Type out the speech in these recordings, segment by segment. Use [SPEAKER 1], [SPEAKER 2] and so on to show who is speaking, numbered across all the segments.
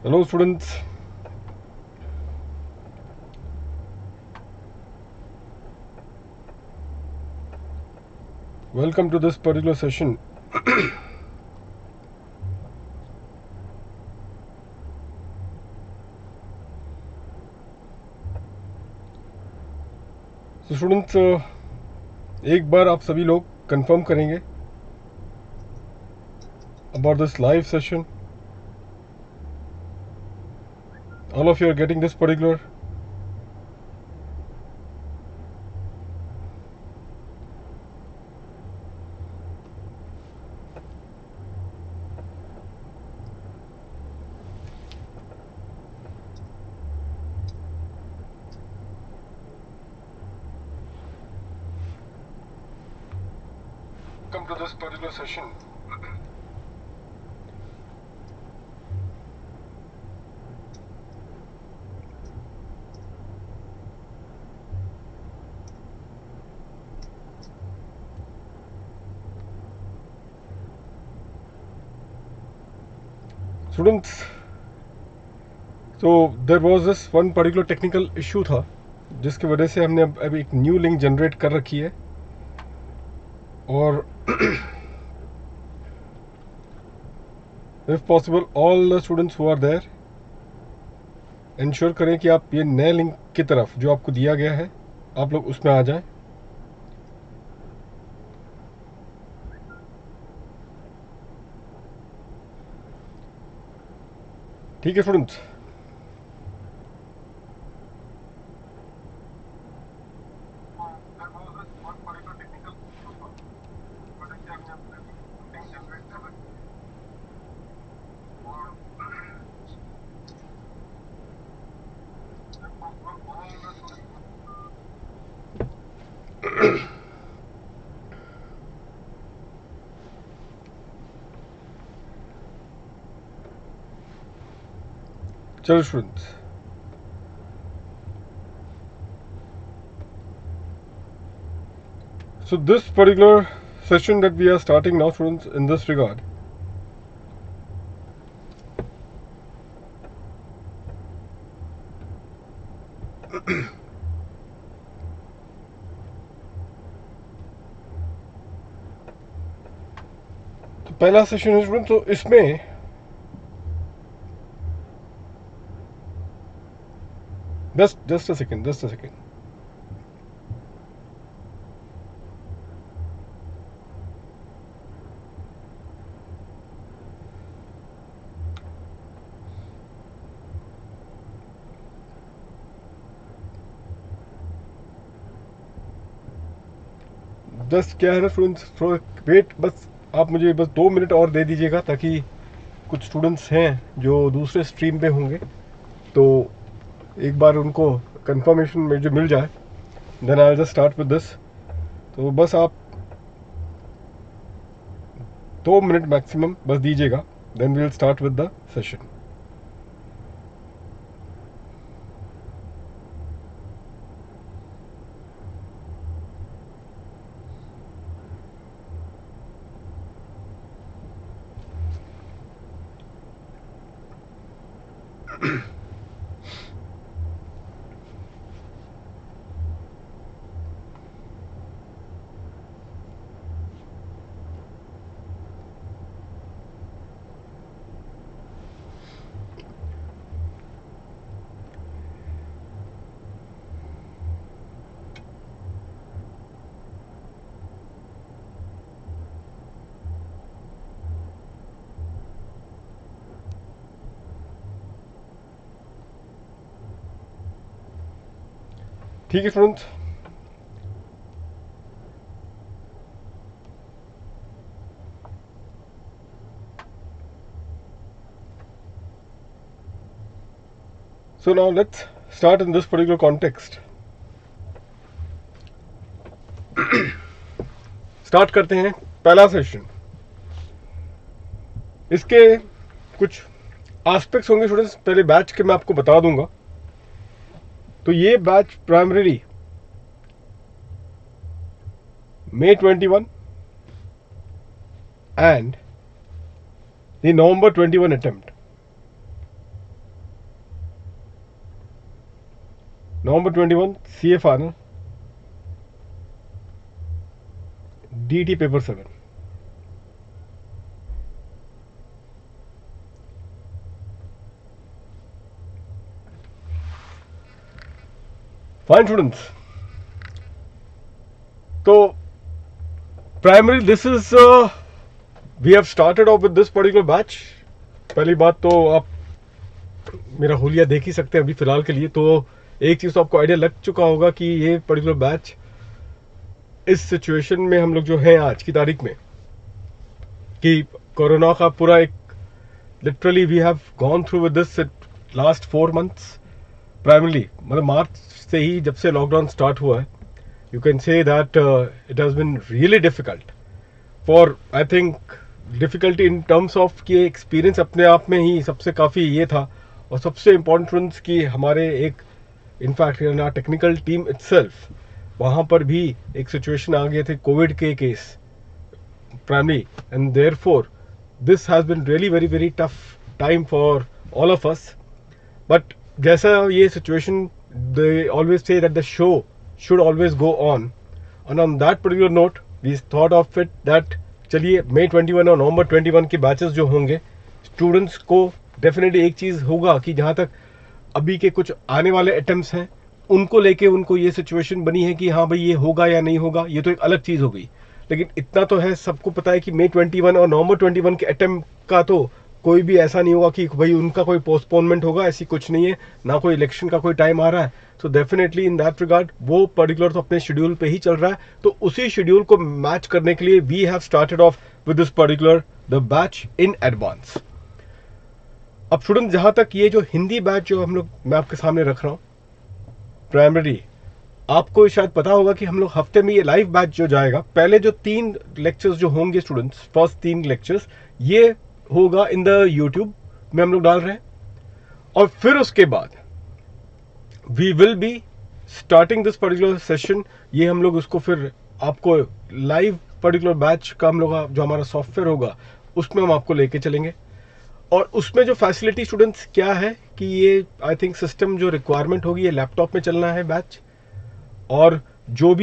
[SPEAKER 1] Hello students, welcome to this particular session. So students, एक बार आप सभी लोग कंफर्म करेंगे about this live session. All of you are getting this particular. Come to this particular session. Students, so there was this one particular technical issue था जिसकी वजह से हमने अब एक न्यू लिंक जनरेट कर रखी है और if possible all the students who are there ensure करें कि आप ये नए लिंक की तरफ जो आपको दिया गया है आप लोग उसमें आ जाएं. ठीक है स्टूडेंट्स. चलो students, so this particular session that we are starting now students in this regard, तो पहला सेशन है स्टूडेंट. तो इसमें just a second. जस्ट क्या है ना स्टूडेंट्स, थोड़ा वेट, बस आप मुझे बस 2 मिनट और दे दीजिएगा ताकि कुछ स्टूडेंट्स हैं जो दूसरे स्ट्रीम पे होंगे तो एक बार उनको कंफर्मेशन में जो मिल जाए then I just start with this. तो बस आप 2 मिनट मैक्सिमम बस दीजिएगा, then we will start with the session. ठीक है students. So now let's start in this particular context. Start करते हैं पहला सेशन. इसके कुछ एस्पेक्ट्स होंगे स्टूडेंट्स, पहले बैच के मैं आपको बता दूंगा. तो ये batch primary May 21 and the November 21 attempt. November 21 CA final, DT paper 7. Fine students. So primarily this is we have started off with this particular batch. पहली बात तो आप मेरा हुलिया देख ही सकते हैं अभी फिलहाल के लिए। तो एक चीज़ तो आपको आइडिया लग चुका होगा कि ये पर्टिकुलर बैच इस सिचुएशन में हम लोग जो हैं आज की तारीख में कि कोरोना का पूरा एक literally we have gone through with this last 4 months primarily, मतलब मार्च से ही जब से लॉकडाउन स्टार्ट हुआ है। You can say that it has been really difficult for I think difficulty in terms of कि एक्सपीरियंस अपने आप में ही सबसे काफ़ी ये था। और सबसे इम्पॉर्टेंट स्टूडेंट्स की हमारे एक in fact in our technical team itself वहाँ पर भी एक सिचुएशन आ गए थे कोविड के case primary, and therefore this has been really very very tough time for all of us. But जैसा ये situation they always say that the show should always go on, and on that particular note we thought of it that चलिए May 21 और November 21 के batches जो होंगे students को definitely एक चीज़ होगा कि जहाँ तक अभी के कुछ आने वाले अटेम्प्ट्स हैं उनको लेके उनको ये सिचुएशन बनी है कि हाँ भाई ये होगा या नहीं होगा, ये तो एक अलग चीज़ हो गई। लेकिन इतना तो है, सबको पता है कि May 21 और November 21 के अटेम्प्ट का तो कोई भी ऐसा नहीं होगा कि भाई उनका कोई पोस्टपोनमेंट होगा, ऐसी कुछ नहीं है, ना कोई इलेक्शन का कोई टाइम आ रहा है। तो डेफिनेटली इन दैट रिगार्ड वो पर्टिकुलर तो अपने शेड्यूल पे ही चल रहा है। तो उसी शेड्यूल को मैच करने के लिए we have started off with this particular the batch in advance. अब स्टूडेंट जहां तक ये जो हिंदी बैच जो हम लोग मैं आपके सामने रख रहा हूँ प्राइमरी, आपको शायद पता होगा कि हम लोग हफ्ते में ये लाइव बैच जो जाएगा, पहले जो 3 लेक्चर्स जो होंगे स्टूडेंट्स, फर्स्ट 3 लेक्चर्स ये होगा इन द यूट्यूब में हम लोग डाल रहे हैं। और फिर उसके बाद we will be starting this particular session, ये हम लोग उसको फिर आपको लाइव पर्टिकुलर बैच का हम लोग जो हमारा सॉफ्टवेयर होगा उसमें हम आपको लेके चलेंगे। और उसमें जो फैसिलिटी स्टूडेंट्स क्या है कि ये आई थिंक सिस्टम जो रिक्वायरमेंट होगी ये लैपटॉप में चलना है बैच, और जो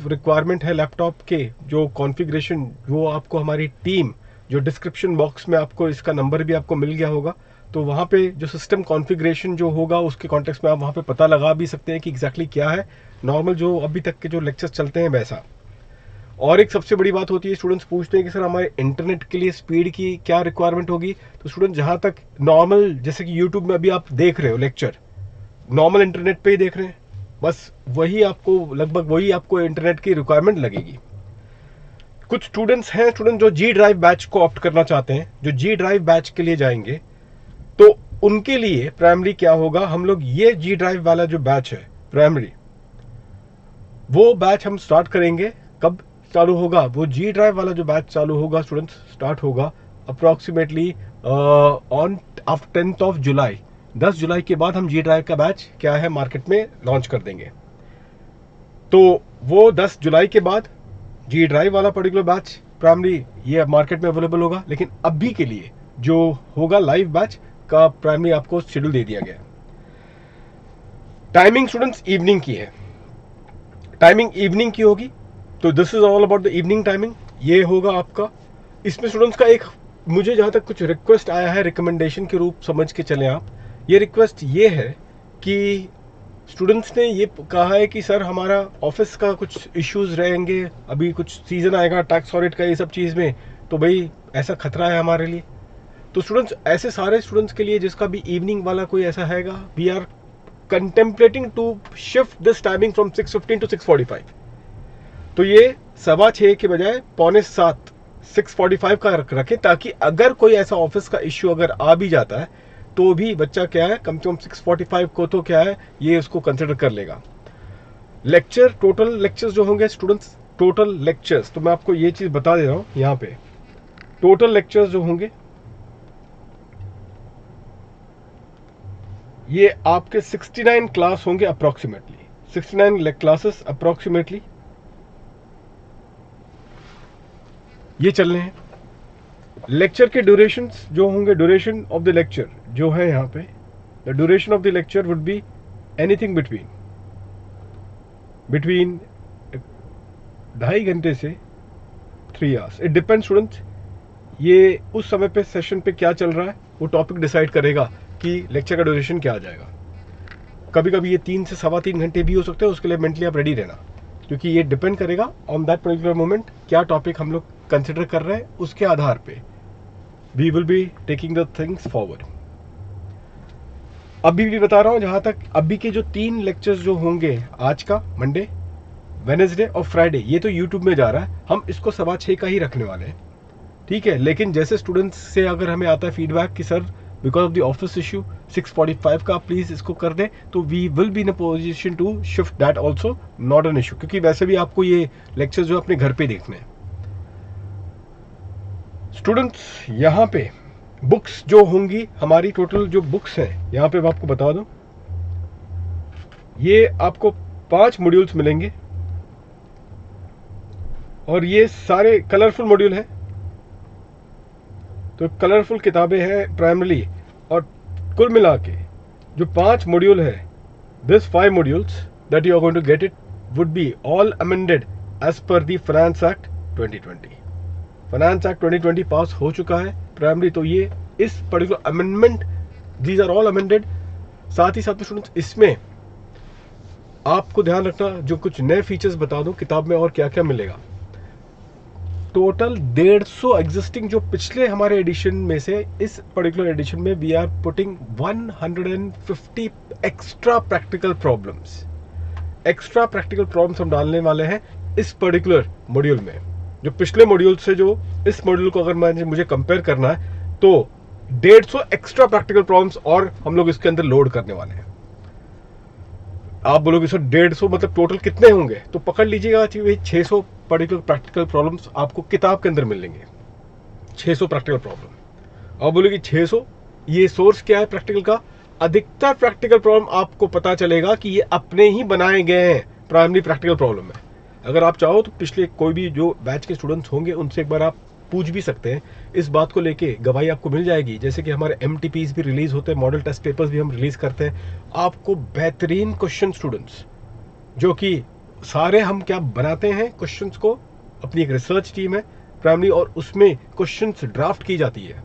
[SPEAKER 1] रिक्वायरमेंट है लैपटॉप के जो कॉन्फ़िगरेशन वो आपको हमारी टीम जो डिस्क्रिप्शन बॉक्स में आपको इसका नंबर भी आपको मिल गया होगा, तो वहाँ पे जो सिस्टम कॉन्फ़िगरेशन जो होगा उसके कॉन्टेक्स्ट में आप वहाँ पे पता लगा भी सकते हैं कि एग्जैक्टली क्या है नॉर्मल जो अभी तक के जो लेक्चर्स चलते हैं वैसा। और एक सबसे बड़ी बात होती है, स्टूडेंट्स पूछते हैं कि सर हमारे इंटरनेट के लिए स्पीड की क्या रिक्वायरमेंट होगी। तो स्टूडेंट जहाँ तक नॉर्मल जैसे कि यूट्यूब में अभी आप देख रहे हो लेक्चर, नॉर्मल इंटरनेट पे ही देख रहे हैं, बस वही आपको लगभग वही आपको इंटरनेट की रिक्वायरमेंट लगेगी। कुछ स्टूडेंट्स हैं स्टूडेंट जो जी ड्राइव बैच को ऑप्ट करना चाहते हैं, जो जी ड्राइव बैच के लिए जाएंगे, तो उनके लिए प्राइमरी क्या होगा, हम लोग ये जी ड्राइव वाला जो बैच है प्राइमरी वो बैच हम स्टार्ट करेंगे। कब चालू होगा वो जी ड्राइव वाला जो बैच चालू होगा स्टूडेंट्स, स्टार्ट होगा approximately on 10th of July। 10 जुलाई के बाद हम जी ड्राइव का बैच क्या है मार्केट में लॉन्च कर देंगे। तो वो 10 जुलाई के बाद जी ड्राइव वाला पर्टिकुलर बैच प्राइमरी ये मार्केट में अवेलेबल होगा। लेकिन अभी के लिए जो होगा लाइव बैच का प्राइमरी आपको शेड्यूल दे दिया गया। टाइमिंग स्टूडेंट्स इवनिंग की है, टाइमिंग इवनिंग की होगी। तो this is all about the evening timing, ये होगा आपका। इसमें स्टूडेंट्स का एक मुझे जहाँ तक कुछ रिक्वेस्ट आया है रिकमेंडेशन के रूप समझ के चलें आप। ये रिक्वेस्ट ये है कि स्टूडेंट्स ने ये कहा है कि सर हमारा ऑफिस का कुछ इश्यूज रहेंगे, अभी कुछ सीजन आएगा टैक्स ऑडिट का ये सब चीज़ में, तो भाई ऐसा खतरा है हमारे लिए। तो स्टूडेंट्स ऐसे सारे स्टूडेंट्स के लिए जिसका भी इवनिंग वाला कोई ऐसा हैगा, we are contemplating to shift this timing from 6:15 to 6:45। तो ये 6:15 के बजाय 6:45 6:45 का रखें, ताकि अगर कोई ऐसा ऑफिस का इश्यू अगर आ भी जाता है तो भी बच्चा क्या है कम से कम 6:45 को तो क्या है ये उसको कंसिडर कर लेगा। लेक्चर टोटल लेक्चर्स जो होंगे स्टूडेंट्स, टोटल लेक्चर्स तो मैं आपको ये चीज़ बता दे रहा हूँ यहाँ पे, टोटल लेक्चर्स जो होंगे ये आपके 69 क्लास होंगे अप्रॉक्सीमेटली, 69 क्लासेस अप्रॉक्सीमेटली ये चल रहे हैं। लेक्चर के ड्यूरेशंस जो होंगे, ड्यूरेशन ऑफ द लेक्चर जो है यहाँ पे, the duration of the lecture would be anything between between 2.5 घंटे से 3 आवर्स। इट डिपेंड स्टूडेंट्स, ये उस समय पे सेशन पे क्या चल रहा है वो टॉपिक डिसाइड करेगा कि लेक्चर का ड्यूरेशन क्या आ जाएगा। कभी कभी ये 3 से 3.25 घंटे भी हो सकते हैं, उसके लिए मेंटली आप रेडी रहना, क्योंकि ये डिपेंड करेगा ऑन दैट पर्टिकुलर मोमेंट क्या टॉपिक हम लोग कंसिडर कर रहे हैं, उसके आधार पे we will be taking the things forward. अभी भी बता रहा हूँ, जहां तक अभी के जो 3 लेक्चर्स जो होंगे, आज का मंडे, वेनेसडे और फ्राइडे, ये तो यूट्यूब में जा रहा है, हम इसको 6:15 का ही रखने वाले हैं, ठीक है। लेकिन जैसे स्टूडेंट्स से अगर हमें आता है फीडबैक कि sir because of the office issue 6:45 का प्लीज इसको कर दें, तो we will be in a position to shift that also, not an issue, क्योंकि वैसे भी आपको ये लेक्चर जो अपने घर पे देखने हैं। स्टूडेंट्स, यहाँ पे बुक्स जो होंगी हमारी, टोटल जो बुक्स हैं यहाँ पे मैं आपको बता दूं, ये आपको 5 मॉड्यूल्स मिलेंगे और ये सारे कलरफुल मॉड्यूल हैं। तो कलरफुल किताबें हैं प्राइमरी, और कुल मिला के जो 5 मॉड्यूल है, this 5 modules that you are going to get it would be all amended as per the finance act 2020। Finance act 2020 pass हो चुका है प्राइमरी, तो ये इस particular amendment, these are all amended. साथ ही साथ में स्टूडेंट्स, इसमें आपको ध्यान रखना, जो कुछ नए फीचर्स बता दूं किताब में और क्या क्या मिलेगा। टोटल 150 एग्जिस्टिंग जो पिछले हमारे एडिशन में से इस पर्टिकुलर एडिशन में we are putting 150 extra practical problems. Extra practical problems हम डालने वाले हैं इस पर्टिकुलर मॉड्यूल में। जो पिछले मॉड्यूल से जो इस मॉड्यूल को अगर मुझे कंपेयर करना है, तो 150 एक्स्ट्रा प्रैक्टिकल प्रॉब्लम्स और हम लोग इसके अंदर लोड करने वाले हैं। आप बोलोगे सर 150 मतलब टोटल कितने होंगे, तो पकड़ लीजिएगा 600 पर्टिकुलर प्रैक्टिकल प्रॉब्लम्स आपको किताब के अंदर मिल लेंगे। 600 प्रैक्टिकल प्रॉब्लम। आप बोलोगे 600, ये सोर्स क्या है प्रैक्टिकल का? अधिकतर प्रैक्टिकल प्रॉब्लम आपको पता चलेगा कि ये अपने ही बनाए गए हैं प्राइमरी प्रैक्टिकल प्रॉब्लम में। अगर आप चाहो तो पिछले कोई भी जो बैच के स्टूडेंट्स होंगे उनसे एक बार आप पूछ भी सकते हैं, इस बात को लेके गवाही आपको मिल जाएगी। जैसे कि हमारे MTPs भी रिलीज होते हैं, मॉडल टेस्ट पेपर्स भी हम रिलीज करते हैं। आपको बेहतरीन क्वेश्चन स्टूडेंट्स, जो कि सारे हम क्या बनाते हैं क्वेश्चंस को, अपनी एक रिसर्च टीम है प्राइमरी, और उसमें क्वेश्चंस ड्राफ्ट की जाती है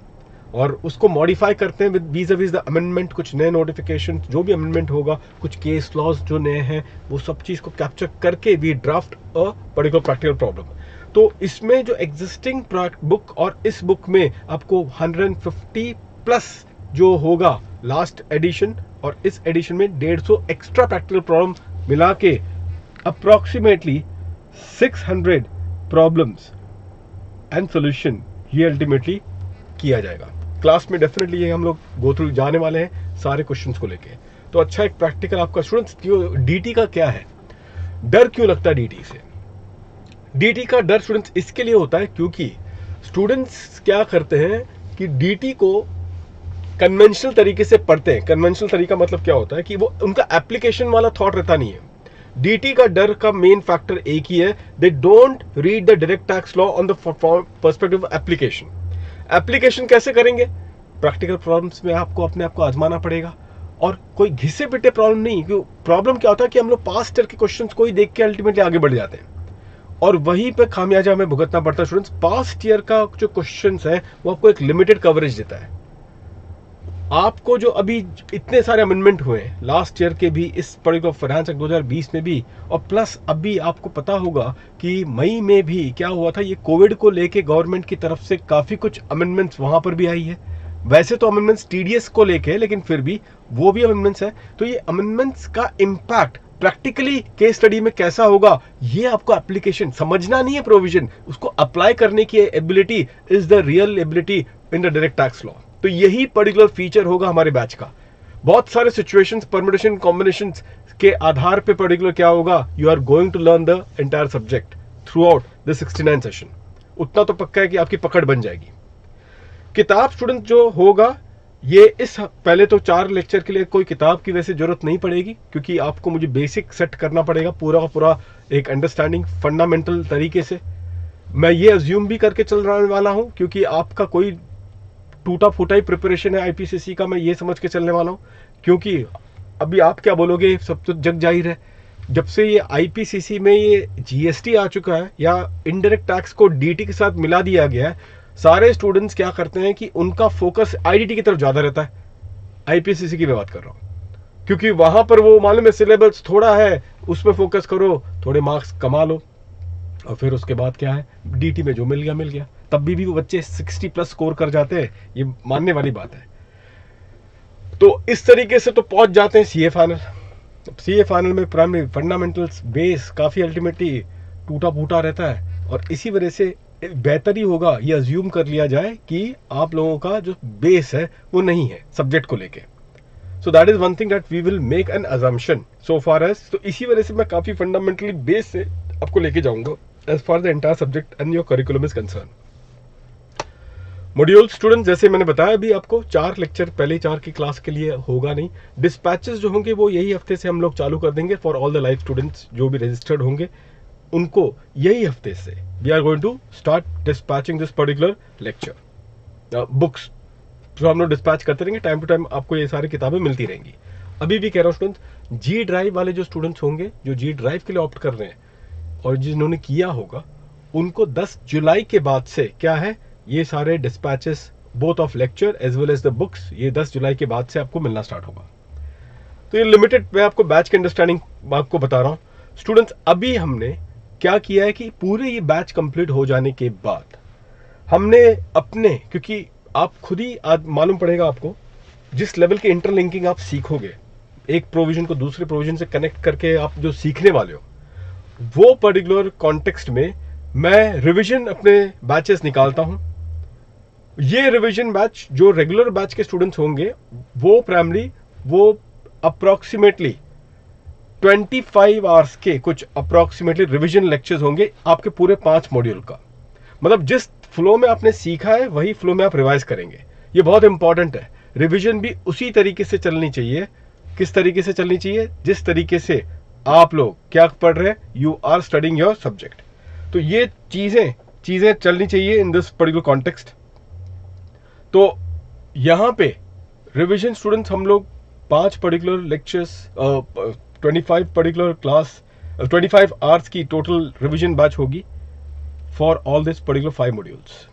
[SPEAKER 1] और उसको मॉडिफाई करते हैं विद वीज़ द अमेंडमेंट। कुछ नए नोटिफिकेशन, जो भी अमेंडमेंट होगा, कुछ केस लॉज जो नए हैं, वो सब चीज़ को कैप्चर करके we draft a particular practical problem. तो इसमें जो एग्जिस्टिंग बुक और इस बुक में आपको 150 प्लस जो होगा लास्ट एडिशन और इस एडिशन में 150 एक्स्ट्रा प्रैक्टिकल प्रॉब्लम मिला के अप्रॉक्सीमेटली 600 प्रॉब्लम्स एंड सोल्यूशन ये अल्टीमेटली किया जाएगा। क्लास में डेफिनेटली ये हम लोग गो थ्रू जाने वाले हैं सारे क्वेश्चंस को लेके। तो अच्छा एक प्रैक्टिकल आपका स्टूडेंट्स, डीटी का क्या है, डर क्यों लगता है डीटी से? डीटी का डर स्टूडेंट्स इसके लिए होता है क्योंकि स्टूडेंट्स क्या करते हैं कि डीटी को कन्वेंशनल तरीके से पढ़ते हैं। कन्वेंशनल तरीका मतलब क्या होता है कि वो उनका एप्लीकेशन वाला थॉट रहता नहीं है। डीटी का डर का मेन फैक्टर एक ही है, they don't read the direct tax law on the perspective of application. Application कैसे करेंगे? प्रैक्टिकल प्रॉब्लम्स में आपको अपने आप को आजमाना पड़ेगा, और कोई घिसे पिटे प्रॉब्लम नहीं। क्यों? प्रॉब्लम क्या होता है कि हम लोग पास्ट ईयर के क्वेश्चंस को ही देख के अल्टीमेटली आगे बढ़ जाते हैं और वहीं पे खामियाजा हमें भुगतना पड़ता है। स्टूडेंट्स, पास्ट ईयर का जो क्वेश्चंस है वो आपको एक लिमिटेड कवरेज देता है। आपको जो अभी इतने सारे अमेंडमेंट हुए हैं लास्ट ईयर के भी, इस पर्टिकुलर फाइनेंस एक्ट 2020 में भी, और प्लस अभी आपको पता होगा कि मई में भी क्या हुआ था, ये कोविड को लेके गवर्नमेंट की तरफ से काफी कुछ अमेंडमेंट्स वहां पर भी आई है। वैसे तो अमेंडमेंट्स TDS को लेके, लेकिन फिर भी वो भी अमेंडमेंट्स है। तो ये अमेंडमेंट्स का इम्पैक्ट प्रैक्टिकली केस स्टडी में कैसा होगा, ये आपको एप्लीकेशन समझना नहीं है, प्रोविजन उसको अप्लाई करने की ability is the real ability in the direct tax law. तो यही पर्टिकुलर फीचर होगा हमारे बैच का। बहुत सारे सिचुएशंस, परम्यूटेशन, कॉम्बिनेशंस के आधार पे पर्टिकुलर क्या होगा, you are going to learn the entire subject throughout the 69 session. उतना तो पक्का है कि आपकी पकड़ बन जाएगी। किताब स्टूडेंट जो होगा ये इस पहले तो 4 लेक्चर के लिए कोई किताब की वैसे जरूरत नहीं पड़ेगी, क्योंकि आपको मुझे बेसिक सेट करना पड़ेगा पूरा का पूरा एक अंडरस्टैंडिंग फंडामेंटल तरीके से। मैं ये अज्यूम भी करके चल रहा वाला हूं, क्योंकि आपका कोई टूटा फूटा ही प्रिपरेशन है IPCC का, मैं ये समझ के चलने वाला हूं। क्योंकि अभी आप क्या बोलोगे, सब तो जग जाहिर है, जब से ये आईपीसीसी में ये जीएसटी आ चुका है या इनडायरेक्ट टैक्स को डीटी के साथ मिला दिया गया है, सारे स्टूडेंट्स क्या करते हैं कि उनका फोकस आईडीटी की तरफ ज्यादा रहता है। आईपीसीसी की मैं बात कर रहा हूं, क्योंकि वहां पर वो मालूम है सिलेबस थोड़ा है, उसमें फोकस करो, थोड़े मार्क्स कमा लो, और फिर उसके बाद क्या है, डीटी में जो मिल गया मिल गया। तब भी वो बच्चे 60+ स्कोर कर जाते हैं, ये मानने वाली बात है। तो इस तरीके से तो पहुंच जाते हैं सीए फाइनल। सीए फाइनल में प्राइमरी फंडामेंटल्स बेस काफी अल्टीमेटली टूटा फूटा रहता है, और इसी वजह से बेहतर ही होगा ये अज्यूम कर लिया जाए कि आप लोगों का जो बेस है वो नहीं है सब्जेक्ट को लेके। So that is one thing that we will make an assumption so far as. तो इसी वजह से मैं काफी फंडामेंटली बेस से आपको लेके जाऊंगा as far the entire subject and your curriculum is concern. Module student, जैसे मैंने बताया अभी आपको, 4 लेक्चर पहले 4 की क्लास के लिए होगा नहीं। डिस्पैचेस जो होंगे वो यही हफ्ते से हम लोग चालू कर देंगे for all the live students जो भी रजिस्टर्ड होंगे, उनको यही हफ्ते से we are going to start dispatching this particular lecture books. जो हम लोग डिस्पैच करते रहेंगे, टाइम टू टाइम आपको ये सारी किताबें मिलती रहेंगी। अभी भी कह रहा हूँ स्टूडेंट्स, जी ड्राइव वाले जो स्टूडेंट्स होंगे, जो जी ड्राइव के लिए ऑप्ट कर रहे हैं और जिन्होंने किया होगा, उनको 10 जुलाई के बाद से क्या है, ये सारे dispatches both of lecture as well as the books, ये 10 जुलाई के बाद से आपको मिलना स्टार्ट होगा। तो ये लिमिटेड, मैं आपको बैच की अंडरस्टैंडिंग आपको बता रहा हूँ स्टूडेंट्स। अभी हमने क्या किया है कि पूरे ये बैच कंप्लीट हो जाने के बाद हमने अपने, क्योंकि आप खुद ही आज मालूम पड़ेगा आपको, जिस लेवल की इंटरलिंकिंग आप सीखोगे, एक प्रोविजन को दूसरे प्रोविजन से कनेक्ट करके आप जो सीखने वाले हो, वो पर्टिकुलर कॉन्टेक्स्ट में मैं रिवीजन अपने बैचेस निकालता हूं। ये रिवीजन बैच जो रेगुलर बैच के स्टूडेंट्स होंगे, वो प्राइमरी वो अप्रोक्सीमेटली 25 आवर्स के कुछ अप्रोक्सीमेटली रिवीजन लेक्चर्स होंगे आपके पूरे 5 मॉड्यूल का। मतलब जिस फ्लो में आपने सीखा है वही फ्लो में आप रिवाइज करेंगे। ये बहुत इंपॉर्टेंट है। रिवीजन भी उसी तरीके से चलनी चाहिए। किस तरीके से चलनी चाहिए? जिस तरीके से आप लोग क्या पढ़ रहे हैं, you are studying your subject. तो ये चीजें चलनी चाहिए इन दिस पर्टिकुलर कॉन्टेक्स्ट। तो यहां पे रिवीजन स्टूडेंट्स हम लोग 5 particular lectures, 25 particular class, 25 hours की टोटल रिवीजन बैच होगी for all this particular 5 modules.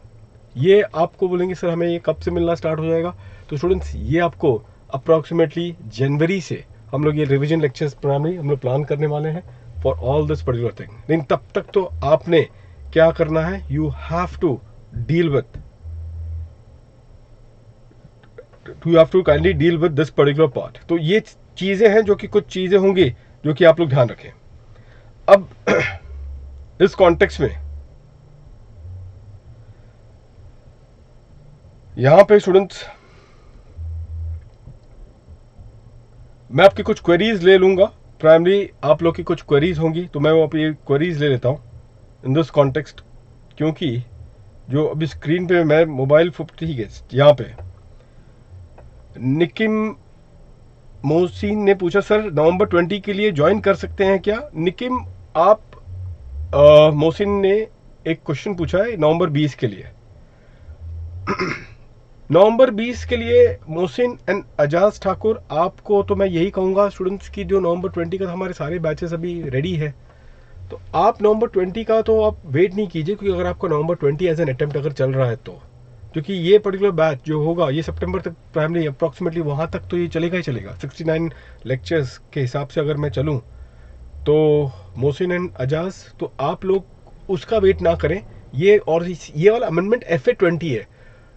[SPEAKER 1] ये आपको बोलेंगे सर हमें ये कब से मिलना स्टार्ट हो जाएगा? तो स्टूडेंट्स ये आपको अप्रॉक्सीमेटली जनवरी से हम लोग ये रिवीजन लेक्चर्स प्राइमरी हम लोग प्लान करने वाले हैं for all this particular thing. लेकिन तब तक तो आपने क्या करना है, you have to deal with, you have to kindly deal with this particular part. तो ये चीजें हैं जो कि कुछ चीजें होंगी जो कि आप लोग ध्यान रखें। अब इस कॉन्टेक्स्ट में यहां पे स्टूडेंट्स मैं आपकी कुछ क्वेरीज ले लूंगा। प्राइमरी आप लोग की कुछ क्वेरीज होंगी, तो मैं वो ये क्वेरीज ले लेता हूं इन दिस कॉन्टेक्स्ट, क्योंकि जो अभी स्क्रीन पे मैं मोबाइल ठीक है, यहां पे निकिम मोहसिन ने पूछा सर नवंबर 20 के लिए ज्वाइन कर सकते हैं क्या? निकिम आप मोहसिन ने एक क्वेश्चन पूछा है नवंबर 20 के लिए। नवंबर 20 के लिए मोहसिन एंड अजाज ठाकुर, आपको तो मैं यही कहूंगा स्टूडेंट्स की जो नवंबर 20 का हमारे सारे बैचेस अभी रेडी है, तो आप नवंबर 20 का तो आप वेट नहीं कीजिए, क्योंकि अगर आपका नवंबर 20 एज एन अटेम्प्ट अगर चल रहा है तो, क्योंकि ये पर्टिकुलर बैच जो होगा ये सितंबर तक प्राइमरी अप्रॉक्सीमेटली वहां तक तो ये चलेगा ही चलेगा। 69 लेक्चर्स के हिसाब से अगर मैं चलूं तो मोहसिन एंड अजाज, तो आप लोग उसका वेट ना करें। ये और ये वाला अमेंडमेंट FA20 है।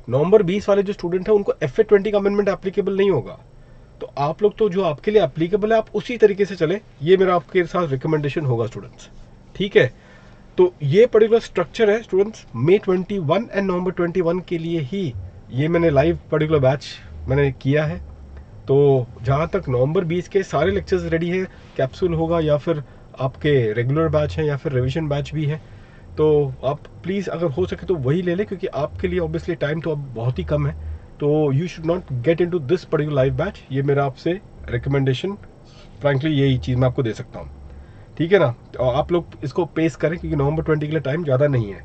[SPEAKER 1] नवंबर 20 वाले जो स्टूडेंट है उनको FA20 का अमेंडमेंट एप्लीकेबल नहीं होगा। तो आप लोग तो जो आपके लिए एप्लीकेबल है आप उसी तरीके से चले, ये मेरा आपके साथ रिकमेंडेशन होगा स्टूडेंट्स, ठीक है? तो ये पर्टिकुलर स्ट्रक्चर है स्टूडेंट्स, May 21 एंड नवंबर 21 के लिए ही ये मैंने लाइव पर्टिकुलर बैच मैंने किया है। तो जहाँ तक नवंबर 20 के सारे लेक्चर्स रेडी है, कैप्सूल होगा या फिर आपके रेगुलर बैच हैं या फिर रिवीजन बैच भी है, तो आप प्लीज़ अगर हो सके तो वही ले लें, क्योंकि आपके लिए ऑब्वियसली टाइम तो अब बहुत ही कम है। तो you should not get into this particular live batch, ये मेरा आपसे रिकमेंडेशन, फ्रैंकली यही चीज़ मैं आपको दे सकता हूँ, ठीक है ना? और आप लोग इसको पेस करें, क्योंकि नवंबर 20 के लिए टाइम ज़्यादा नहीं है।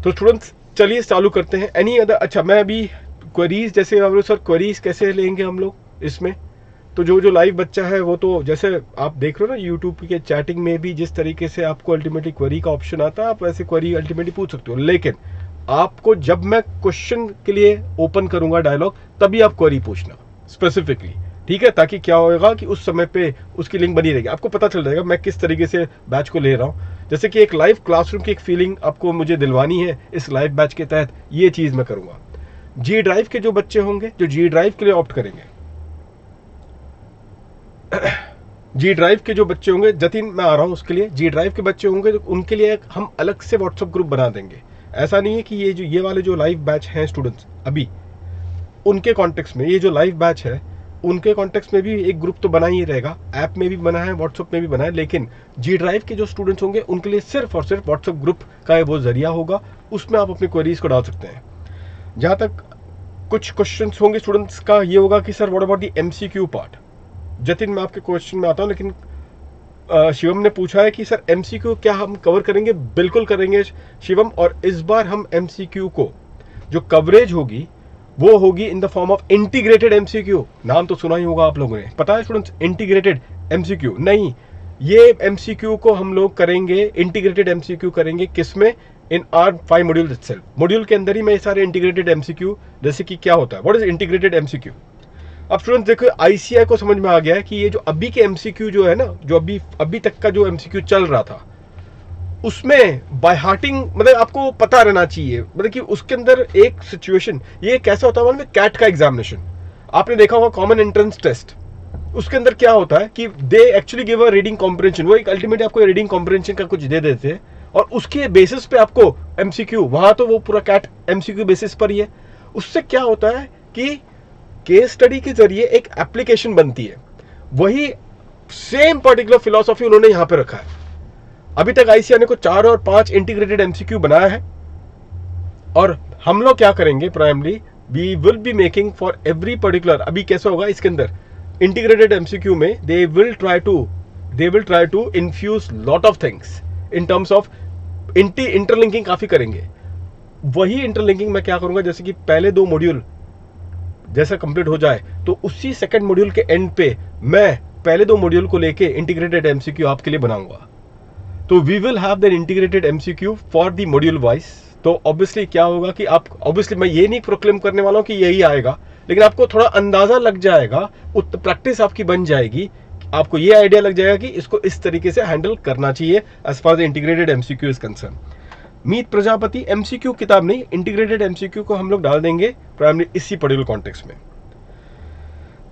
[SPEAKER 1] तो स्टूडेंट्स चलिए चालू करते हैं। एनी अदर, अच्छा मैं अभी क्वेरीज, जैसे सर क्वेरीज कैसे लेंगे हम लोग इसमें, तो जो जो लाइव बच्चा है वो तो जैसे आप देख रहे हो ना यूट्यूब के चैटिंग में भी जिस तरीके से आपको अल्टीमेटली क्वेरी का ऑप्शन आता है, आप वैसे क्वेरी अल्टीमेटली पूछ सकते हो। लेकिन आपको जब मैं क्वेश्चन के लिए ओपन करूंगा डायलॉग, तभी आप क्वेरी पूछना स्पेसिफिकली, ठीक है, ताकि क्या होगा कि उस समय पे उसकी लिंक बनी रहेगी, आपको पता चल जाएगा मैं किस तरीके से बैच को ले रहा हूँ। जैसे कि एक लाइव क्लासरूम की एक फीलिंग आपको मुझे दिलवानी है इस लाइव बैच के तहत, ये चीज़ मैं करूँगा। जी ड्राइव के जो बच्चे होंगे जो जी ड्राइव के लिए ऑप्ट करेंगे, जी ड्राइव के जो बच्चे होंगे, जतिन मैं आ रहा हूँ उसके लिए, जी ड्राइव के बच्चे होंगे तो उनके लिए हम अलग से व्हाट्सएप ग्रुप बना देंगे। ऐसा नहीं है कि ये वाले जो लाइव बैच हैं स्टूडेंट्स अभी, उनके कॉन्टेक्स्ट में ये जो लाइव बैच है उनके कॉन्टेक्स्ट में भी एक ग्रुप तो बना ही रहेगा, ऐप में भी बना है, व्हाट्सएप में भी बना है, लेकिन जी ड्राइव के जो स्टूडेंट्स होंगे उनके लिए सिर्फ और सिर्फ व्हाट्सएप ग्रुप का वो जरिया होगा, उसमें आप अपनी क्वेरीज को डाल सकते हैं। जहाँ तक कुछ क्वेश्चंस होंगे स्टूडेंट्स का ये होगा कि sir what about the MCQ part. Jatin मैं आपके क्वेश्चन में आता हूँ, लेकिन शिवम ने पूछा है कि सर एमसीक्यू क्या हम कवर करेंगे? बिल्कुल करेंगे शिवम, और इस बार हम एमसीक्यू को जो कवरेज होगी वो होगी in the form of integrated MCQ. नाम तो सुना ही होगा आप लोगों ने, पता है स्टूडेंट्स इंटीग्रेटेड एमसीक्यू? नहीं, ये एमसीक्यू को हम लोग करेंगे, इंटीग्रेटेड एमसीक्यू करेंगे किसमें? इन आर 5 मॉड्यूल इटसेल्फ। मॉड्यूल के अंदर ही मैं सारे इंटीग्रेटेड एमसीक्यू, जैसे कि क्या होता है, व्हाट इज इंटीग्रेटेड एमसीक्यू। अब स्टूडेंट्स देखो आईसीआई को समझ में आ गया है कि ये जो अभी के एमसीक्यू जो है ना, जो अभी तक का जो एमसीक्यू चल रहा था उसमें बाय हार्टिंग मतलब आपको पता रहना चाहिए, मतलब कि उसके अंदर एक सिचुएशन ये कैसा होता है, कैट का एग्जामिनेशन आपने देखा होगा, कॉमन एंट्रेंस टेस्ट, उसके अंदर क्या होता है कि they actually give a reading comprehension, वो एक अल्टीमेटली आपको रीडिंग कॉम्प्रिहेंशन का कुछ दे देते हैं और उसके बेसिस पे आपको एमसीक्यू, वहां तो वो पूरा कैट एमसीक्यू बेसिस पर ही है। उससे क्या होता है कि केस स्टडी के जरिए एक एप्लीकेशन बनती है, वही सेम पर्टिकुलर फिलॉसफी उन्होंने यहां पे रखा है। अभी तक आईसीआई ने को 4 और 5 इंटीग्रेटेड एमसीक्यू बनाया है, और हम लोग क्या करेंगे primary, we will be making for every particular, अभी कैसा होगा इसके अंदर इंटीग्रेटेड एमसीक्यू में they will try to infuse lot of things in terms of interlinking काफी करेंगे। वही इंटरलिंकिंग मैं क्या करूंगा, जैसे कि पहले 2 मॉड्यूल जैसा कंप्लीट हो जाए तो उसी सेकंड मॉड्यूल के एंड पे मैं पहले 2 मॉड्यूल को लेके इंटीग्रेटेड एमसीक्यू आपके लिए बनाऊंगा। तो we will have that integrated MCQ for the module wise. तो ऑब्वियसली क्या होगा कि आप, ऑब्वियसली मैं ये नहीं प्रोक्लेम करने वाला हूं कि यही आएगा, लेकिन आपको थोड़ा अंदाजा लग जाएगा, प्रैक्टिस आपकी बन जाएगी, आपको ये आइडिया लग जाएगा कि इसको इस तरीके से हैंडल करना चाहिए as far the integrated MCQ is concern. Meet Prajapati MCQ किताब नहीं, इंटीग्रेटेड एमसीक्यू को हम लोग डाल देंगे प्राइमरी इसी पर्टिकुलर कॉन्टेक्स्ट में।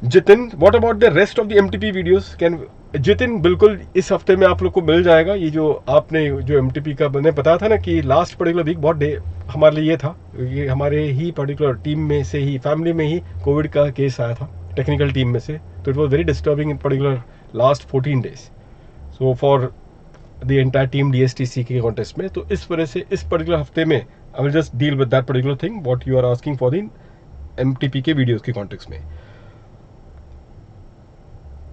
[SPEAKER 1] Jitin what about the rest of the MTP videos can, Jitin बिल्कुल इस हफ्ते में आप लोग को मिल जाएगा। ये जो आपने जो एमटीपी का मैंने बताया था ना कि लास्ट पर्टिकुलर वीक बहुत डे हमारे लिए ये था, ये हमारे ही पर्टिकुलर टीम में से ही, फैमिली में ही कोविड का केस आया था टेक्निकल टीम में से, तो it was very disturbing in particular last 14 days so for the entire team DSTC के कॉन्टेस्ट में। तो इस वजह से इस पर्टिकुलर हफ्ते में I will just deal with that particular thing what you are asking for the MTP के वीडियोस के कॉन्टेक्स्ट में।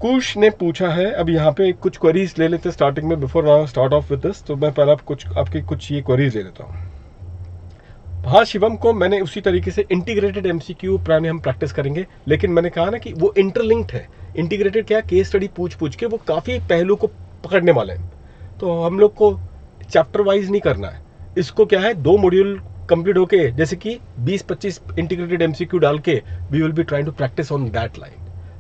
[SPEAKER 1] कुश ने पूछा है, अब यहाँ पे कुछ क्वेरीज ले लेते स्टार्टिंग में, before now start of with this, तो मैं पहले आपकी कुछ ये क्वेरीज ले लेता हूँ। हाँ शिवम को मैंने उसी तरीके से इंटीग्रेटेड एमसीक्यू प्राइमरी हम प्रैक्टिस करेंगे, लेकिन मैंने कहा ना कि वो इंटरलिंक्ड है। इंटीग्रेटेड क्या, केस स्टडी पूछ के वो काफ़ी पहलू को पकड़ने वाले हैं, तो हम लोग को चैप्टर वाइज नहीं करना है। इसको क्या है, 2 मॉड्यूल कंप्लीट होके जैसे कि 20-25 इंटीग्रेटेड एमसीक्यू डाल के we will be trying to practice on that line,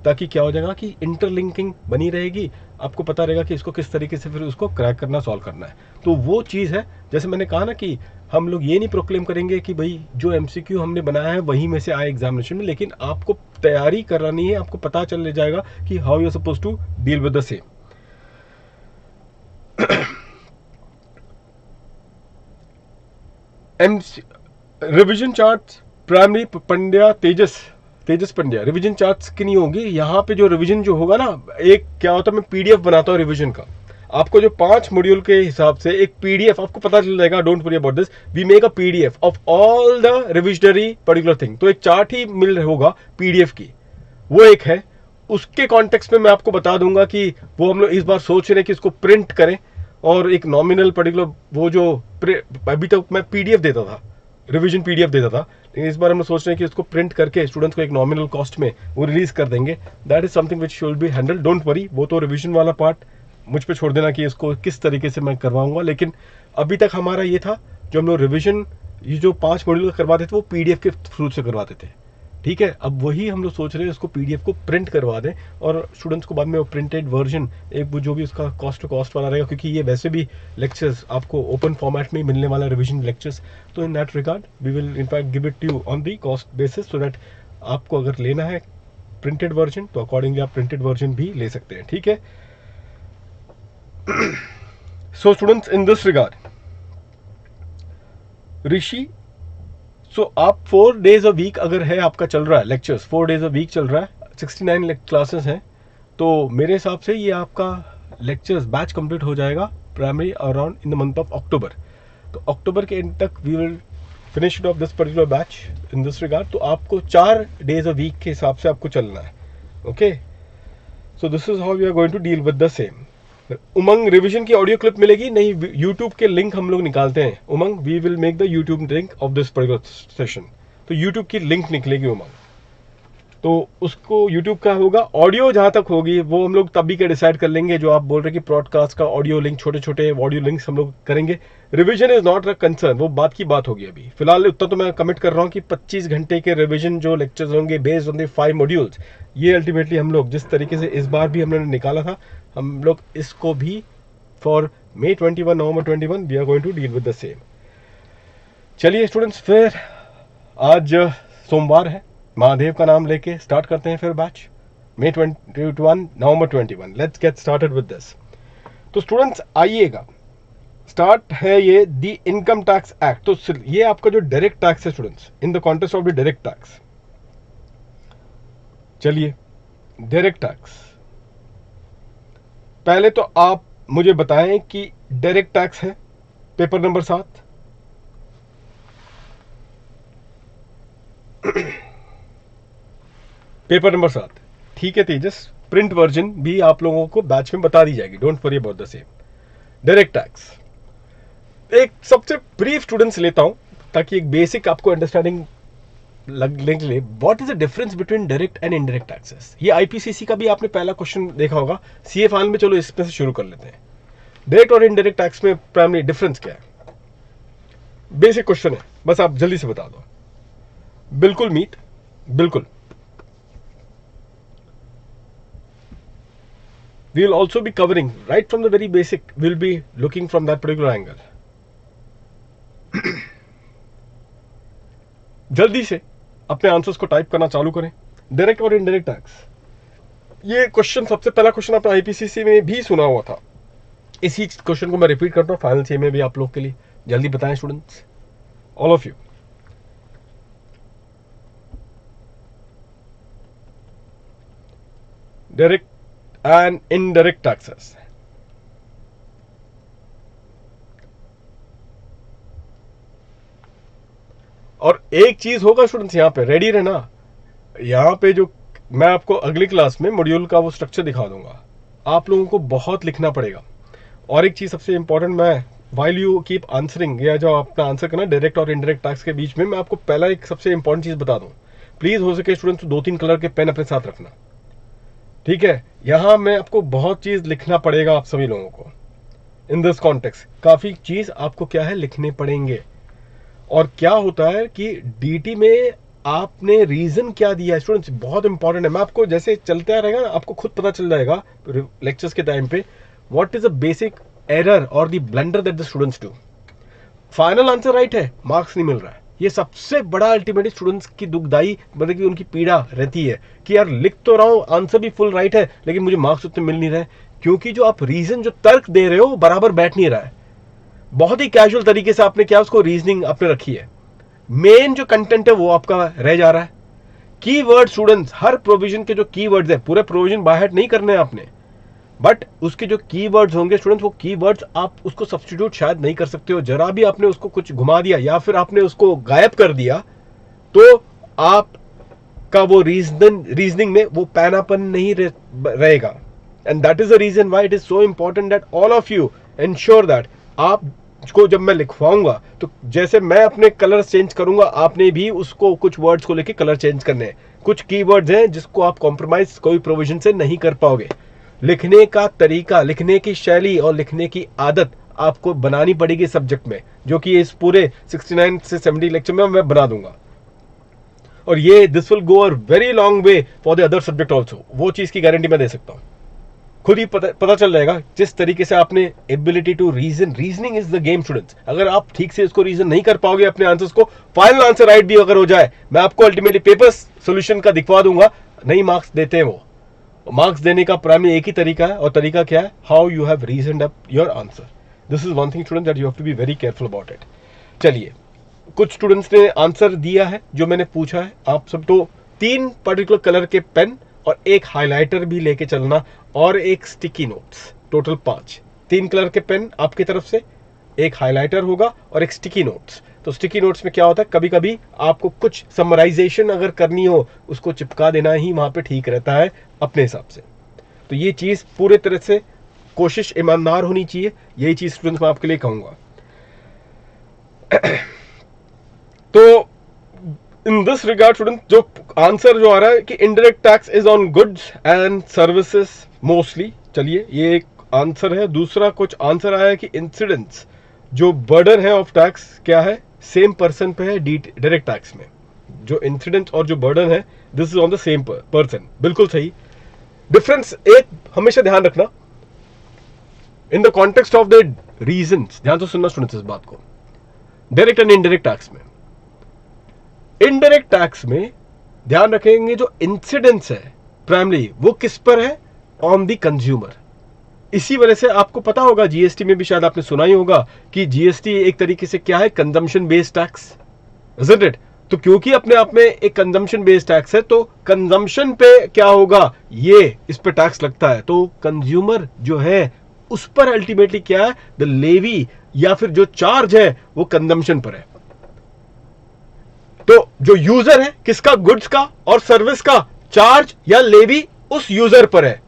[SPEAKER 1] ताकि क्या हो जाएगा कि इंटरलिंकिंग बनी रहेगी, आपको पता रहेगा कि इसको किस तरीके से फिर उसको क्रैक करना, सॉल्व करना है। तो वो चीज़ है, जैसे मैंने कहा ना कि हम लोग ये नहीं प्रोक्लेम करेंगे कि भाई जो एमसीक्यू हमने बनाया है वहीं में से आए एग्जामिनेशन में, लेकिन आपको तैयारी करनी है, आपको पता चल जाएगा कि how you are suppose to deal with the same. Revision chart primary Pandya Tejas Pandya, revision charts की नहीं होगी यहाँ पे। जो रिवीजन जो होगा ना, एक क्या होता है, मैं पीडीएफ बनाता हूँ रिवीजन का, आपको जो 5 मॉड्यूल के हिसाब से एक पीडीएफ आपको पता चल जाएगा। Don't worry about this, we make a PDF of all the revisionary particular thing. तो एक चार्ट ही मिल होगा पीडीएफ की, वो एक है। उसके कॉन्टेक्स्ट में मैं आपको बता दूंगा कि वो हम लोग इस बार सोच रहे हैं कि इसको प्रिंट करें, और एक नॉमिनल पर्टिकुलर वो जो अभी तक मैं पीडीएफ देता था रिवीजन पीडीएफ देता था, लेकिन इस बार हम लोग सोच रहे हैं कि उसको प्रिंट करके स्टूडेंट्स को एक नॉमिनल कॉस्ट में वो रिलीज कर देंगे. That is something which should be handle, don't worry. वो तो रिवीजन वाला पार्ट मुझ पे छोड़ देना कि इसको किस तरीके से मैं करवाऊंगा. लेकिन अभी तक हमारा ये था, जो हम लोग रिवीजन ये जो 5 मॉड्यूल करवाते थे वो पीडीएफ के थ्रू से करवाते थे. ठीक है, अब वही हम लोग सोच रहे हैं उसको पीडीएफ को प्रिंट करवा दें और स्टूडेंट्स को बाद में वो प्रिंटेड वर्जन एक वो जो भी उसका कॉस्ट टू कॉस्ट वाला रहेगा, क्योंकि ये वैसे भी लेक्चर्स आपको ओपन फॉर्मेट में ही मिलने वाला रिवीजन लेक्चर्स. तो in that regard we will in fact give it you on the cost basis, so that आपको अगर लेना है प्रिंटेड वर्जन तो अकॉर्डिंगली आप प्रिंटेड वर्जन भी ले सकते हैं. ठीक है. So students, in this regard Rishi, so आप 4 days अ वीक अगर है आपका चल रहा है लेक्चर्स, 4 days अ वीक चल रहा है, 69 क्लासेस हैं, तो मेरे हिसाब से ये आपका लेक्चर्स बैच कंप्लीट हो जाएगा primary around in the month of October. तो अक्टूबर के एंड तक we will finish it of this particular batch in this regard. तो आपको 4 days अ वीक के हिसाब से आपको चलना है. Okay, so this is how we are going to deal with the same. Umang revision की ऑडियो क्लिप मिलेगी नहीं, यूट्यूब के लिंक हम लोग निकालते हैं. Umang, we will make the YouTube link of this particular session. तो यूट्यूब की लिंक निकलेगी उमंग, तो उसको यूट्यूब का होगा. ऑडियो जहां तक होगी वो हम लोग तभी के डिसाइड कर लेंगे, जो आप बोल रहे हैं कि ब्रॉडकास्ट का ऑडियो लिंक, छोटे छोटे ऑडियो लिंक्स हम लोग करेंगे. Revision is not a concern, वो बात की बात होगी. अभी फिलहाल उतना तो मैं कमिट कर रहा हूँ कि 25 घंटे के रिवीजन जो लेक्चर्स होंगे बेस्ड ऑन द 5 मॉड्यूल्स, ये अल्टीमेटली हम लोग जिस तरीके से इस बार भी हमने निकाला था, हम लोग इसको भी for May 21, November 21 we are going to deal with the same. चलिए स्टूडेंट्स, फिर आज सोमवार है, महादेव का नाम लेके स्टार्ट करते हैं फिर batch. May 21, November 21, let's get started with this. तो स्टूडेंट्स आइएगा, स्टार्ट है ये दी इनकम टैक्स एक्ट. तो ये आपका जो डायरेक्ट टैक्स है students, in the context of the direct tax. चलिए, डायरेक्ट टैक्स पहले तो आप मुझे बताएं कि डायरेक्ट टैक्स है पेपर नंबर 7. पेपर नंबर 7, ठीक है तेजस. प्रिंट वर्जन भी आप लोगों को बैच में बता दी जाएगी, don't worry about the same. Direct tax एक सबसे ब्रीफ स्टूडेंट्स लेता हूं ताकि एक बेसिक आपको अंडरस्टैंडिंग लगने के लिए. What is the difference between direct and indirect taxes. ये आईपीसीसी का भी आपने पहला क्वेश्चन देखा होगा, सीए फाइनल में. चलो इसमें से शुरू कर लेते हैं. डायरेक्ट और इनडायरेक्ट टैक्स में प्राइमरी डिफरेंस क्या है? बेसिक क्वेश्चन है, बस आप जल्दी से बता दो. बिल्कुल मीत, बिल्कुल. We will also be covering right from the very basic, will be looking from that particular angle. जल्दी से अपने आंसर्स को टाइप करना चालू करें. डायरेक्ट और इनडायरेक्ट टैक्स, ये क्वेश्चन सबसे पहला क्वेश्चन आपने आईपीसीसी में भी सुना हुआ था. इसी क्वेश्चन को मैं रिपीट करता हूं फाइनल सीए में भी आप लोग के लिए. जल्दी बताएं students, all of you. Direct and indirect taxes. और एक चीज होगा स्टूडेंट्स, यहां पे रेडी रहना. यहां पे जो मैं आपको अगली क्लास में मॉड्यूल का वो स्ट्रक्चर दिखा दूंगा, आप लोगों को बहुत लिखना पड़ेगा. और एक चीज सबसे इंपॉर्टेंट, मैं वाइल यू कीप आंसरिंग, या जो अपना आंसर करना डायरेक्ट और इनडायरेक्ट टैक्स के बीच में, मैं आपको पहला एक सबसे इंपॉर्टेंट चीज बता दूं. प्लीज हो सके स्टूडेंट्स 2-3 कलर के पेन अपने साथ रखना. ठीक है, यहां मैं आपको बहुत चीज लिखना पड़ेगा आप सभी लोगों को. इन दिस कॉन्टेक्स्ट काफी चीज आपको क्या है लिखने पड़ेंगे. और क्या होता है कि डीटी में आपने रीजन क्या दिया है स्टूडेंट्स, बहुत इंपॉर्टेंट है. मैं आपको जैसे चलता रहेगा ना, आपको खुद पता चल जाएगा लेक्चर्स के टाइम पे what is a basic error और the blunder that the students do. Final answer right है, मार्क्स नहीं मिल रहा है. ये सबसे बड़ा अल्टीमेटली स्टूडेंट्स की दुखदाई, मतलब कि उनकी पीड़ा रहती है कि यार लिख तो रहा हूं, आंसर भी फुल राइट है, लेकिन मुझे मार्क्स उतने मिल नहीं रहे, क्योंकि जो आप रीजन, जो तर्क दे रहे हो वो बराबर बैठ नहीं रहा है. बहुत ही कैजुअल तरीके से आपने क्या उसको रीजनिंग आपने रखी है. मेन जो कंटेंट है वो आपका रह जा रहा है. कीवर्ड स्टूडेंट्स, हर प्रोविजन के जो कीवर्ड्स है, पूरे प्रोविजन बाय हार्ट नहीं करने आपने, बट उसके जो कीवर्ड्स होंगे स्टूडेंट्स, वो कीवर्ड्स आप उसको सब्स्टिट्यूट शायद नहीं कर सकते हो. जरा भी आपने उसको कुछ घुमा दिया या फिर आपने उसको गायब कर दिया तो आपका वो रीजनिंग में वो पैनापन नहीं रहेगा. And that is the reason why it is so important that all of you ensure that आप को जब मैं लिखवाऊंगा तो जैसे मैं अपने कलर चेंज करूंगा, आपने भी उसको कुछ वर्ड्स को लेके कलर चेंज करने हैं। कुछ कीवर्ड्स हैं जिसको आप कॉम्प्रोमाइज कोई प्रोविजन से नहीं कर पाओगे। लिखने का तरीका, लिखने की शैली और लिखने की आदत आपको बनानी पड़ेगी सब्जेक्ट में, जो कि इस पूरे 69 से 70 लेक्चर में मैं बना दूंगा। और ये this will go a very long way for the other subject also, वो चीज की गारंटी मैं दे सकता हूं। खुद ही पता चल जाएगा जिस तरीके से आपने ability to reason, reasoning is the game students. अगर आप ठीक से इसको रीजन नहीं कर पाओगे अपने आंसर्स को, फाइनल आंसर राइट भी अगर हो जाए, मैं आपको अल्टीमेटली पेपर सोल्यूशन का दिखवा दूंगा, नहीं मार्क्स देते हैं वो। मार्क्स देने का प्राइमरी एक ही तरीका है, और तरीका क्या है? How you have reasoned up your answer. This is one thing student that you have to be very careful about it. चलिए, कुछ स्टूडेंट्स ने आंसर दिया है जो मैंने पूछा है आप सब। तो 3 पर्टिकुलर कलर के पेन और एक हाइलाइटर भी लेके चलना, और एक स्टिकी नोट्स, टोटल 5। 3 कलर के पेन आपकी तरफ से, एक हाइलाइटर होगा और एक स्टिकी नोट्स। तो स्टिकी नोट्स में क्या होता है, कभी कभी आपको कुछ समराइजेशन अगर करनी हो, उसको चिपका देना ही वहां पे ठीक रहता है अपने हिसाब से। तो ये चीज पूरे तरह से कोशिश ईमानदार होनी चाहिए, यही चीज स्टूडेंट्स मैं आपके लिए कहूंगा। तो इन दिस रिगार्ड स्टूडेंट, जो आंसर जो आ रहा है कि indirect tax is on goods and services mostly, चलिए ये एक आंसर है। दूसरा कुछ आंसर आया है कि इंसिडेंट्स, जो बर्डन है ऑफ टैक्स क्या है, सेम पर्सन पे है डायरेक्ट टैक्स में। जो इंसिडेंट और जो बर्डन है, this is on the same person. बिल्कुल सही। डिफरेंस एक हमेशा ध्यान रखना, in the context of the reasons, ध्यान से सुनना स्टूडेंट्स इस बात को। डायरेक्ट एंड इनडायरेक्ट टैक्स में, इनडायरेक्ट टैक्स में ध्यान रखेंगे जो इंसिडेंस है प्राइमरी, वो किस पर है? On the consumer. इसी वजह से आपको पता होगा, जीएसटी में भी शायद आपने सुना ही होगा कि जीएसटी एक तरीके से क्या है, consumption based tax, isn't it? तो क्योंकि अपने आप में एक कंजम्पशन बेस्ड टैक्स है, तो कंजम्पशन पे क्या होगा, ये इस पे टैक्स लगता है। तो कंज्यूमर जो है उस पर अल्टीमेटली क्या है, द लेवी या फिर जो चार्ज है वो कंजम्पशन पर है। तो जो यूजर है किसका, गुड्स का और सर्विस का, चार्ज या लेवी उस यूजर पर है।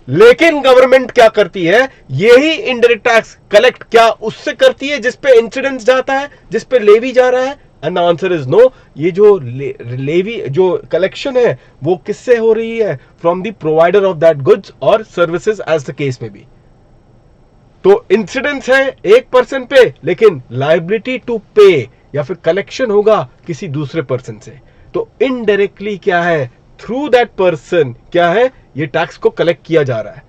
[SPEAKER 1] लेकिन गवर्नमेंट क्या करती है, यही इनडायरेक्ट टैक्स कलेक्ट क्या उससे करती है जिस पे इंसिडेंस जाता है, जिस पे लेवी जा रहा है? And answer is no. ये जो लेवी, जो कलेक्शन है, वो किससे हो रही है? From the provider of that goods और सर्विसेज, एज द केस में भी। तो इंसिडेंस है एक पर्सन पे, लेकिन लायबिलिटी टू पे या फिर कलेक्शन होगा किसी दूसरे पर्सन से। तो इनडायरेक्टली क्या है, थ्रू दैट पर्सन क्या है, ये टैक्स को कलेक्ट किया जा रहा है।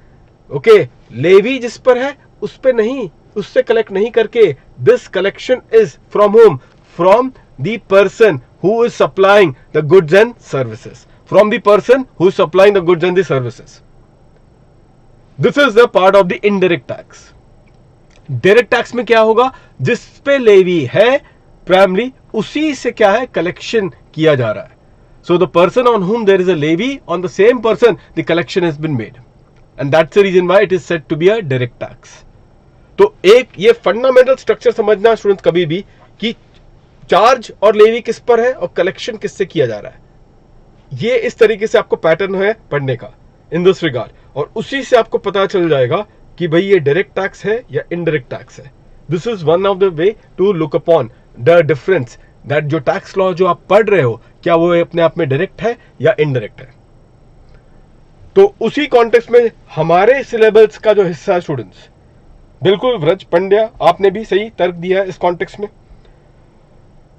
[SPEAKER 1] ओके, लेवी जिस पर है उस पे नहीं, उससे कलेक्ट नहीं करके, this collection is from home, from the person who is supplying the goods and services, from the person who is supplying the goods and the services. This is the part of the indirect tax. Direct tax में क्या होगा, जिस पे levy है primary, उसी से क्या है, कलेक्शन किया जा रहा है। So the person on whom there is a levy, on the same person the collection has been made, and that's the reason why it is said to be a direct tax. तो एक ये fundamental structure समझना students कभी भी, कि charge और levy किस पर है और कलेक्शन किससे किया जा रहा है। ये इस तरीके से आपको पैटर्न है पढ़ने का इन दिस रिगार्ड, और उसी से आपको पता चल जाएगा कि भाई ये डायरेक्ट टैक्स है या इनडायरेक्ट टैक्स है। This is one of the way to look upon the difference, that जो टैक्स लॉ जो आप पढ़ रहे हो, क्या वो अपने आप में डायरेक्ट है या इनडायरेक्ट है। तो उसी कॉन्टेक्स्ट में हमारे सिलेबस का जो हिस्सा है स्टूडेंट्स, बिल्कुल व्रज पंड्या आपने भी सही तर्क दिया है इस कॉन्टेक्स्ट में,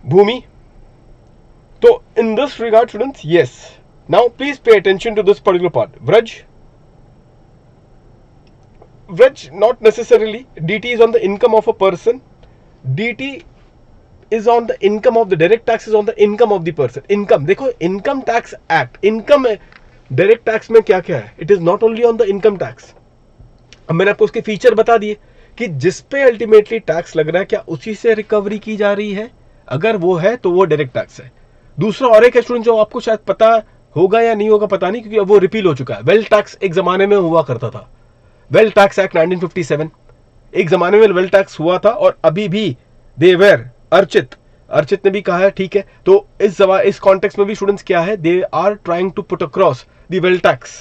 [SPEAKER 1] भूमि। तो in this regard students, yes, now please pay attention to this particular part. Vraj not necessarily, DT is on the income of a person, DT is on the income of the direct tax is on the income of the person. Income, देखो income tax act, income है, direct tax में क्या क्या है, it is not only on the income tax. अब मैंने आपको उसके फीचर बता दिए कि जिस पे अल्टीमेटली टैक्स लग रहा है, क्या उसी से रिकवरी की जा रही है, अगर वो है तो वो डायरेक्ट टैक्स है। दूसरा और एक स्टूडेंट जो आपको शायद पता होगा या नहीं होगा पता नहीं, क्योंकि अब वो रिपील हो चुका है। वेल्थ टैक्स एक जमाने में हुआ करता था, वेल्थ टैक्स एक्ट 1957, एक जमाने में वेल्थ टैक्स हुआ था, और अभी भी देवर अर्चित ने भी कहा है, ठीक है। तो इस कॉन्टेक्स्ट में भी स्टूडेंट्स क्या है, they are trying to put across the wealth tax.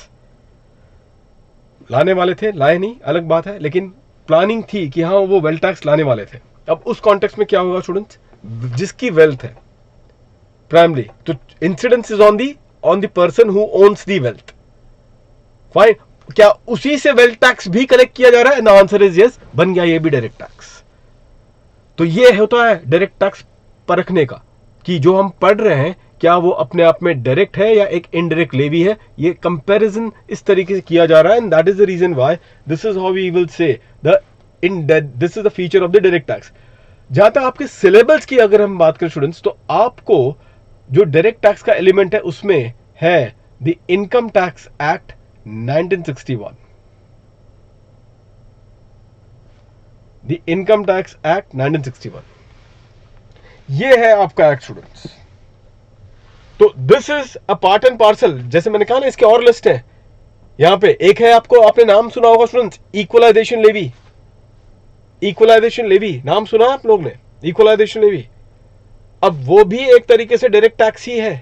[SPEAKER 1] लाने वाले थे, लाए नहीं अलग बात है, लेकिन प्लानिंग थी कि हाँ वो वेल्थ टैक्स लाने वाले थे। अब उस कॉन्टेक्स्ट में क्या होगा स्टूडेंट्स, जिसकी वेल्थ है प्राइमरी, तो incidence is on the person who owns the wealth. Fine, क्या उसी से वेल्थ टैक्स भी कलेक्ट किया जा रहा है? ना, आंसर इज यस, बन गया ये भी डायरेक्ट टैक्स। तो ये होता है डायरेक्ट टैक्स परखने का, कि जो हम पढ़ रहे हैं क्या वो अपने आप में डायरेक्ट है या एक इनडायरेक्ट लेवी है। ये कंपैरिजन इस तरीके से किया जा रहा है, and that is the reason why this is how we will say this is the feature of the direct tax. जहां तक आपके सिलेबस की अगर हम बात करें स्टूडेंट्स, तो आपको जो डायरेक्ट टैक्स का एलिमेंट है उसमें है the income tax act 1961, the income tax act 1961, ये है आपका एक्ट स्टूडेंट्स। तो this is a part and parcel, जैसे मैंने कहा ना, इसके और लिस्ट है यहां पे। एक है, आपने नाम सुना होगा students, equalisation levy. Equalisation levy नाम सुना आप लोग ने, इक्वलाइजेशन लेवी। अब वो भी एक तरीके से डायरेक्ट टैक्स ही है,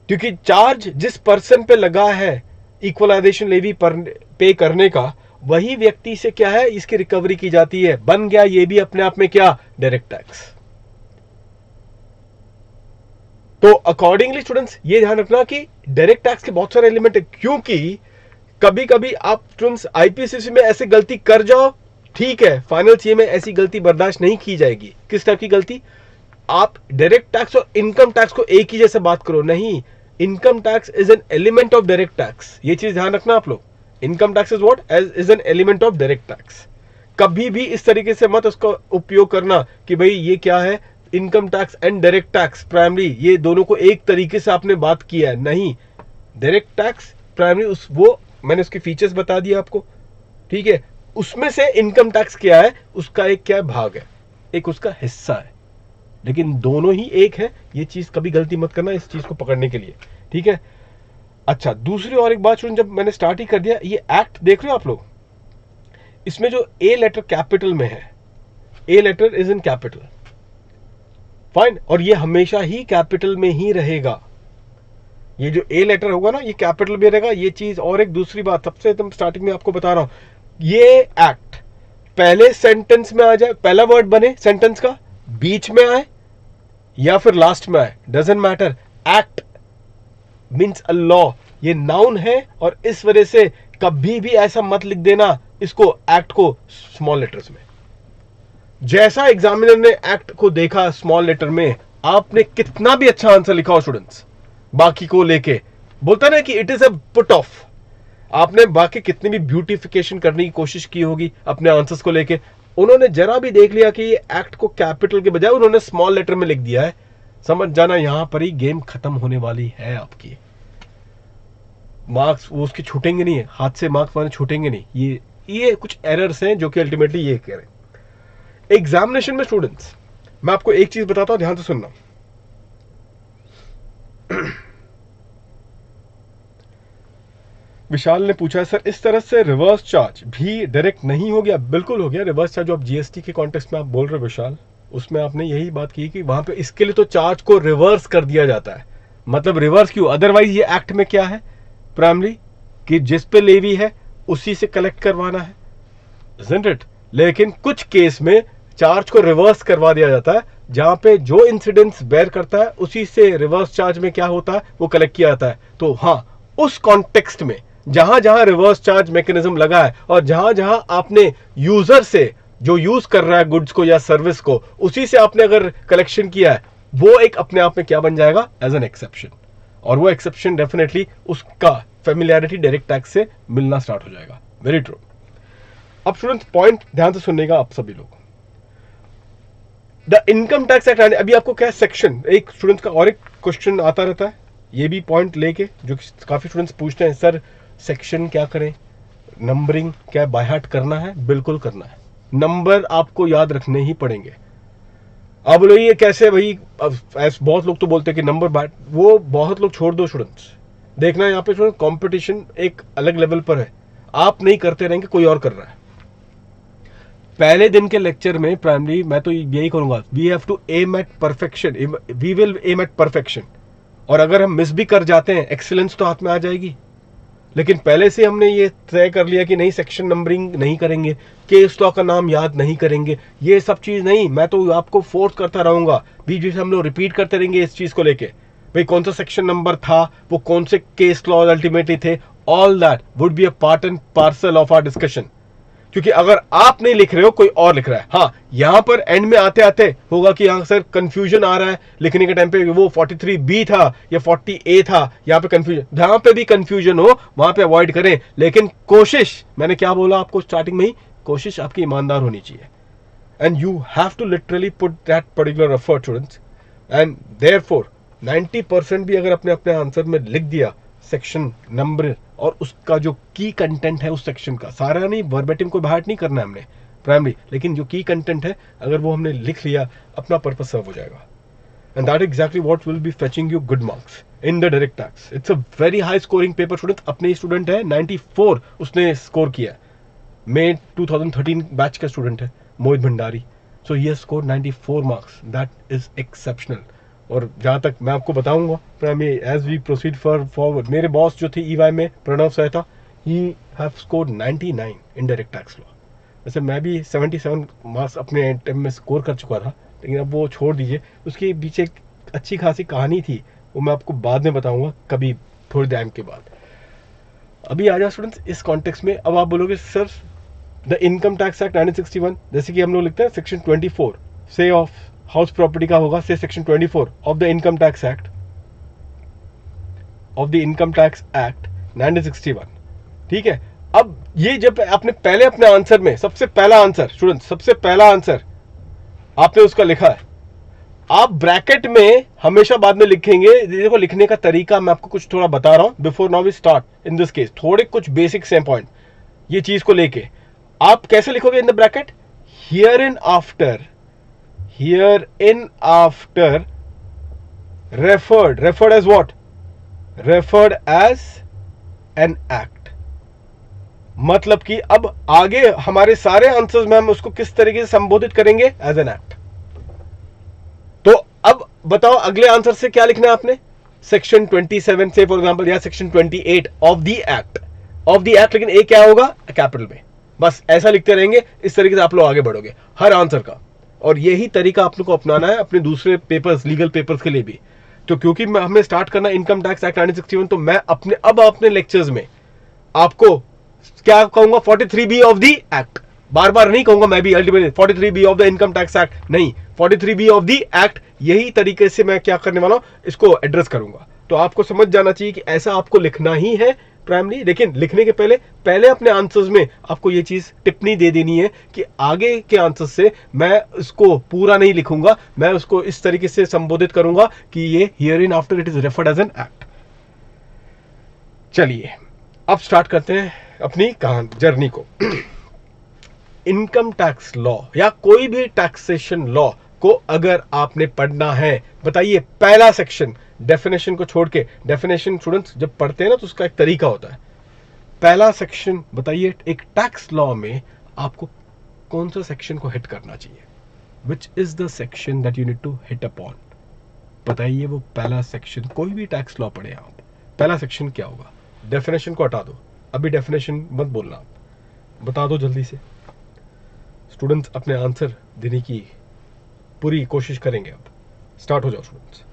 [SPEAKER 1] क्योंकि चार्ज जिस पर्सन पे लगा है इक्वलाइजेशन लेवी पर पे करने का, वही व्यक्ति से क्या है, इसकी रिकवरी की जाती है। बन गया ये भी अपने आप में क्या, डायरेक्ट टैक्स। तो अकॉर्डिंगली स्टूडेंट्स ये ध्यान रखना कि डायरेक्ट टैक्स के बहुत सारे एलिमेंट है, क्योंकि कभी कभी आप स्टूडेंट्स आईपीसीसी में ऐसे गलती कर जाओ, ठीक है, फाइनल सीए में ऐसी गलती बर्दाश्त नहीं की जाएगी। किस टाइप की गलती? आप डायरेक्ट टैक्स और इनकम टैक्स को एक ही जैसे बात करो, नहीं, income tax is an element of direct tax. ये चीज ध्यान रखना आप लोग। Income tax is what, is an element of direct tax. कभी भी इस तरीके से मत उसका उपयोग करना कि भाई ये क्या है, income tax and direct tax primary, ये दोनों को एक तरीके से आपने बात किया है। नहीं, डायरेक्ट टैक्स प्राइमरी वो मैंने उसके फीचर्स बता दिए आपको, ठीक है। उसमें से इनकम टैक्स क्या है, उसका एक क्या भाग है, एक उसका हिस्सा है, लेकिन दोनों ही एक है। ये चीज कभी गलती मत करना इस चीज को पकड़ने के लिए, ठीक है। अच्छा, दूसरी और एक बात सुन, जब मैंने स्टार्ट ही कर दिया, ये एक्ट देख रहे हो आप लोग, इसमें जो ए लेटर कैपिटल में है, A letter is in capital, fine, और ये हमेशा ही कैपिटल में ही रहेगा। ये जो ए लेटर होगा ना, ये कैपिटल में रहेगा। ये चीज, और एक दूसरी बात सबसे एकदम स्टार्टिंग में आपको बता रहा हूं, ये एक्ट पहले सेंटेंस में आ जाए, पहला वर्ड बने सेंटेंस का, बीच में आए या फिर लास्ट में आए, doesn't matter. Act means a law, ये नाउन है, और इस वजह से कभी भी ऐसा मत लिख देना इसको, एक्ट को स्मॉल लेटर्स में। जैसा एग्जामिनर ने एक्ट को देखा स्मॉल लेटर में, आपने कितना भी अच्छा आंसर लिखा हो स्टूडेंट्स, बाकी को लेके बोलता ना कि it is a put off, आपने बाकी कितनी भी ब्यूटिफिकेशन करने की कोशिश की होगी अपने आंसर्स को लेके, उन्होंने जरा भी देख लिया कि ये एक्ट को कैपिटल के बजाय उन्होंने स्मॉल लेटर में लिख दिया है, समझ जाना यहां पर ही गेम खत्म होने वाली है आपकी। मार्क्स वो उसके छूटेंगे नहीं है, हाथ से मार्क्स माने छूटेंगे नहीं। ये कुछ एरर्स हैं जो कि अल्टीमेटली ये कह रहे हैं। एग्जामिनेशन में स्टूडेंट्स, मैं आपको एक चीज बताता हूं, ध्यान से सुनना। विशाल ने पूछा, सर इस तरह से रिवर्स चार्ज भी डायरेक्ट नहीं हो गया? बिल्कुल हो गया। रिवर्स चार्ज जो आप जीएसटी के कॉन्टेक्स्ट में आप बोल रहे हो विशाल, उसमें आपने यही बात की कि वहां पे इसके लिए तो चार्ज को रिवर्स कर दिया जाता है। मतलब रिवर्स क्यों? अदरवाइज ये एक्ट में क्या है प्राइमरी, कि जिस पे लेवी है उसी से कलेक्ट करवाना है, isn't it? लेकिन कुछ केस में चार्ज को रिवर्स करवा दिया जाता है, जहां पे जो इंसिडेंस बेयर करता है उसी से रिवर्स चार्ज में क्या होता है, वो कलेक्ट किया जाता है। तो हाँ, उस कॉन्टेक्स्ट में जहां जहां रिवर्स चार्ज मैकेनिज्म लगा है, और जहां जहां आपने यूजर से, जो यूज कर रहा है गुड्स को या सर्विस को, उसी से आपने अगर कलेक्शन किया है, वो एक अपने आप में क्या बन जाएगा, एज एन एक्सेप्शन। और वो एक्सेप्शन डेफिनेटली उसका फेमिलियरिटी डायरेक्ट टैक्स से मिलना स्टार्ट हो जाएगा। Very true. अब स्टूडेंट्स पॉइंट ध्यान से सुननेगा आप सभी लोग। द इनकम टैक्स एक्ट, अभी आपको क्या सेक्शन, एक स्टूडेंट्स का और एक क्वेश्चन आता रहता है, ये भी पॉइंट लेके, जो काफी स्टूडेंट्स पूछते हैं, सर सेक्शन क्या करें, नंबरिंग क्या बाय हार्ट करना है? बिल्कुल करना है, नंबर आपको याद रखने ही पड़ेंगे। अब बोलो ये कैसे भाई, बहुत लोग तो बोलते हैं कि नंबर बाय, वो बहुत लोग छोड़ दो स्टूडेंट्स। देखना यहाँ पे स्टूडेंट, कंपटीशन एक अलग लेवल पर है, आप नहीं करते रहेंगे, कोई और कर रहा है। पहले दिन के लेक्चर में प्राइमरी मैं तो यही करूंगा, we have to aim at perfection, we will aim at perfection. और अगर हम मिस भी कर जाते हैं, एक्सीलेंस तो हाथ में आ जाएगी। लेकिन पहले से हमने ये तय कर लिया कि नहीं सेक्शन नंबरिंग नहीं करेंगे, केस लॉ का नाम याद नहीं करेंगे, ये सब चीज़ नहीं, मैं तो आपको फोर्स करता रहूंगा, बीच बीच में हम लोग रिपीट करते रहेंगे इस चीज़ को लेके, भाई कौन सा सेक्शन नंबर था, वो कौन से केस लॉ अल्टीमेटली थे, all that would be a part and parcel of our discussion. क्योंकि अगर आप नहीं लिख रहे हो, कोई और लिख रहा है, हाँ यहां पर एंड में आते आते होगा कि हाँ सर कंफ्यूजन आ रहा है लिखने के टाइम पे, वो 43B था या 40A था, यहां पे कंफ्यूजन, जहां पे भी कंफ्यूजन हो वहां पे अवॉइड करें। लेकिन कोशिश, मैंने क्या बोला आपको स्टार्टिंग में ही, कोशिश आपकी ईमानदार होनी चाहिए, and you have to literally put that particular effort students, and therefore 90% भी अगर अपने अपने आंसर में लिख दिया सेक्शन नंबर और उसका जो की कंटेंट है उस सेक्शन का, सारा नहीं वर्बेटिम को बाहर नहीं करना है हमने प्राइमरी, लेकिन जो की कंटेंट है अगर वो हमने लिख लिया, अपना पर्पस सर्व हो जाएगा, and that exactly what will be fetching you good marks in the direct tax. It's a very high scoring paper student, अपने ही स्टूडेंट है 94 उसने स्कोर किया, मे 2013 बैच का स्टूडेंट है Mohit Bhandari, so he has scored 94 marks, that is exceptional. और जहाँ तक मैं आपको बताऊंगा एज वी प्रोसीड फॉरवर्ड, मेरे बॉस जो थे ईवाई में Pranav Sahta, he have scored 99 in direct tax law. वैसे मैं भी 77 मार्क्स अपने टाइम में स्कोर कर चुका था, लेकिन अब वो छोड़ दीजिए, उसके पीछे एक अच्छी खासी कहानी थी, वो मैं आपको बाद में बताऊंगा कभी थोड़ी टाइम के बाद। अभी आ जाओ स्टूडेंट्स इस कॉन्टेक्स्ट में, अब आप बोलोगे sir the income tax act 1961, जैसे कि हम लोग लिखते हैं सेक्शन 24 से ऑफ हाउस प्रॉपर्टी का होगा, से section 24 of the income tax act, of the income tax act 1961, ठीक है। अब ये जब आपने पहले अपने आंसर में सबसे पहला आंसर स्टूडेंट, सबसे पहला आंसर आपने उसका लिखा है, आप ब्रैकेट में हमेशा बाद में लिखेंगे, देखो लिखने का तरीका मैं आपको कुछ थोड़ा बता रहा हूं before now we start in this case, थोड़े कुछ बेसिक सेम पॉइंट ये चीज को लेके आप कैसे लिखोगे in the bracket, hereinafter, hereinafter referred as what, referred as an act, मतलब कि अब आगे हमारे सारे आंसर्स में हम उसको किस तरीके से संबोधित करेंगे, एज एन एक्ट। तो अब बताओ अगले आंसर से क्या लिखना है आपने, सेक्शन 27 से फॉर एग्जांपल, या section 28 of the act, of the act, लेकिन ए क्या होगा कैपिटल में, बस ऐसा लिखते रहेंगे, इस तरीके से आप लोग आगे बढ़ोगे हर आंसर का। और यही तरीका आप लोग को अपनाना है अपने दूसरे पेपर्स, लीगल पेपर्स के लिए भी। तो क्योंकि हमें स्टार्ट करना इनकम टैक्स एक्ट 1961, तो मैं अपने लेक्चर्स में आपको क्या कहूंगा, 43B ऑफ द एक्ट, बार बार नहीं कहूंगा मैं भी ultimately 43B of the income tax act, नहीं 43B ऑफ द एक्ट, यही तरीके से मैं क्या करने वाला हूं, इसको एड्रेस करूंगा। तो आपको समझ जाना चाहिए कि ऐसा आपको लिखना ही है प्राइमरी, लेकिन लिखने के पहले अपने आंसर्स में आपको ये चीज टिप्पणी दे देनी है कि आगे के आंसर से मैं इसको पूरा नहीं लिखूंगा, मैं उसको इस तरीके से संबोधित करूंगा कि ये hereinafter it is referred as an act. चलिए अब स्टार्ट करते हैं अपनी कहानी जर्नी को। इनकम टैक्स लॉ या कोई भी टैक्सेशन लॉ को अगर आपने पढ़ना है, बताइए पहला सेक्शन, डेफिनेशन को छोड़ के, डेफिनेशन स्टूडेंट्स जब पढ़ते हैं ना तो उसका एक तरीका होता है, पहला सेक्शन बताइए एक टैक्स लॉ में आपको कौन सा सेक्शन को हिट करना चाहिए, which is the section that you need to hit upon, बताइए वो पहला सेक्शन, कोई भी टैक्स लॉ पढ़े आप, पहला सेक्शन क्या होगा। डेफिनेशन को हटा दो, अभी डेफिनेशन मत बोलना, बता दो जल्दी से, स्टूडेंट्स अपने आंसर देने की पूरी कोशिश करेंगे। अब स्टार्ट हो जाओ स्टूडेंट्स।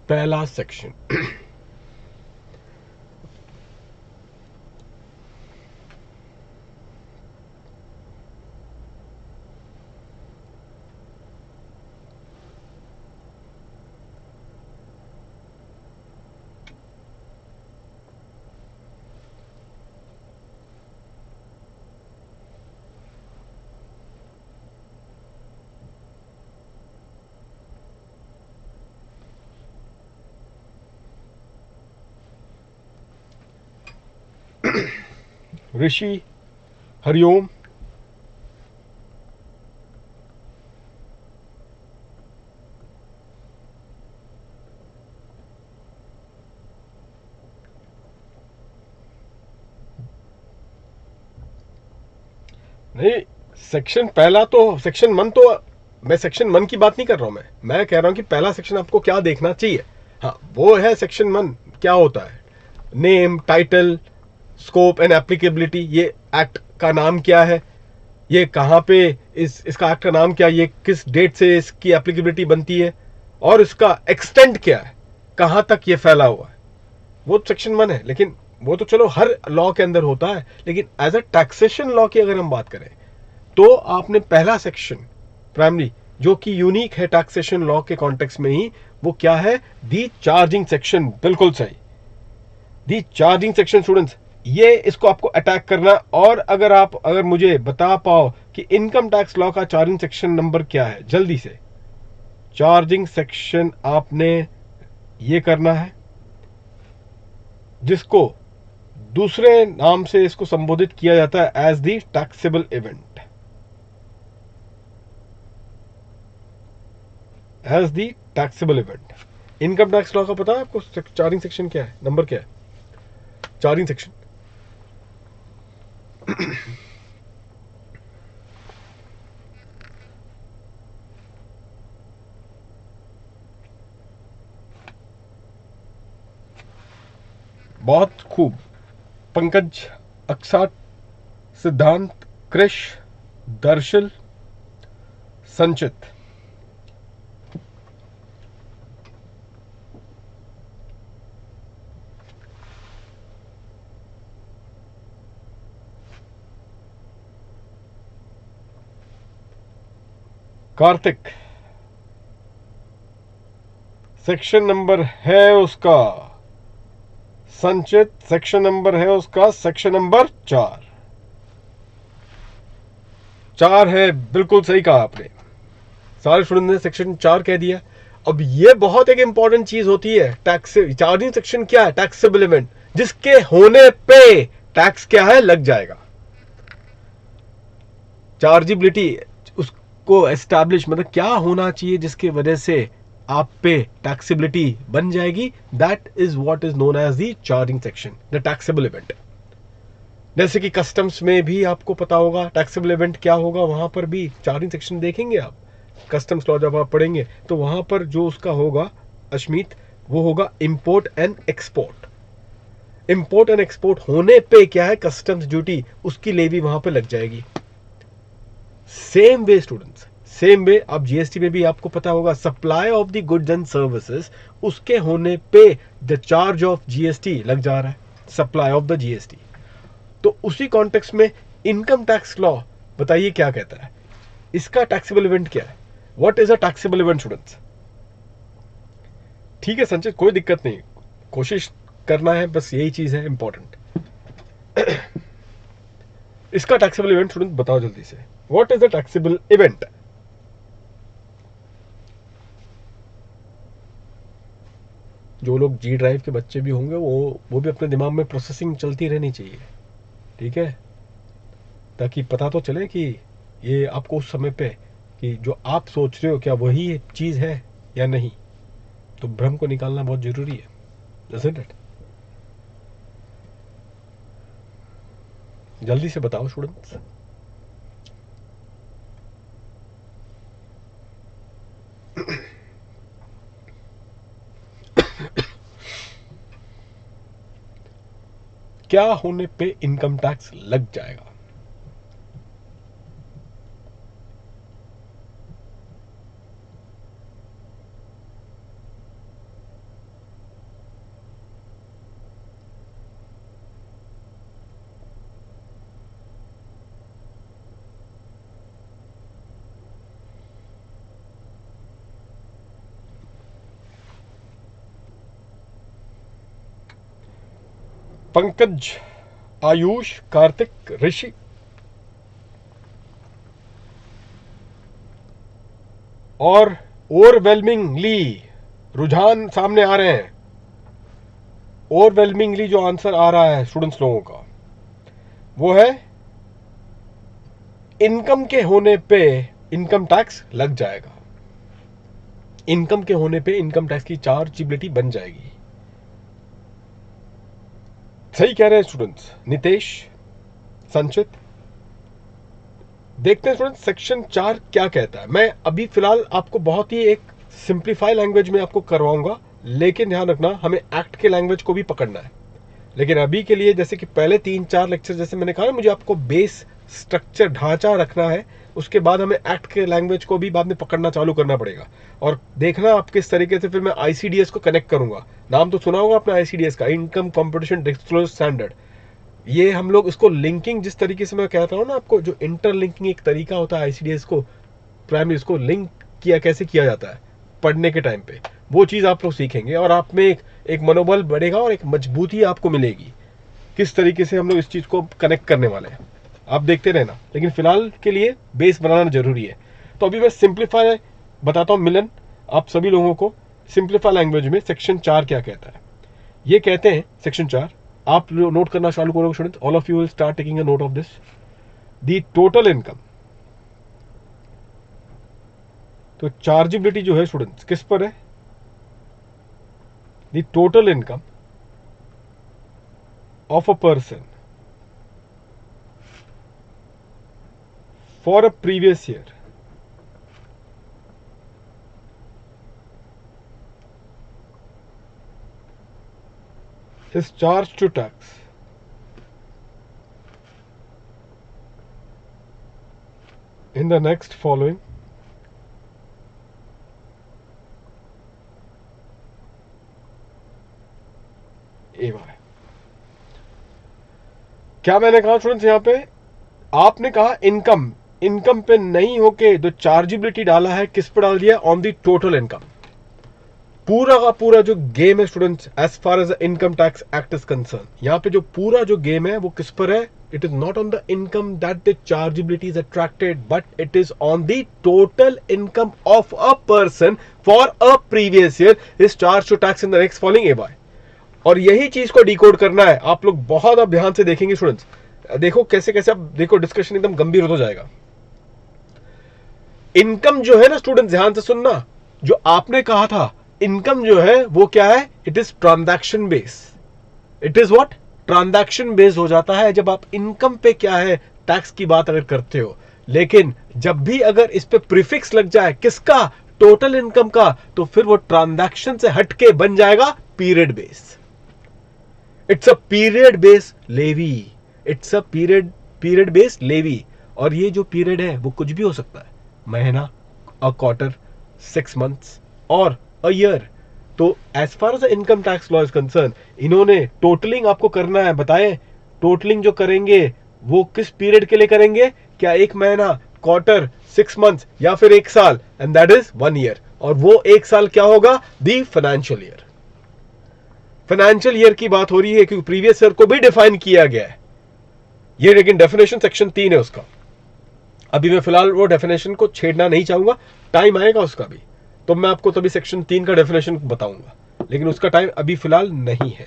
[SPEAKER 1] पहला सेक्शन ऋषि हरिओम, नहीं, सेक्शन पहला तो सेक्शन 1 तो मैं सेक्शन 1 की बात नहीं कर रहा हूं, मैं कह रहा हूं कि पहला सेक्शन आपको क्या देखना चाहिए। हाँ, वो है सेक्शन 1 क्या होता है, name, title, scope and applicability, ये एक्ट का नाम क्या है, ये कहाँ पे इसका एक्ट का नाम क्या है, ये किस डेट से इसकी एप्लीकेबिलिटी बनती है, और इसका एक्सटेंट क्या है, कहाँ तक ये फैला हुआ है, वो सेक्शन 1 है। लेकिन वो तो चलो हर लॉ के अंदर होता है, लेकिन एज अ टैक्सेशन लॉ की अगर हम बात करें तो आपने पहला सेक्शन प्राइमरी जो कि यूनिक है टैक्सेशन लॉ के कॉन्टेक्स्ट में ही, वो क्या है, दी चार्जिंग सेक्शन। बिल्कुल सही, दी चार्जिंग सेक्शन स्टूडेंट्स, ये इसको आपको अटैक करना। और अगर मुझे बता पाओ कि इनकम टैक्स लॉ का चार्जिंग सेक्शन नंबर क्या है, जल्दी से। चार्जिंग सेक्शन आपने ये करना है, जिसको दूसरे नाम से इसको संबोधित किया जाता है as the taxable event, as the taxable event. Income tax law का पता है आपको चार्जिंग सेक्शन क्या है, नंबर क्या है चार्जिंग सेक्शन? बहुत खूब, पंकज, अक्षात, सिद्धांत, कृष, दर्शल, संचित। कार्तिक, सेक्शन नंबर है उसका, संचित सेक्शन नंबर है उसका सेक्शन नंबर 4। 4 है, बिल्कुल सही कहा आपने, सारे स्टूडेंट ने सेक्शन 4 कह दिया। अब ये बहुत एक इंपॉर्टेंट चीज होती है, टैक्स चार्जिंग सेक्शन क्या है, टैक्सेबल इवेंट, जिसके होने पे टैक्स क्या है, लग जाएगा। चार्जिबिलिटी, उसको एस्टैब्लिश मतलब क्या होना चाहिए जिसकी वजह से आप पे टैक्सेबिलिटी बन जाएगी, that is what is known as the charging section, the taxable event. जैसे कि कस्टम्स में भी आपको पता होगा टैक्सेबल इवेंट क्या होगा, वहां पर भी चार्जिंग सेक्शन देखेंगे आप, कस्टम्स लॉ जब आप पढ़ेंगे तो वहां पर जो उसका होगा अश्मीत, वो होगा import and export. Import and export होने पे क्या है, कस्टम्स ड्यूटी उसकी लेवी वहां पे लग जाएगी। Same way students, same way आप जीएसटी में भी आपको पता होगा, supply of the goods and services, उसके होने पे द चार्ज ऑफ जीएसटी लग जा रहा है, सप्लाई ऑफ द जीएसटी। तो उसी कॉन्टेक्स्ट में इनकम टैक्स लॉ बताइए क्या कहता है, इसका टैक्सेबल इवेंट क्या है, what is a taxable event students? ठीक है संचित, कोई दिक्कत नहीं, कोशिश करना है, बस यही चीज है इंपॉर्टेंट। इसका टैक्सेबल इवेंट स्टूडेंट बताओ जल्दी से, what is the taxable event? जो लोग जी ड्राइव के बच्चे भी होंगे वो भी अपने दिमाग में प्रोसेसिंग चलती रहनी चाहिए, ठीक है, ताकि पता तो चले कि ये आपको उस समय पे कि जो आप सोच रहे हो क्या वही चीज है या नहीं। तो भ्रम को निकालना बहुत जरूरी है, isn't it? जल्दी से बताओ स्टूडेंट्स। क्या होने पे इनकम टैक्स लग जाएगा? पंकज, आयुष, कार्तिक, ऋषि, और ओवरवेलमिंगली रुझान सामने आ रहे हैं। ओवरवेलमिंगली जो आंसर आ रहा है स्टूडेंट्स लोगों का, वो है इनकम के होने पे इनकम टैक्स लग जाएगा, इनकम के होने पे इनकम टैक्स की चार्जेबिलिटी बन जाएगी। सही कह रहे हैं स्टूडेंट्स, नितेश, संचित, देखते हैं स्टूडेंट सेक्शन 4 क्या कहता है। मैं अभी फिलहाल आपको बहुत ही एक सिंप्लीफाई लैंग्वेज में आपको करवाऊंगा, लेकिन ध्यान रखना हमें एक्ट के लैंग्वेज को भी पकड़ना है। लेकिन अभी के लिए जैसे कि पहले 3-4 लेक्चर जैसे मैंने कहा ना, मुझे आपको बेस स्ट्रक्चर ढांचा रखना है, उसके बाद हमें एक्ट के लैंग्वेज को भी बाद में पकड़ना चालू करना पड़ेगा। और देखना आप किस तरीके से फिर मैं आईसीडीएस को कनेक्ट करूंगा। नाम तो सुना होगा आपने आईसीडीएस का, इनकम कंपटीशन डिस्क्लोजर स्टैंडर्ड। ये हम लोग इसको लिंकिंग, जिस तरीके से मैं कहता हूँ ना आपको, जो इंटरलिंकिंग एक तरीका होता है आईसीडीएस को, प्राइमरी इसको लिंक किया कैसे किया जाता है पढ़ने के टाइम पे, वो चीज़ आप लोग सीखेंगे और आप में एक मनोबल बढ़ेगा और एक मजबूती आपको मिलेगी किस तरीके से हम लोग इस चीज़ को कनेक्ट करने वाले हैं। आप देखते रहना, लेकिन फिलहाल के लिए बेस बनाना जरूरी है। तो अभी मैं सिंप्लीफाई बताता हूँ मिलन आप सभी लोगों को। सिंप्लीफाई लैंग्वेज में सेक्शन 4 क्या कहता है। ये कहते हैं सेक्शन 4, आप नोट करना चालू करोगे students, all of you will start taking a note of this. The total income, तो चार्जेबिलिटी जो है स्टूडेंट्स किस पर है, the total income of a person for a previous year is charged to tax in the next following AY। क्या मैंने कहा students, यहां पे आपने कहा इनकम, इनकम पे नहीं होके जो चार्जेबिलिटी डाला है किस पे डाल दिया, ऑन द टोटल इनकम। पूरा का पूरा जो गेम है students, as far as income tax act is concern, यहाँ पे जो पूरा जो गेम है वो किस पर है, it is not on the income that the chargeability is attracted, but it is on the total income of a person for a previous year is charge to tax in the next following AY। और यही चीज को decode करना है आप लोग, बहुत आप ध्यान से देखेंगे स्टूडेंट्स। देखो कैसे कैसे आप देखो, डिस्कशन एकदम गंभीर हो जाएगा। इनकम जो है ना स्टूडेंट, ध्यान से सुनना, जो आपने कहा था इनकम जो है वो क्या है, it is transaction base. It is what, transaction based हो जाता है जब आप इनकम पे क्या है टैक्स की बात अगर करते हो। लेकिन जब भी अगर इस पे प्रीफिक्स लग जाए किसका, टोटल इनकम का, तो फिर वो ट्रांजैक्शन से हटके बन जाएगा period base. It's a period base levy, it's a period base levy. और ये जो पीरियड है वो कुछ भी हो सकता है, महीना, अ क्वार्टर, 6 मंथ्स और अ ईयर। तो as far as income tax law is concern, इन्होंने टोटलिंग आपको करना है। बताएं टोटलिंग जो करेंगे वो किस पीरियड के लिए करेंगे, क्या 1 महीना, क्वार्टर, 6 मंथ्स या फिर 1 साल, एंड दैट इज 1 ईयर। और वो 1 साल क्या होगा, the financial year. Financial year की बात हो रही है क्योंकि प्रीवियस ईयर को भी डिफाइन किया गया है ये, लेकिन डेफिनेशन सेक्शन 3 है उसका। अभी मैं फिलहाल वो डेफिनेशन को छेड़ना नहीं चाहूंगा, टाइम आएगा उसका भी, तो मैं आपको तभी सेक्शन 3 का डेफिनेशन बताऊंगा, लेकिन उसका टाइम अभी फिलहाल नहीं है।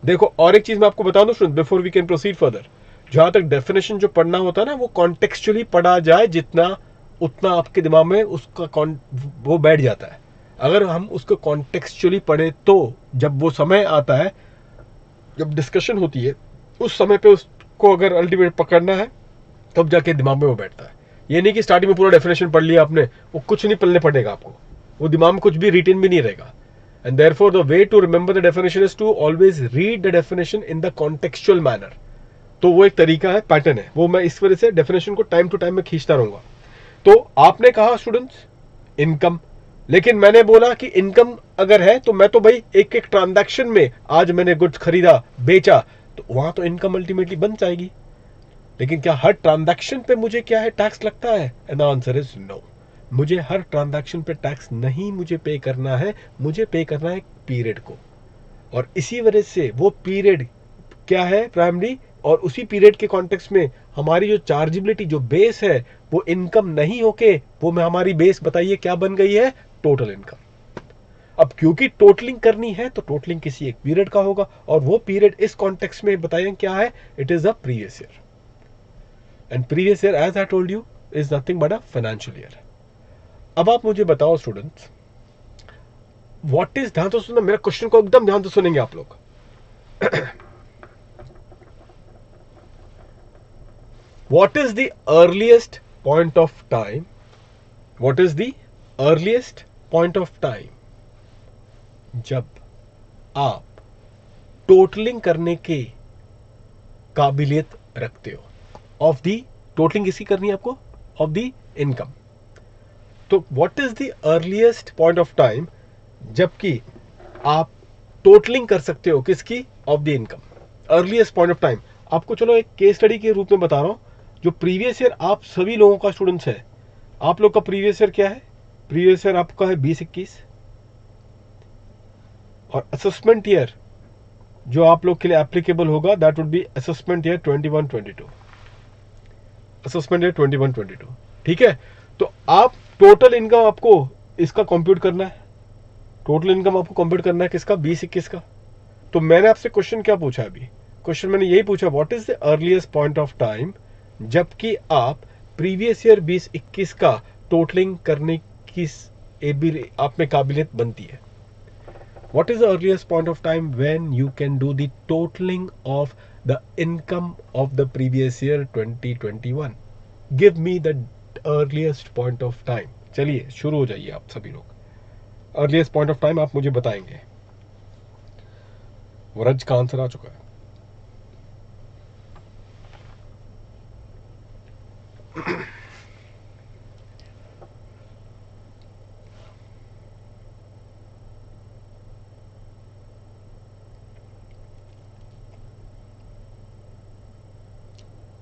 [SPEAKER 1] देखो और एक चीज मैं आपको बता दूं student, before we can proceed further, जहां तक डेफिनेशन जो पढ़ना होता है ना, वो कॉन्टेक्चुअली पढ़ा जाए जितना, उतना आपके दिमाग में उसका वो बैठ जाता है। अगर हम उसको कॉन्टेक्चुअली पढ़े तो जब वो समय आता है, जब डिस्कशन होती है, उस समय पे उसको अगर अल्टीमेट पकड़ना है तब जाके दिमाग में वो बैठता है। ये नहीं कि स्टार्टिंग में पूरा डेफिनेशन पढ़ लिया आपने, वो कुछ नहीं पढ़ने पड़ेगा आपको, वो दिमाग में कुछ भी रिटेन भी नहीं रहेगा। And therefore the way to remember the definition is to always read the definition in the contextual manner. तो वो एक तरीका है, पैटर्न है, वो मैं इस वजह से डेफिनेशन को टाइम टू टाइम में खींचता रहूंगा। तो आपने कहा स्टूडेंट्स इनकम, लेकिन मैंने बोला कि इनकम अगर है तो मैं तो भाई एक एक ट्रांजैक्शन में, आज मैंने गुड्स खरीदा, बेचा, तो वहां तो इनकम अल्टीमेटली बन जाएगी। लेकिन क्या हर ट्रांजैक्शन पे मुझे क्या है टैक्स लगता है, and the answer is no. मुझे हर ट्रांजैक्शन पे टैक्स नहीं मुझे पे करना है, मुझे पे करना है पीरियड को। और इसी वजह से वो पीरियड क्या है प्राइमरी, और उसी पीरियड के कॉन्टेक्स्ट में हमारी जो चार्जेबिलिटी जो बेस है वो इनकम नहीं होके वो में हमारी बेस बताइए क्या बन गई है, टोटल इनकम। अब क्योंकि टोटलिंग करनी है तो टोटलिंग किसी एक पीरियड का होगा, और वो पीरियड इस कॉन्टेक्स्ट में बताइए क्या है, it is a previous year. And previous year as I told you is nothing but a financial year. अब आप मुझे बताओ स्टूडेंट्स, व्हाट इज, ध्यान तो सुनना, मेरा क्वेश्चन को एकदम ध्यान से सुनेंगे आप लोग। What is the earliest point of time, what is the earliest point of time जब आप टोटलिंग करने के काबिलियत रखते हो ऑफ दी, टोटलिंग किसकी करनी है आपको, ऑफ दी इनकम। तो what is the earliest point of time जबकि आप टोटलिंग कर सकते हो किसकी, of the income. Earliest point of time आपको चलो एक केस स्टडी के रूप में बता रहा हूं, जो प्रीवियस ईयर आप सभी लोगों का स्टूडेंट्स है। आप लोग का प्रीवियस ईयर क्या है, प्रीवियस ईयर आपका है 20-21, और असेसमेंट ईयर जो आप लोग के लिए एप्लीकेबल होगा that would B assessment year 21-22, assessment year 21-22। ठीक है, तो आप टोटल इनकम आपको इसका कंप्यूट करना है, टोटल इनकम आपको कंप्यूट करना है किसका, 20-21 का। तो मैंने आपसे क्वेश्चन क्या पूछा, अभी क्वेश्चन मैंने यही पूछा, what is the earliest point of time जबकि आप प्रीवियस ईयर 20-21 का टोटलिंग करने की आप में काबिलियत बनती है। What is the earliest point of time when you can do the totaling of the income of the previous year 2021? Give me the earliest point of time. चलिए शुरू हो जाइए आप सभी लोग। Earliest point of time आप मुझे बताएंगे। वरज का आंसर आ चुका है।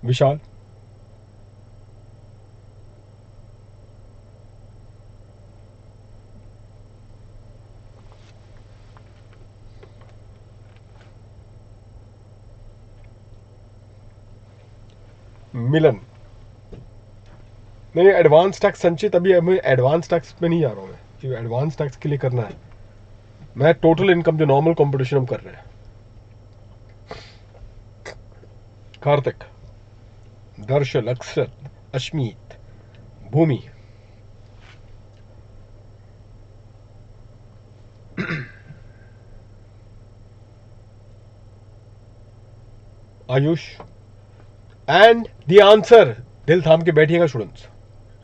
[SPEAKER 1] विशाल, मिलन, नहीं एडवांस टैक्स संचित, अभी मैं एडवांस टैक्स में नहीं जा रहा हूं, मैं क्योंकि एडवांस टैक्स के लिए करना है, मैं टोटल इनकम जो नॉर्मल कंपटीशन हम कर रहे हैं। कार्तिक, दर्शल, अक्षर, अश्मीत, भूमि, आयुष, एंड द आंसर, दिल थाम के बैठिएगा स्टूडेंट्स,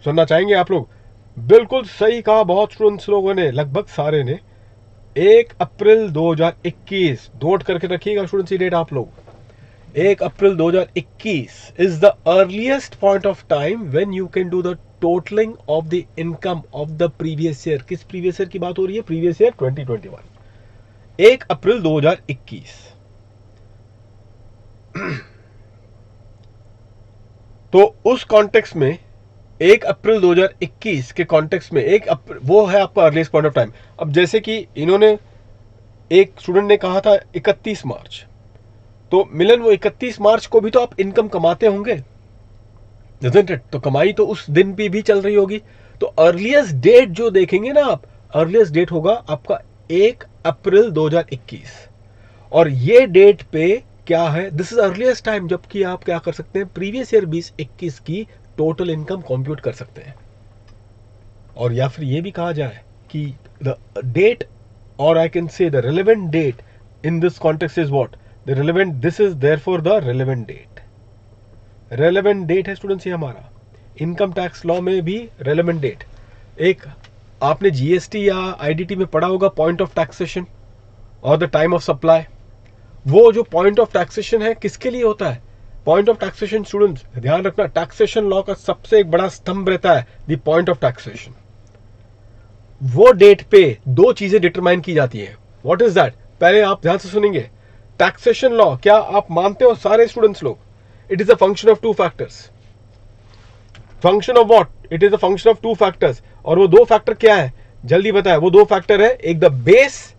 [SPEAKER 1] सुनना चाहेंगे आप लोग। बिल्कुल सही कहा बहुत स्टूडेंट्स लोगों ने, लगभग सारे ने। 1 अप्रैल 2021 नोट करके रखिएगा स्टूडेंट्स ये डेट आप लोग। 1 April 2021 is the earliest point of time when you can do the totalling of the income of the previous year. किस प्रीवियस ईयर की बात हो रही है, प्रीवियस ईयर 2021, 1 अप्रैल 2021। तो उस कॉन्टेक्स्ट में 1 अप्रैल 2021 के कॉन्टेक्स्ट में वो है आपका अर्लीस्ट पॉइंट ऑफ टाइम। अब जैसे कि इन्होंने, एक स्टूडेंट ने कहा था 31 मार्च, तो मिलन वो 31 मार्च को भी तो आप इनकम कमाते होंगे, तो कमाई तो उस दिन भी चल रही होगी। तो अर्लीस्ट डेट जो देखेंगे ना आप, अर्लीस्ट डेट होगा आपका 1 अप्रैल 2021, और ये डेट पे क्या है, दिस इज अर्लीस्ट टाइम जबकि आप क्या कर सकते हैं, प्रीवियस ईयर 2021 की टोटल इनकम कंप्यूट कर सकते हैं। और या फिर ये भी कहा जाए कि द डेट, और I can say the relevant date in this context is what, the relevant, this is therefore the relevant date. Relevant date है स्टूडेंट्स ये हमारा, इनकम टैक्स लॉ में भी रेलेवेंट डेट। एक आपने जीएसटी या आईडीटी में पढ़ा होगा पॉइंट ऑफ टैक्सेशन और द टाइम ऑफ सप्लाई। वो जो पॉइंट ऑफ टैक्सेशन है किसके लिए होता है, पॉइंट ऑफ टैक्सेशन स्टूडेंट्स ध्यान रखना, टैक्सेशन लॉ का सबसे एक बड़ा स्तंभ रहता है द पॉइंट ऑफ टैक्सेशन। वो डेट पे 2 चीजें डिटरमाइन की जाती है। व्हाट इज दैट, पहले आप ध्यान से सुनेंगे। टैक्सेशन लॉ क्या आप मानते हो सारे स्टूडेंट्स लोग, it is a function of 2 factors. Function of what, it is a function of 2 factors. और वो 2 फैक्टर क्या है, जल्दी बताए, वो 2 फैक्टर है, एक the base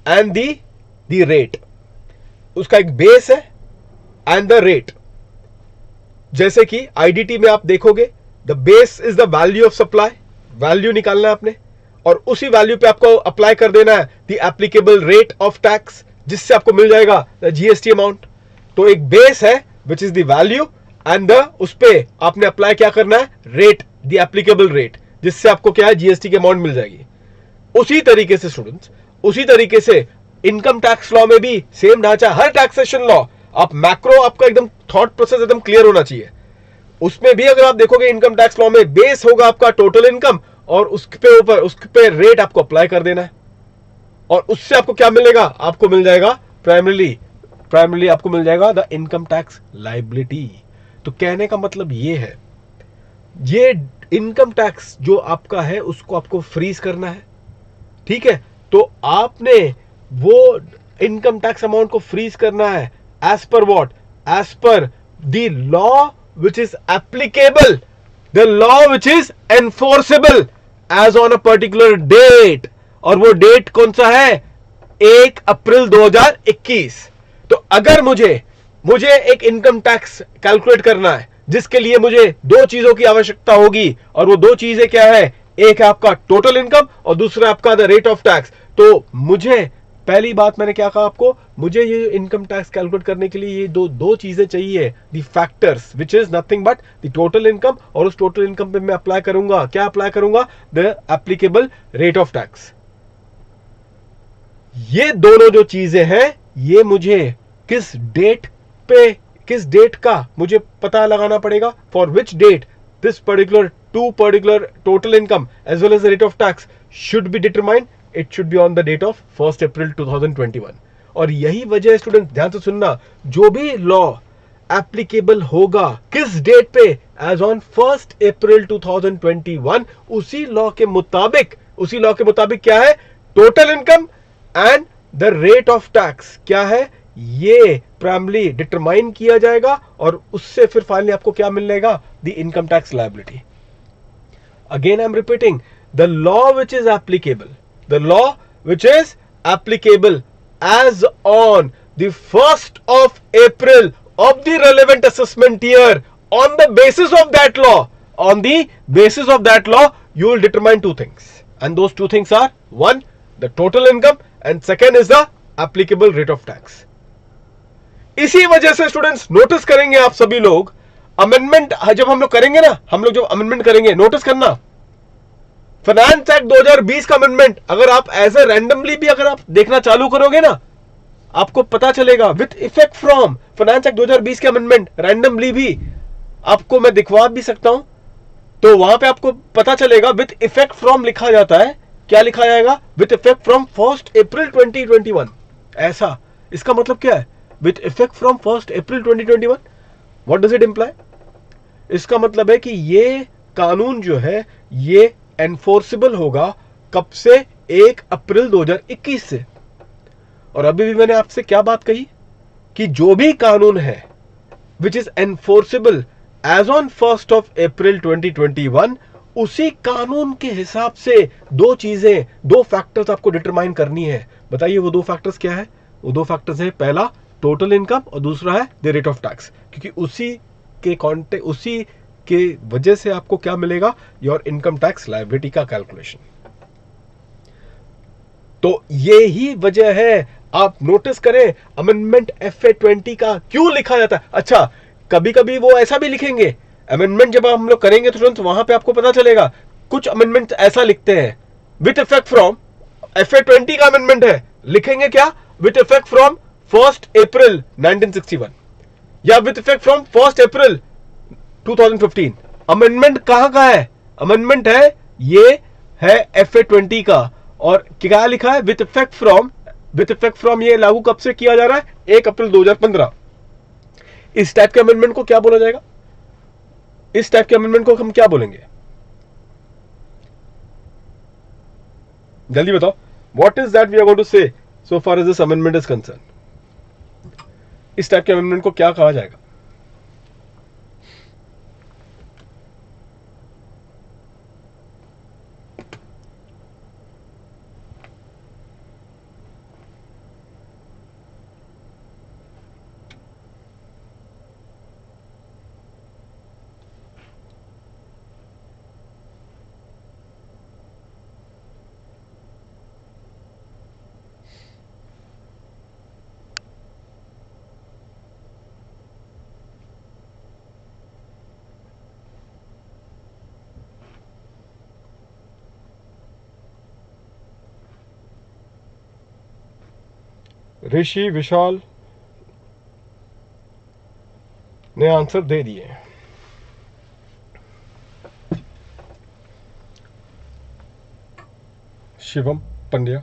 [SPEAKER 1] and the rate. उसका एक बेस है एंड द रेट। जैसे कि आईडीटी में आप देखोगे the base is the value of supply, value निकालना है आपने, और उसी वैल्यू पे आपको अप्लाई कर देना है the applicable rate of tax, जिससे आपको मिल जाएगा द जीएसटी अमाउंट। तो एक बेस है which is the value and the उस पे आपने अप्लाई क्या करना है, रेट, द एप्लीकेबल रेट, जिससे आपको क्या है जीएसटी की अमाउंट मिल जाएगी। उसी तरीके से स्टूडेंट्स, उसी तरीके से इनकम टैक्स लॉ में भी सेम ढांचा। हर टैक्सेशन लॉ आप मैक्रो, आपका एकदम थॉट प्रोसेस एकदम क्लियर होना चाहिए। उसमें भी अगर आप देखोगे इनकम टैक्स लॉ में बेस होगा आपका टोटल इनकम, और उसके ऊपर उसके रेट आपको अप्लाई कर देना है, और उससे आपको क्या मिलेगा, आपको मिल जाएगा प्राइमरीली आपको मिल जाएगा द इनकम टैक्स लायबिलिटी। तो कहने का मतलब ये है, ये इनकम टैक्स जो आपका है उसको आपको फ्रीज करना है, ठीक है। तो आपने वो इनकम टैक्स अमाउंट को फ्रीज करना है as per what, as per the law which is applicable, the law which is enforceable as on a particular date. और वो डेट कौन सा है, 1 अप्रैल 2021। तो अगर मुझे एक इनकम टैक्स कैलकुलेट करना है जिसके लिए मुझे दो चीजों की आवश्यकता होगी, और वो दो चीजें क्या है, एक है आपका टोटल इनकम और दूसरा आपका द रेट ऑफ टैक्स। तो मुझे पहली बात मैंने क्या कहा आपको, मुझे ये इनकम टैक्स कैलकुलेट करने के लिए ये दो चीजें चाहिए, the factors which is nothing but the total income, और उस टोटल इनकम पे मैं अप्लाई करूंगा, क्या अप्लाई करूंगा, the applicable rate of tax. ये दोनों जो चीजें हैं ये मुझे किस डेट का मुझे पता लगाना पड़ेगा, for which date this particular total income as well as the rate of tax should be determined, it should be on the date of 1 April 2021। और यही वजह है स्टूडेंट, ध्यान से सुनना, जो भी लॉ एप्लीकेबल होगा किस डेट पे, एज ऑन 1 अप्रैल 2021, उसी लॉ के मुताबिक क्या है, total income and the rate of tax क्या है, ये प्राइमरी डिटरमाइन किया जाएगा, और उससे फिर फाइनली आपको क्या मिलेगा, the income tax liability. Again I am repeating, the law which is applicable as on the 1st of April of the relevant assessment year, on the basis of that law you will determine two things, and those two things are, one, the total income, and second is the applicable rate of tax. इसी वजह से students notice करेंगे आप सभी लोग, amendment जब हम लोग करेंगे ना, जब अमेंडमेंट करेंगे, नोटिस करना, फाइनेंस एक्ट 2020 का अमेंडमेंट अगर आप एज ए रैंडमली भी अगर आप देखना चालू करोगे ना, आपको पता चलेगा with effect from finance act 2020 के अमेंडमेंट, रैंडमली भी आपको मैं दिखवा भी सकता हूं, तो वहां पे आपको पता चलेगा विथ इफेक्ट फ्रॉम लिखा जाता है, क्या लिखा जाएगा, विथ इफेक्ट फ्रॉम 1 अप्रैल 2021। ऐसा इसका मतलब क्या है, with effect from 1 April 2021, what does it imply, इसका मतलब है कि ये कानून जो है ये एनफोर्सेबल होगा कब से, 1 अप्रैल 2021 से। और अभी भी मैंने आपसे क्या बात कही कि जो भी कानून है which is enforceable as on 1 April 2021, उसी कानून के हिसाब से दो चीजें, दो फैक्टर्स आपको डिटरमाइन करनी है। बताइए वो दो फैक्टर्स क्या है, वो दो फैक्टर्स है, पहला टोटल इनकम और दूसरा है द रेट ऑफ टैक्स, क्योंकि उसी के वजह से आपको क्या मिलेगा, योर इनकम टैक्स लायबिलिटी का कैलकुलेशन। तो ये ही वजह है, आप नोटिस करें अमेंडमेंट FA 20 का क्यों लिखा जाता है। अच्छा, कभी कभी वो ऐसा भी लिखेंगे, अमेंडमेंट जब हम लोग करेंगे तो तुरंत वहां पे आपको पता चलेगा, कुछ अमेंडमेंट ऐसा लिखते हैं विथ इफेक्ट फ्रॉम, FA 20 का अमेंडमेंट है, लिखेंगे क्या, विथ इफेक्ट फ्रॉम 1 अप्रैल 1961, या with effect from 1 April 2015। Amendment कहां का है, अमेंडमेंट है ये है FA 20 का, और क्या लिखा है, विथ इफेक्ट फ्रॉम ये लागू कब से किया जा रहा है, 1 अप्रैल 2015। इस टाइप के अमेंडमेंट को क्या बोला जाएगा, इस टाइप के अमेंडमेंट को हम क्या बोलेंगे, जल्दी बताओ, what is that we are going to say so far as this amendment is concern, इस टाइप के अमेंडमेंट को क्या कहा जाएगा। ऋषि विशाल ने आंसर दे दिए। शिवम, पंड्या,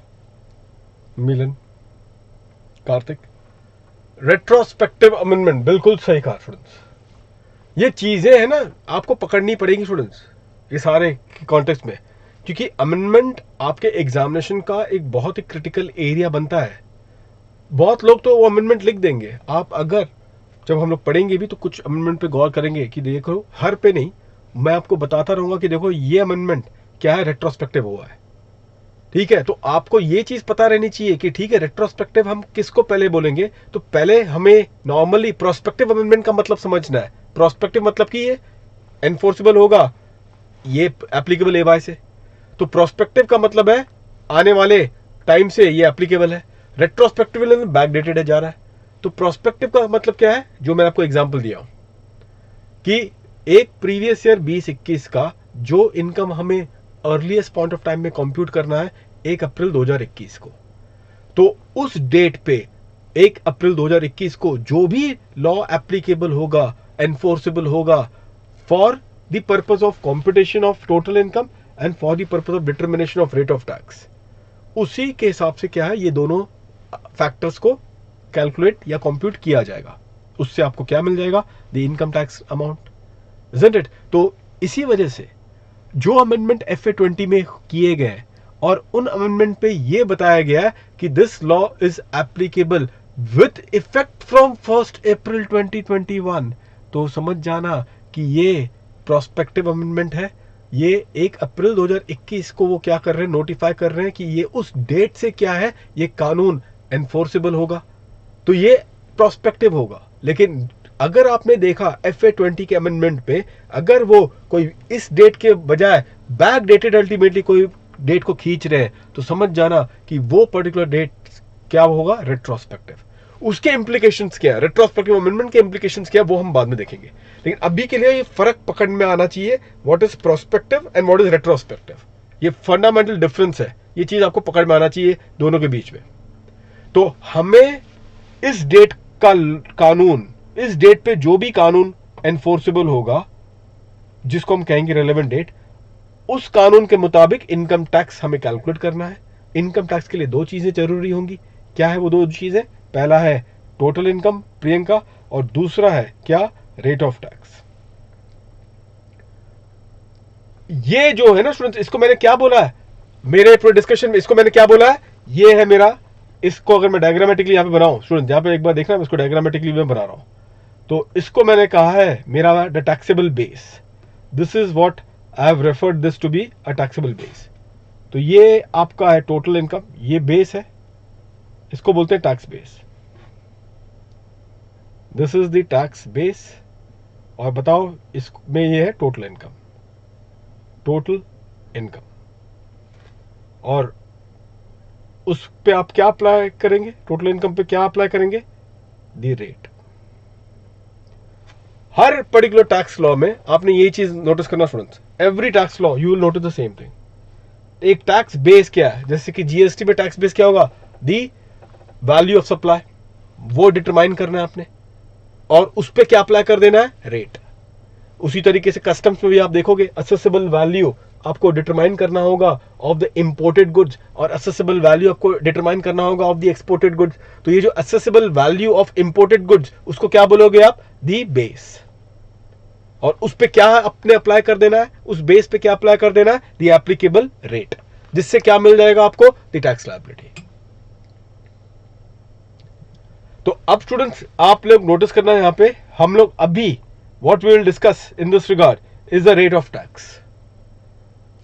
[SPEAKER 1] मिलन, कार्तिक। रेट्रोस्पेक्टिव अमेंडमेंट, बिल्कुल सही कहा स्टूडेंट्स। ये चीजें हैं ना आपको पकड़नी पड़ेगी स्टूडेंट्स, ये सारे कॉन्टेक्स्ट में, क्योंकि अमेंडमेंट आपके एग्जामिनेशन का एक बहुत ही क्रिटिकल एरिया बनता है। बहुत लोग तो वो अमेंडमेंट लिख देंगे, आप अगर जब हम लोग पढ़ेंगे भी तो कुछ अमेंडमेंट पे गौर करेंगे कि देखो हर पे नहीं, मैं आपको बताता रहूंगा कि देखो ये अमेंडमेंट क्या है, रेट्रोस्पेक्टिव हुआ है। ठीक है, तो आपको ये चीज पता रहनी चाहिए कि ठीक है रेट्रोस्पेक्टिव हम किसको पहले बोलेंगे, तो पहले हमें नॉर्मली प्रोस्पेक्टिव अमेंडमेंट का मतलब समझना है। प्रोस्पेक्टिव मतलब कि ये एनफोर्सेबल होगा, ये एप्लीकेबल ए बाय से, तो प्रोस्पेक्टिव का मतलब है आने वाले टाइम से ये एप्लीकेबल है। रेट्रोस्पेक्टिव बैकडेटेड है जा रहा है। तो प्रोस्पेक्टिव का मतलब क्या है, जो मैंने आपको एग्जांपल दिया हूं कि एक प्रीवियस ईयर 2021 का जो इनकम हमें अर्लीस्ट पॉइंट ऑफ टाइम में कंप्यूट करना है 1 अप्रैल 2021 को, तो उस डेट पे 1 अप्रैल 2021 को जो भी लॉ एप्लीकेबल होगा, एनफोर्सेबल होगा for the purpose of computation of total income and for the purpose of determination of rate of tax, उसी के हिसाब से क्या है ये दोनों फैक्टर्स को कैलकुलेट या कंप्यूट किया जाएगा। उससे आपको क्या मिल जाएगा, the income tax amount, isn't it. तो इसी वजह से जो अमेंडमेंट FA20 में किए गए और उन अमेंडमेंट पे ये बताया गया कि this law is applicable with effect from 1 April 2021, तो समझ जाना कि ये प्रोस्पेक्टिव अमेंडमेंट है। ये 1 अप्रैल 2021 को वो क्या कर रहे हैं, नोटिफाई कर रहे हैं कि ये उस डेट से क्या है, ये कानून एनफोर्सेबल होगा, तो ये प्रोस्पेक्टिव होगा। लेकिन अगर आपने देखा FA20 के अमेंडमेंट पे, अगर वो कोई इस डेट के बजाय बैक डेटेड अल्टीमेटली कोई डेट को खींच रहे हैं, तो समझ जाना कि वो पर्टिकुलर डेट क्या होगा, रेट्रोस्पेक्टिव। उसके इंप्लीकेशंस क्या है, रेट्रोस्पेक्टिव अमेंडमेंट के इंप्लीकेशंस क्या है, वो हम बाद में देखेंगे। लेकिन अभी के लिए ये फर्क पकड़ में आना चाहिए, what is prospective and what is retrospective. ये फंडामेंटल डिफरेंस है, ये चीज आपको पकड़ में आना चाहिए दोनों के बीच में। तो हमें इस डेट का कानून, इस डेट पे जो भी कानून एनफोर्सेबल होगा, जिसको हम कहेंगे रेलेवेंट डेट, उस कानून के मुताबिक इनकम टैक्स हमें कैलकुलेट करना है। इनकम टैक्स के लिए 2 चीजें जरूरी होंगी। क्या है वो 2 चीजें, पहला है टोटल इनकम प्रियंका, और दूसरा है क्या, रेट ऑफ टैक्स। ये जो है ना स्टूडेंट्स, इसको मैंने क्या बोला है मेरे पूरे डिस्कशन में, इसको मैंने क्या बोला है, ये है मेरा, इसको अगर मैं डायग्रामेटिकली यहां पे बनाऊं स्टूडेंट, यहां पे एक बार देखना, मैं इसको डायग्रामेटिकली मैं बना रहा हूं, तो इसको मैंने कहा है मेरा the taxable base. This is what I have referred this to be a taxable base. तो ये आपका है टोटल इनकम, ये बेस है, इसको बोलते हैं tax base. This is the tax base, और बताओ इसमें ये है टोटल इनकम, टोटल इनकम, और उस पे आप क्या अप्लाई करेंगे, टोटल इनकम पे क्या अप्लाई करेंगे, the rate. Her particular tax law में आपने ये चीज नोटिस करना students, every tax law you will notice the same thing. एक टैक्स बेस क्या है, जैसे कि जीएसटी में टैक्स बेस क्या होगा, दी वैल्यू ऑफ सप्लाई, वो डिटरमाइन करना है आपने, और उस पे क्या अप्लाई कर देना है, रेट। उसी तरीके से कस्टम्स में भी आप देखोगे असेसेबल वैल्यू आपको डिटरमाइन करना होगा ऑफ द इंपोर्टेड गुड्स, और असेसेबल वैल्यू आपको डिटरमाइन करना होगा ऑफ द एक्सपोर्टेड गुड्स। तो ये जो accessible value of imported goods, उसको क्या बोलोगे आप, दी बेस, और उस पे क्या अपने अप्लाई कर देना है, उस बेस पे क्या अप्लाई कर देना है, दी एप्लीकेबल रेट, जिससे क्या मिल जाएगा आपको, दी टैक्स लायबिलिटी। तो अब स्टूडेंट्स आप लोग नोटिस करना, यहां पे हम लोग अभी what we will discuss in this regard is the rate of tax.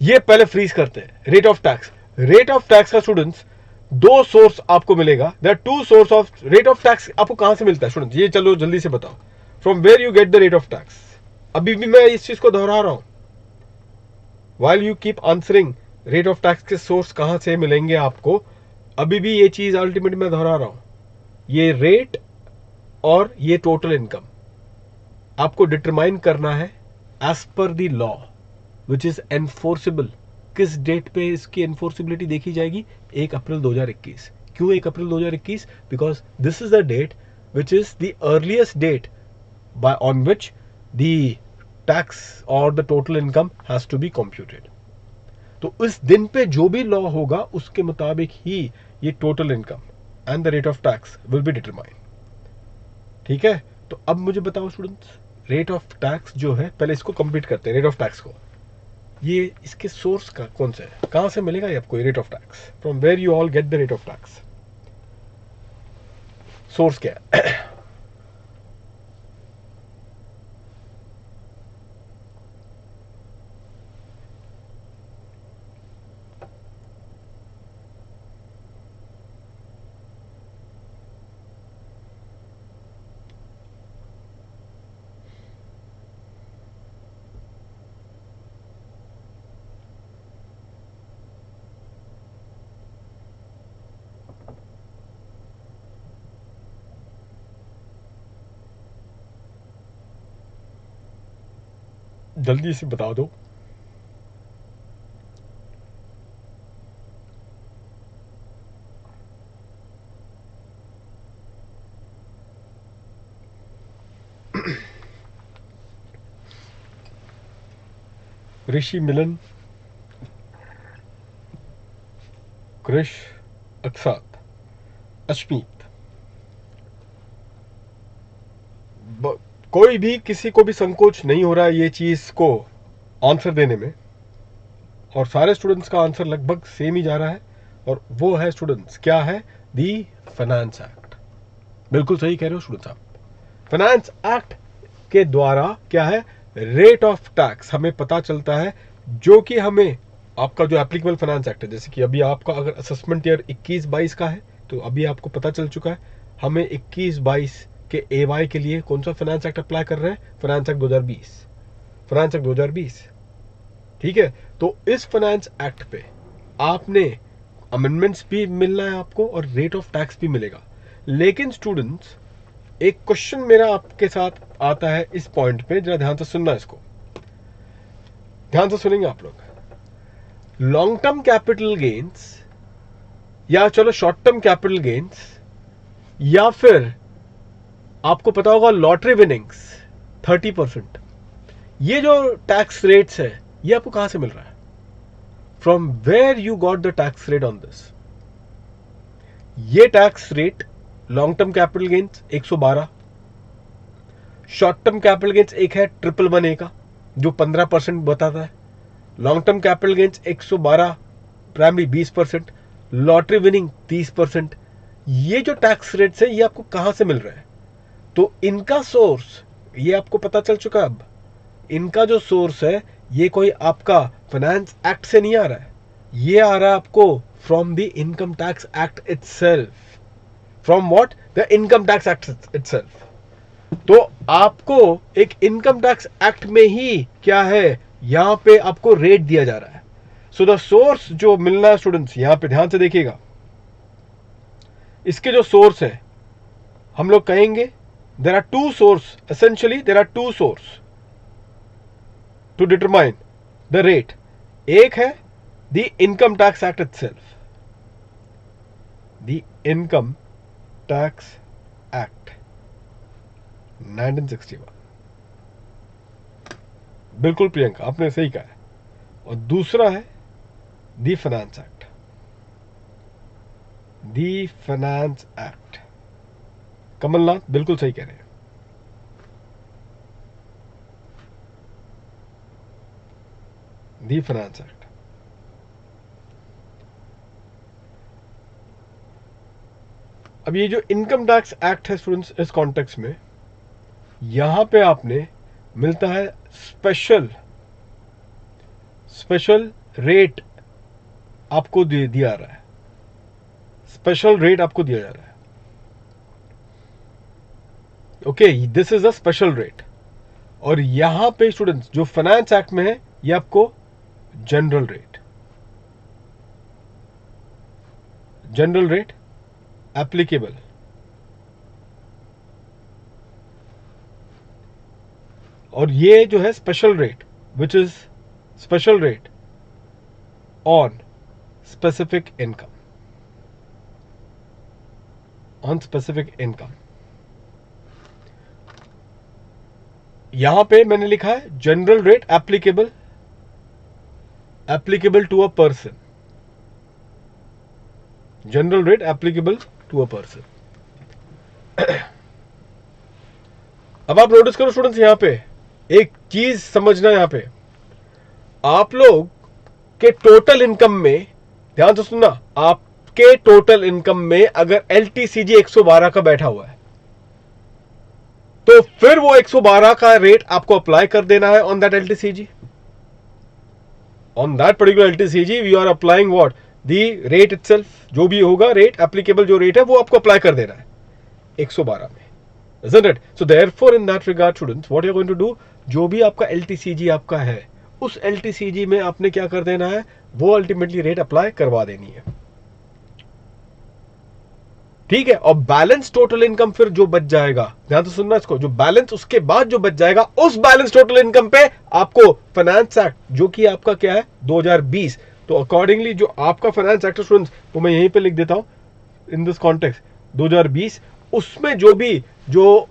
[SPEAKER 1] ये पहले फ्रीज करते हैं, rate of tax. Rate of tax का स्टूडेंट्स 2 सोर्स आपको मिलेगा, there are 2 source of rate of tax. आपको कहां से मिलता है स्टूडेंट्स, ये चलो जल्दी से बताओ, from where you get the rate of tax. अभी भी मैं इस चीज को दोहरा रहा हूं, while you keep answering rate of tax के सोर्स कहां से मिलेंगे आपको, अभी भी ये चीज अल्टीमेटली मैं दोहरा रहा हूं, ये रेट और ये टोटल इनकम आपको डिटरमाइन करना है as per the law which is enforceable. किस डेट पे इसकी एनफोर्सिबिलिटी देखी जाएगी, 1 अप्रैल 2021। क्यों 1 April 2021, because this is the date which is the earliest date by on which the tax or the total income has to be computed. तो इस दिन पे जो भी लॉ होगा उसके मुताबिक ही ये total income and the rate of tax will be determine. ठीक है, तो अब मुझे बताओ स्टूडेंट्स, रेट ऑफ टैक्स जो है, पहले इसको कंप्लीट करते हैं रेट ऑफ टैक्स को। ये इसके सोर्स का कौन सा है, कहां से मिलेगा ये आपको rate of tax, from where you all get the rate of tax, source क्या है? जल्दी से बता दो। ऋषि, मिलन, कृष, अक्षात, अश्मीत, कोई भी किसी को भी संकोच नहीं हो रहा है ये चीज को आंसर देने में, और सारे स्टूडेंट्स का आंसर लगभग सेम ही जा रहा है, और वो है स्टूडेंट्स क्या है, दी फाइनेंस एक्ट। बिल्कुल सही कह रहे हो स्टूडेंट्स आप। फाइनेंस एक्ट के द्वारा क्या है, रेट ऑफ टैक्स हमें पता चलता है, जो कि हमें आपका जो एप्लीकेबल फाइनेंस एक्ट है, जैसे कि अभी आपका अगर असेसमेंट ईयर 21-22 का है तो अभी आपको पता चल चुका है हमें 21-22 के एवाई के लिए कौन सा फाइनेंस एक्ट अप्लाई कर रहे हैं, फाइनेंस एक्ट 2020, फाइनेंस एक्ट 2020। ठीक है, तो इस फाइनेंस एक्ट पे आपने अमेंडमेंट्स भी मिलना है आपको और रेट ऑफ टैक्स भी मिलेगा। लेकिन स्टूडेंट्स एक क्वेश्चन मेरा आपके साथ आता है इस पॉइंट पे, जरा ध्यान से सुनना, इसको ध्यान से सुनेंगे आप लोग। लॉन्ग टर्म कैपिटल गेन्स, या चलो शॉर्ट टर्म कैपिटल गेन्स, या फिर आपको पता होगा लॉटरी विनिंग्स 30%, ये जो टैक्स रेट्स है ये आपको कहां से मिल रहा है, from where you got the tax rate on this. ये tax rate long term capital gains 112, short term capital gains एक है 111A का जो 15% बताता है, long term capital gains 112, primary 20%, lottery winning 30%। ये जो टैक्स रेट्स है ये आपको कहां से मिल रहा है, तो इनका सोर्स ये आपको पता चल चुका। अब इनका जो सोर्स है ये कोई आपका फाइनेंस एक्ट से नहीं आ रहा है, ये आ रहा है आपको from the income tax act itself. From what, the income tax act itself. तो आपको एक इनकम टैक्स एक्ट में ही क्या है, यहां पे आपको रेट दिया जा रहा है। सो द सोर्स जो मिलना है स्टूडेंट्स, यहां पे ध्यान से देखिएगा, इसके जो सोर्स है हम लोग कहेंगे there are two source, essentially there are two source to determine the rate। एक है the income tax act itself, the income tax act 1961, बिल्कुल प्रियंका आपने सही कहा है, और दूसरा है the finance act, the finance act। Kamal Nath बिल्कुल सही कह रहे हैं। दी फाइनेंस एक्ट। अब ये जो इनकम टैक्स एक्ट है स्टूडेंट्स, इस कॉन्टेक्स्ट में यहां पे आपने मिलता है स्पेशल रेट आपको दिया रहा है, स्पेशल रेट आपको दिया जा रहा है। Okay, this is a special rate. और यहां पे स्टूडेंट्स जो फाइनेंस एक्ट में है ये आपको जनरल रेट एप्लीकेबल, और ये जो है special rate which is special rate on specific income, यहां पे मैंने लिखा है general rate applicable applicable to a person, general rate applicable to a person. अब आप नोटिस करो स्टूडेंट्स, यहां पे एक चीज समझना, यहां पे आप लोग के टोटल इनकम में, ध्यान से सुनना, आपके टोटल इनकम में अगर एलटीसीजी 112 का बैठा हुआ है तो फिर वो 112 का रेट आपको अप्लाई कर देना है on that LTCG. On that particular LTCG we are applying what, the rate itself, जो भी होगा रेट एप्लीकेबल, जो रेट है वो आपको अप्लाई कर देना है 112 में, isn't it? So therefore in that regard students what you are going to do, जो भी आपका LTCG आपका है उस LTCG में आपने क्या कर देना है, वो अल्टीमेटली रेट अप्लाई करवा देनी है, ठीक है। और बैलेंस टोटल इनकम फिर जो बच जाएगा, ध्यान से सुनना इसको, जो बैलेंस उसके बाद जो बच जाएगा उस बैलेंस टोटल इनकम पे आपको फाइनेंस एक्ट, जो कि आपका क्या है 2020, तो अकॉर्डिंगली जो आपका फाइनेंस एक्ट स्टूडेंट्स, वो मैं यहीं पे लिख देता हूं इन दिस कॉन्टेक्स्ट 2020, उसमें जो भी जो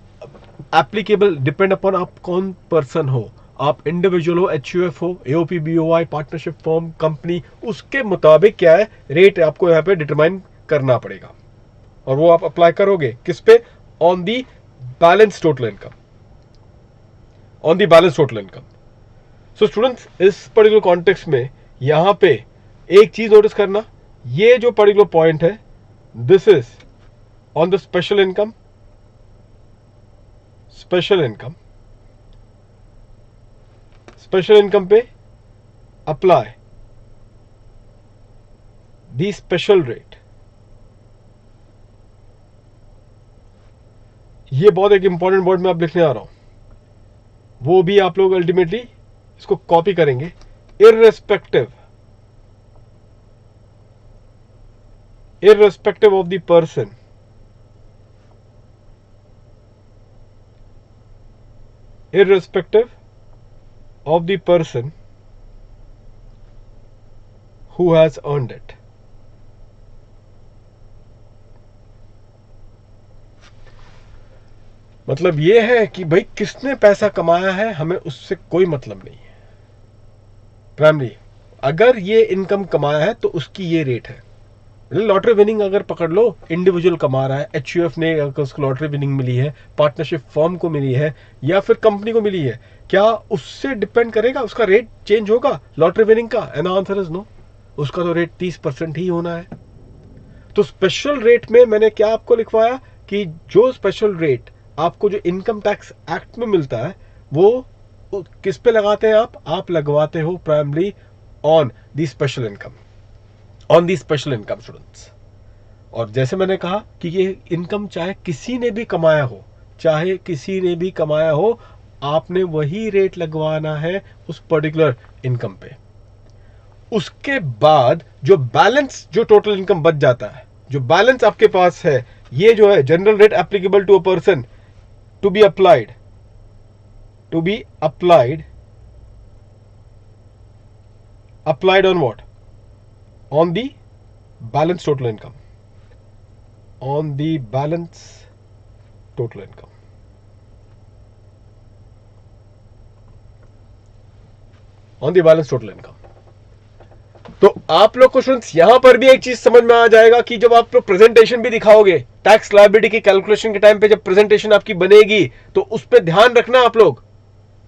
[SPEAKER 1] एप्लीकेबल, डिपेंड अपॉन आप कौन पर्सन हो, आप इंडिविजुअल हो, एचयूएफ हो, AOP, BOI, partnership firm, company, उसके मुताबिक क्या है रेट आपको यहाँ पे डिटरमाइन करना पड़ेगा, और वो आप अप्लाई करोगे किस पे, on the balance total income, on the balance total income. So students इस पर्टिकुलर कॉन्टेक्स्ट में यहां पे एक चीज नोटिस करना, ये जो पर्टिकुलर पॉइंट है this is on the special income, special income, special income पे अप्लाई दी स्पेशल रेट। ये बहुत एक इंपॉर्टेंट वर्ड में आप लिखने आ रहा हूं, वो भी आप लोग अल्टीमेटली इसको कॉपी करेंगे, irrespective of the person, irrespective of the person who has earned it। मतलब यह है कि भाई किसने पैसा कमाया है हमें उससे कोई मतलब नहीं है, प्राइमरी अगर ये इनकम कमाया है तो उसकी ये रेट है। लॉटरी विनिंग अगर पकड़ लो, इंडिविजुअल कमा रहा है, एचयूएफ ने अगर उसको लॉटरी विनिंग मिली है, पार्टनरशिप फर्म को मिली है, या फिर कंपनी को मिली है, क्या उससे डिपेंड करेगा उसका रेट चेंज होगा लॉटरी विनिंग का? एंड आंसर इज नो, उसका तो रेट 30% ही होना है। तो स्पेशल रेट में मैंने क्या आपको लिखवाया कि जो स्पेशल रेट आपको जो इनकम टैक्स एक्ट में मिलता है वो किस पे लगाते हैं आप लगवाते हो primary on the special income, on the special income students. और जैसे मैंने कहा कि ये इनकम चाहे किसी ने भी कमाया हो, चाहे किसी ने भी कमाया हो, आपने वही रेट लगवाना है उस पर्टिकुलर इनकम पे। उसके बाद जो बैलेंस, जो टोटल इनकम बच जाता है, जो बैलेंस आपके पास है, ये जो है general rate applicable to a person to be applied, applied on what, on the balance total income, on the balance total income, on the balance total income। तो आप लोग को स्टूडेंट्स यहां पर भी एक चीज समझ में आ जाएगा कि जब आप लोग प्रेजेंटेशन भी दिखाओगे टैक्स लायबिलिटी की कैलकुलेशन के टाइम पे, जब प्रेजेंटेशन आपकी बनेगी तो उस पर ध्यान रखना आप लोग,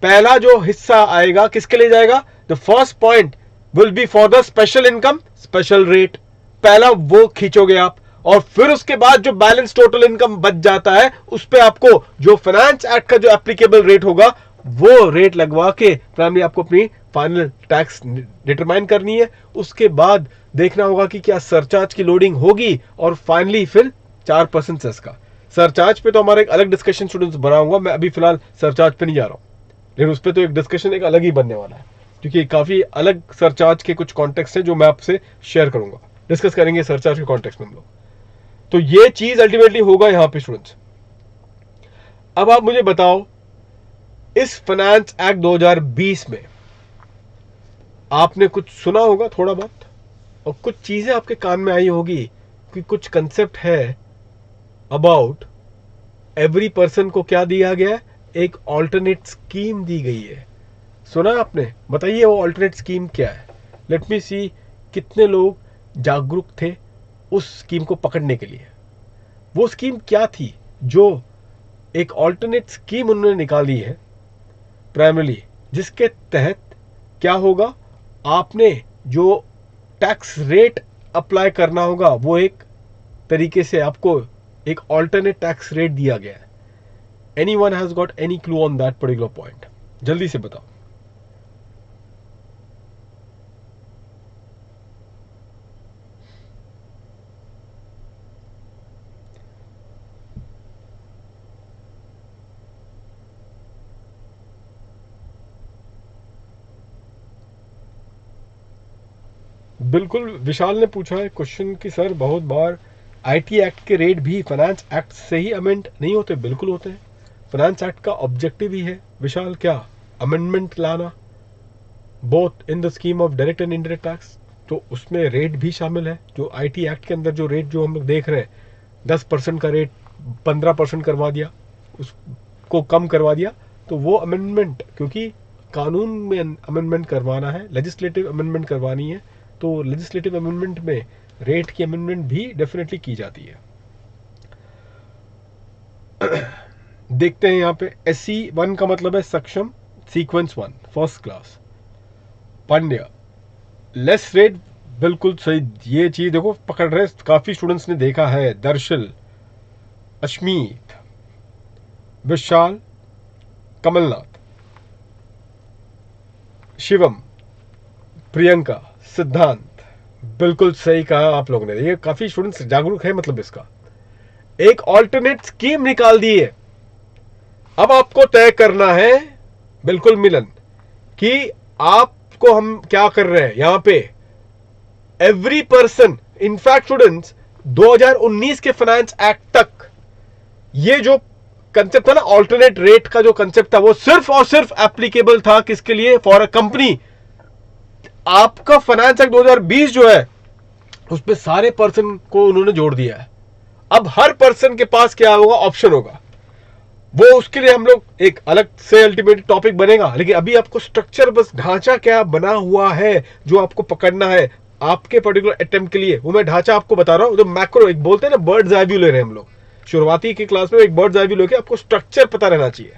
[SPEAKER 1] पहला जो हिस्सा आएगा किसके लिए जाएगा, the first point will be for the special income special rate, पहला वो खींचोगे आप, और फिर उसके बाद जो बैलेंस टोटल इनकम बच जाता है उस पे आपको जो फाइनेंस एक्ट का जो एप्लीकेबल रेट होगा वो रेट लगवा के प्राइमरी आपको अपनी फाइनल टैक्स डिटरमाइन करनी है। उसके बाद देखना होगा कि क्या सरचार्ज की लोडिंग होगी, और फाइनली फिर 4% सेस का। सरचार्ज पे तो हमारा एक अलग डिस्कशन स्टूडेंट्स बनाऊंगा, मैं अभी फिलहाल सरचार्ज पे नहीं जा रहा हूं, लेकिन उस पर तो एक डिस्कशन एक अलग ही बनने वाला है, क्योंकि काफी अलग सरचार्ज के कुछ कॉन्टेक्स्ट हैं जो मैं आपसे शेयर करूंगा, डिस्कस करेंगे सरचार्ज के कॉन्टेक्स्ट में हम लोग। तो ये चीज अल्टीमेटली होगा यहां पे स्टूडेंट्स। अब आप मुझे बताओ, इस फाइनेंस एक्ट 2020 में आपने कुछ सुना होगा थोड़ा बहुत, और कुछ चीजें आपके कान में आई होगी कि कुछ कंसेप्ट है अबाउट एवरी पर्सन को क्या दिया गया, एक ऑल्टरनेट स्कीम दी गई है। सुना आपने? बताइए वो ऑल्टरनेट स्कीम क्या है। लेट मी सी कितने लोग जागरूक थे उस स्कीम को पकड़ने के लिए। वो स्कीम क्या थी? जो एक ऑल्टरनेट स्कीम उन्होंने निकाली है प्राइमरीली, जिसके तहत क्या होगा, आपने जो टैक्स रेट अप्लाई करना होगा वो एक तरीके से आपको एक ऑल्टरनेट टैक्स रेट दिया गया है। Anyone has got any clue on that particular point? जल्दी से बताओ। बिल्कुल, विशाल ने पूछा है क्वेश्चन कि सर बहुत बार आईटी एक्ट के रेट भी फाइनेंस एक्ट से ही अमेंड नहीं होते? बिल्कुल होते हैं। फाइनेंस एक्ट का ऑब्जेक्टिव ही है विशाल क्या, अमेंडमेंट लाना, both in the scheme of direct and indirect tax. तो उसमें रेट भी शामिल है। जो आईटी एक्ट के अंदर जो रेट जो हम लोग देख रहे हैं, 10% का रेट 15% करवा दिया, उसको कम करवा दिया, तो वो अमेंडमेंट, क्योंकि कानून में अमेंडमेंट करवाना है, लेजिस्लेटिव अमेंडमेंट करवानी है, तो लेजिस्लेटिव अमेंडमेंट में रेट की अमेंडमेंट भी डेफिनेटली की जाती है। देखते हैं यहाँ पे SC1 का मतलब है सक्षम, sequence 1 first class. Pandya less rate, बिल्कुल सही। ये चीज देखो पकड़ रहे, काफी स्टूडेंट्स ने देखा है। दर्शल, अश्मीत, विशाल, कमलनाथ, शिवम, प्रियंका, सिद्धांत, बिल्कुल सही कहा आप लोगों ने। ये काफी स्टूडेंट्स जागरूक है, मतलब इसका एक ऑल्टरनेट स्कीम निकाल दी है। अब आपको तय करना है, बिल्कुल मिलन, कि आपको हम क्या कर रहे हैं यहां पे। एवरी पर्सन, इनफैक्ट स्टूडेंट्स, 2019 के फाइनेंस एक्ट तक ये जो कंसेप्ट था ना, ऑल्टरनेट रेट का जो कंसेप्ट था, वो सिर्फ और सिर्फ एप्लीकेबल था किसके लिए? For a company. आपका फाइनेंस एक्ट 2020 जो है, उसमें सारे पर्सन को उन्होंने जोड़ दिया है। अब हर पर्सन के पास क्या होगा? ऑप्शन होगा। वो उसके लिए हम लोग एक अलग से अल्टीमेट टॉपिक बनेगा, लेकिन अभी आपको स्ट्रक्चर, बस ढांचा क्या बना हुआ है जो आपको पकड़ना है आपके पर्टिकुलर अटेम्प्ट के लिए, वो मैं ढांचा आपको बता रहा हूं। जो मैक्रो, एक बोलते हैं ना, बर्ड्स आई व्यू ले रहे हैं हम लोग शुरुआती की क्लास में। एक बर्ड्स आई व्यू लेके आपको स्ट्रक्चर पता रहना चाहिए,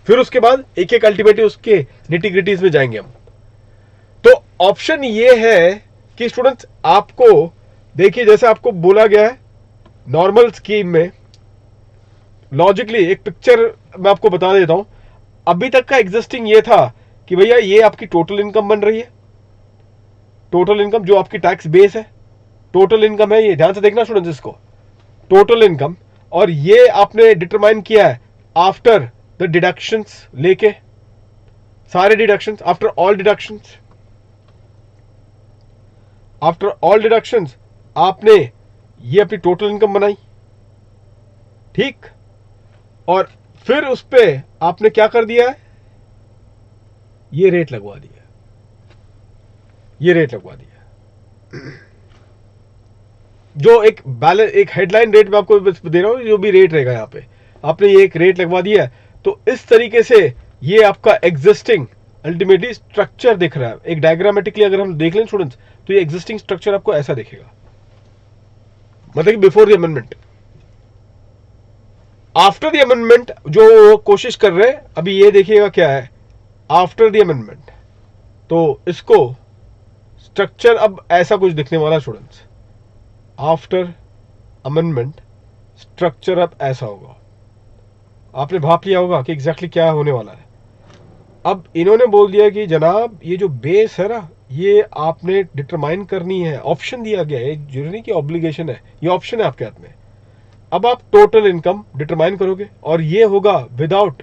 [SPEAKER 1] फिर उसके बाद एक एक अल्टीमेटली उसके निटी-ग्रिटीज में जाएंगे हम। तो ऑप्शन ये है कि स्टूडेंट्स, आपको देखिए, जैसे आपको बोला गया है नॉर्मल स्कीम में, लॉजिकली एक पिक्चर मैं आपको बता देता हूं। अभी तक का एग्जिस्टिंग ये था कि भैया ये आपकी टोटल इनकम बन रही है, टोटल इनकम जो आपकी टैक्स बेस है, टोटल इनकम है ये। ध्यान से देखना स्टूडेंट्स इसको, टोटल इनकम, और ये आपने डिटरमाइन किया है आफ्टर द डिडक्शंस, लेके सारे deductions, after all deductions, after all deductions आपने ये अपनी टोटल इनकम बनाई, ठीक। और फिर उस पे आपने क्या कर दिया है? ये रेट लगवा दिया, ये रेट लगवा दिया। जो एक बैलेंस, एक हेडलाइन रेट में आपको दे रहा हूं, जो भी रेट रहेगा यहां पे आपने ये एक रेट लगवा दिया है। तो इस तरीके से ये आपका एग्जिस्टिंग अल्टीमेटली स्ट्रक्चर दिख रहा है। एक डायग्रामेटिकली अगर हम देख लें स्टूडेंट्स, तो ये एग्जिस्टिंग स्ट्रक्चर आपको ऐसा दिखेगा, मतलब कि before the amendment. After the amendment जो कोशिश कर रहे हैं, अभी ये देखिएगा क्या है आफ्टर द अमेंडमेंट। तो इसको स्ट्रक्चर अब ऐसा कुछ दिखने वाला स्टूडेंट्स, आफ्टर अमेंडमेंट स्ट्रक्चर अब ऐसा होगा। आपने भाप लिया होगा कि एग्जैक्टली क्या होने वाला है। अब इन्होंने बोल दिया कि जनाब ये जो बेस है ना, ये आपने डिटरमाइन करनी है। ऑप्शन दिया गया है, जरूरी नहीं कि ऑब्लिगेशन है, ये ऑप्शन है आपके हाथ में। अब आप टोटल इनकम डिटरमाइन करोगे और ये होगा विदाउट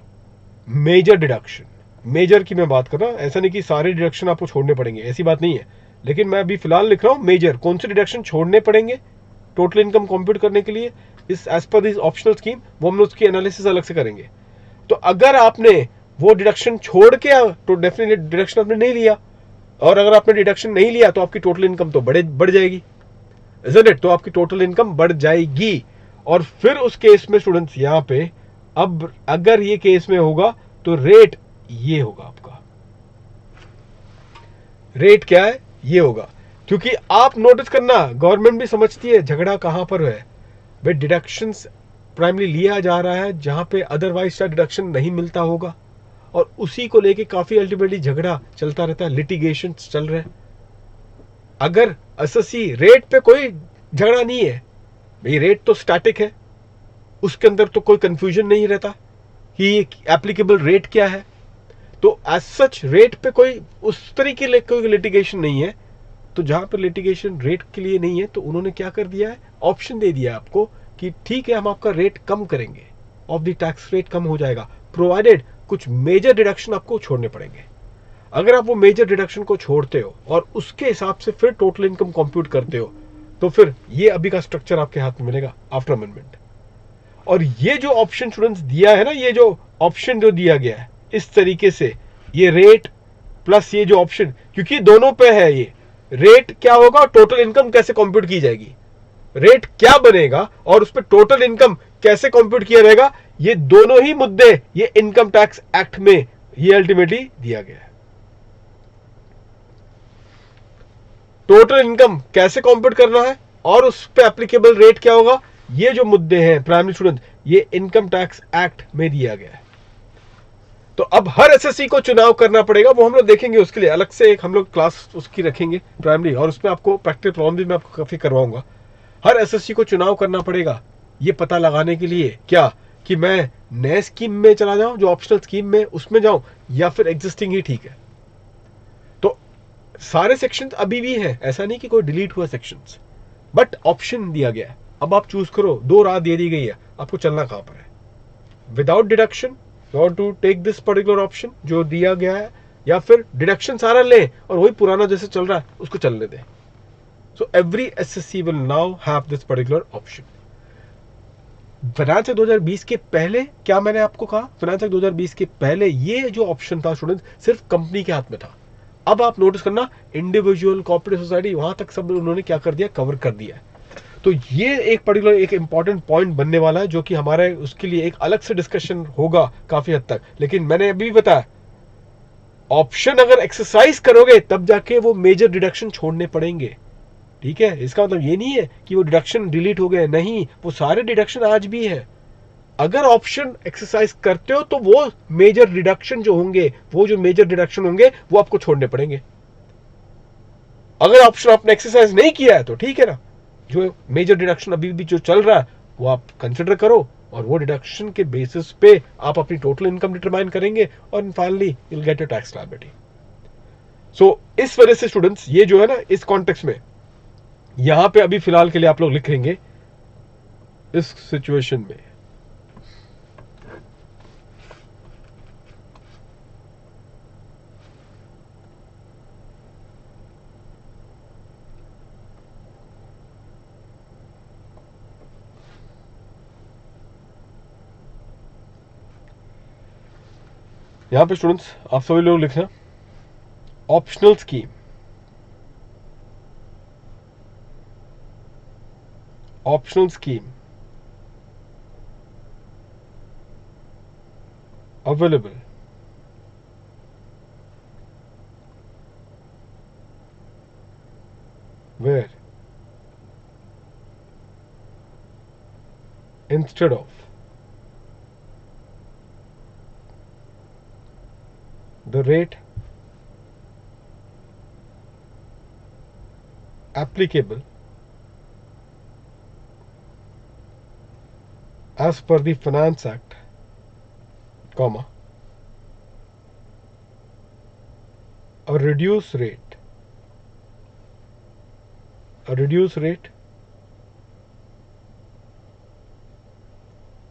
[SPEAKER 1] मेजर डिडक्शन। मेजर की मैं बात कर रहा हूं, ऐसा नहीं कि सारे डिडक्शन आपको छोड़ने पड़ेंगे, ऐसी बात नहीं है। लेकिन मैं अभी फिलहाल लिख रहा हूं मेजर, कौन से डिडक्शन छोड़ने पड़ेंगे टोटल इनकम कंप्यूट करने के लिए, इस as per this optional scheme, वो हम लोग उसकी एनालिसिस अलग से करेंगे। तो अगर आपने वो डिडक्शन छोड़ के, तो डेफिनेटली डिडक्शन आपने नहीं लिया, और अगर आपने डिडक्शन नहीं लिया तो आपकी टोटल इनकम तो बढ़ जाएगी, isn't it? तो आपकी टोटल इनकम बढ़ जाएगी। और फिर उस केस में स्टूडेंट्स यहां पे, अब अगर ये केस में होगा तो रेट ये होगा आपका। रेट क्या है? ये होगा। क्योंकि आप नोटिस करना, गवर्नमेंट भी समझती है झगड़ा कहां पर है। भाई डिडक्शंस प्राइमरी लिया जा रहा है जहां पे अदरवाइज शायद डिडक्शन नहीं मिलता होगा, और उसी को लेके काफी अल्टीमेटली झगड़ा चलता रहता है, लिटिगेशन चल रहे हैं। अगर एसएससी रेट पे कोई झगड़ा नहीं है, भाई रेट तो स्टैटिक है, उसके अंदर तो कोई कंफ्यूजन नहीं रहता कि एप्लीकेबल रेट क्या है, तो एज सच रेट पे कोई उस तरीके कोई लिटिगेशन नहीं है। तो जहां पर लिटिगेशन रेट के लिए नहीं है, तो उन्होंने क्या कर दिया है, ऑप्शन दे दिया आपको कि ठीक है हम आपका रेट कम करेंगे, ऑफ द टैक्स रेट कम हो जाएगा, प्रोवाइडेड कुछ मेजर डिडक्शन आपको छोड़ने पड़ेंगे। अगर आप वो मेजर डिडक्शन को छोड़ते हो और उसके हिसाब से फिर टोटल इनकम कंप्यूट करते हो, तो फिर ये अभी का स्ट्रक्चर आपके हाथ में मिलेगा आफ्टर अमेंडमेंट। और ये जो ऑप्शन स्टूडेंट्स दिया है ना, ये जो ऑप्शन जो दिया गया है इस तरीके से, ये रेट प्लस ये जो ऑप्शन, क्योंकि दोनों पे है, ये रेट क्या होगा और टोटल इनकम कैसे कंप्यूट की जाएगी, रेट क्या बनेगा और उस पर टोटल इनकम कैसे कंप्यूट किया जाएगा, ये दोनों ही मुद्दे ये इनकम टैक्स एक्ट में ये अल्टीमेटली दिया गया है। टोटल इनकम कैसे कंप्यूट करना है और उस पर एप्लीकेबल रेट क्या होगा, ये जो मुद्दे हैं प्राइमरी स्टूडेंट, ये इनकम टैक्स एक्ट में दिया गया है। तो अब हर एसएससी को चुनाव करना पड़ेगा, वो हम लोग देखेंगे, उसके लिए अलग से एक हम लोग क्लास उसकी रखेंगे प्राइमरी, और उसमें आपको प्रैक्टिकल प्रॉब्लम भी मैं आपको काफी करवाऊंगा। हर एसएससी को चुनाव करना पड़ेगा ये पता लगाने के लिए क्या कि मैं नए स्कीम में चला जाऊं, जो ऑप्शनल स्कीम में उसमें जाऊं, या फिर एग्जिस्टिंग ही ठीक है। तो सारे सेक्शंस अभी भी हैं, ऐसा नहीं कि कोई डिलीट हुआ सेक्शंस, बट ऑप्शन दिया गया है। अब आप चूज करो, दो राह दे दी गई है, आपको चलना कहां पर है। Without deduction you want to take this particular option जो दिया गया है, या फिर डिडक्शन सारा लें और वही पुराना जैसे चल रहा है उसको चलने दें। So every SSC will now have this particular option. Finance act 2020 के पहले क्या मैंने आपको कहा, फाइनेंस एक्ट 2020 के पहले ये जो ऑप्शन था स्टूडेंट सिर्फ कंपनी के हाथ में था। अब आप नोटिस करना, इंडिविजुअल कॉर्पोरेट सोसाइटी वहां तक सब उन्होंने क्या कर दिया, कवर कर दिया। तो ये एक पर्टिकुलर एक इंपॉर्टेंट पॉइंट बनने वाला है, जो कि हमारे उसके लिए एक अलग से डिस्कशन होगा काफी हद तक। लेकिन मैंने अभी बताया, ऑप्शन अगर एक्सरसाइज करोगे तब जाके वो मेजर डिडक्शन छोड़ने पड़ेंगे। ठीक है, इसका मतलब ये नहीं है कि वो डिडक्शन डिलीट हो गए, नहीं, वो सारे डिडक्शन आज भी है। अगर ऑप्शन एक्सरसाइज करते हो तो वो मेजर डिडक्शन जो होंगे, वो जो मेजर डिडक्शन होंगे वो आपको छोड़ने पड़ेंगे। अगर ऑप्शन आपने एक्सरसाइज नहीं किया है तो ठीक है ना, जो मेजर डिडक्शन अभी भी जो चल रहा है वो आप कंसिडर करो, और वो डिडक्शन के बेसिस पे आप अपनी टोटल इनकम डिटरमाइन करेंगे, और finally you will get your tax liability. So इस वजह से स्टूडेंट्स ये जो है ना, इस कॉन्टेक्स्ट में यहां पे अभी फिलहाल के लिए आप लोग लिखेंगे इस सिचुएशन में, यहां पे स्टूडेंट्स आप सभी लोग लिखना optional scheme, optional scheme available where instead of the rate applicable as per the Finance Act, comma, a reduced rate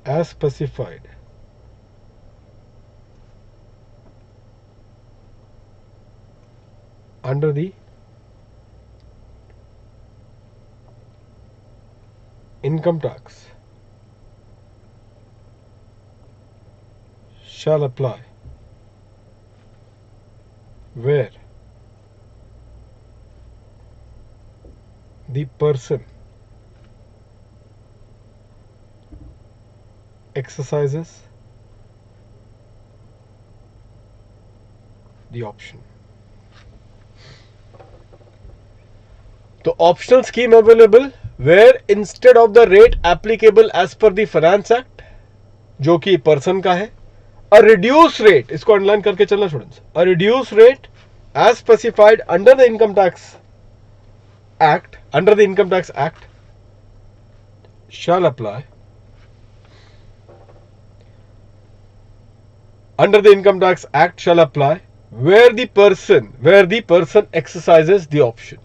[SPEAKER 1] as specified under the income tax shall apply where the person exercises the option. तो optional scheme available where instead of the rate applicable as per the finance act, जो कि person का है, a reduce rate, इसको underline करके चलना students, a reduce rate as specified under the income tax act, under the income tax act shall apply under the income tax act shall apply where the person exercises the option,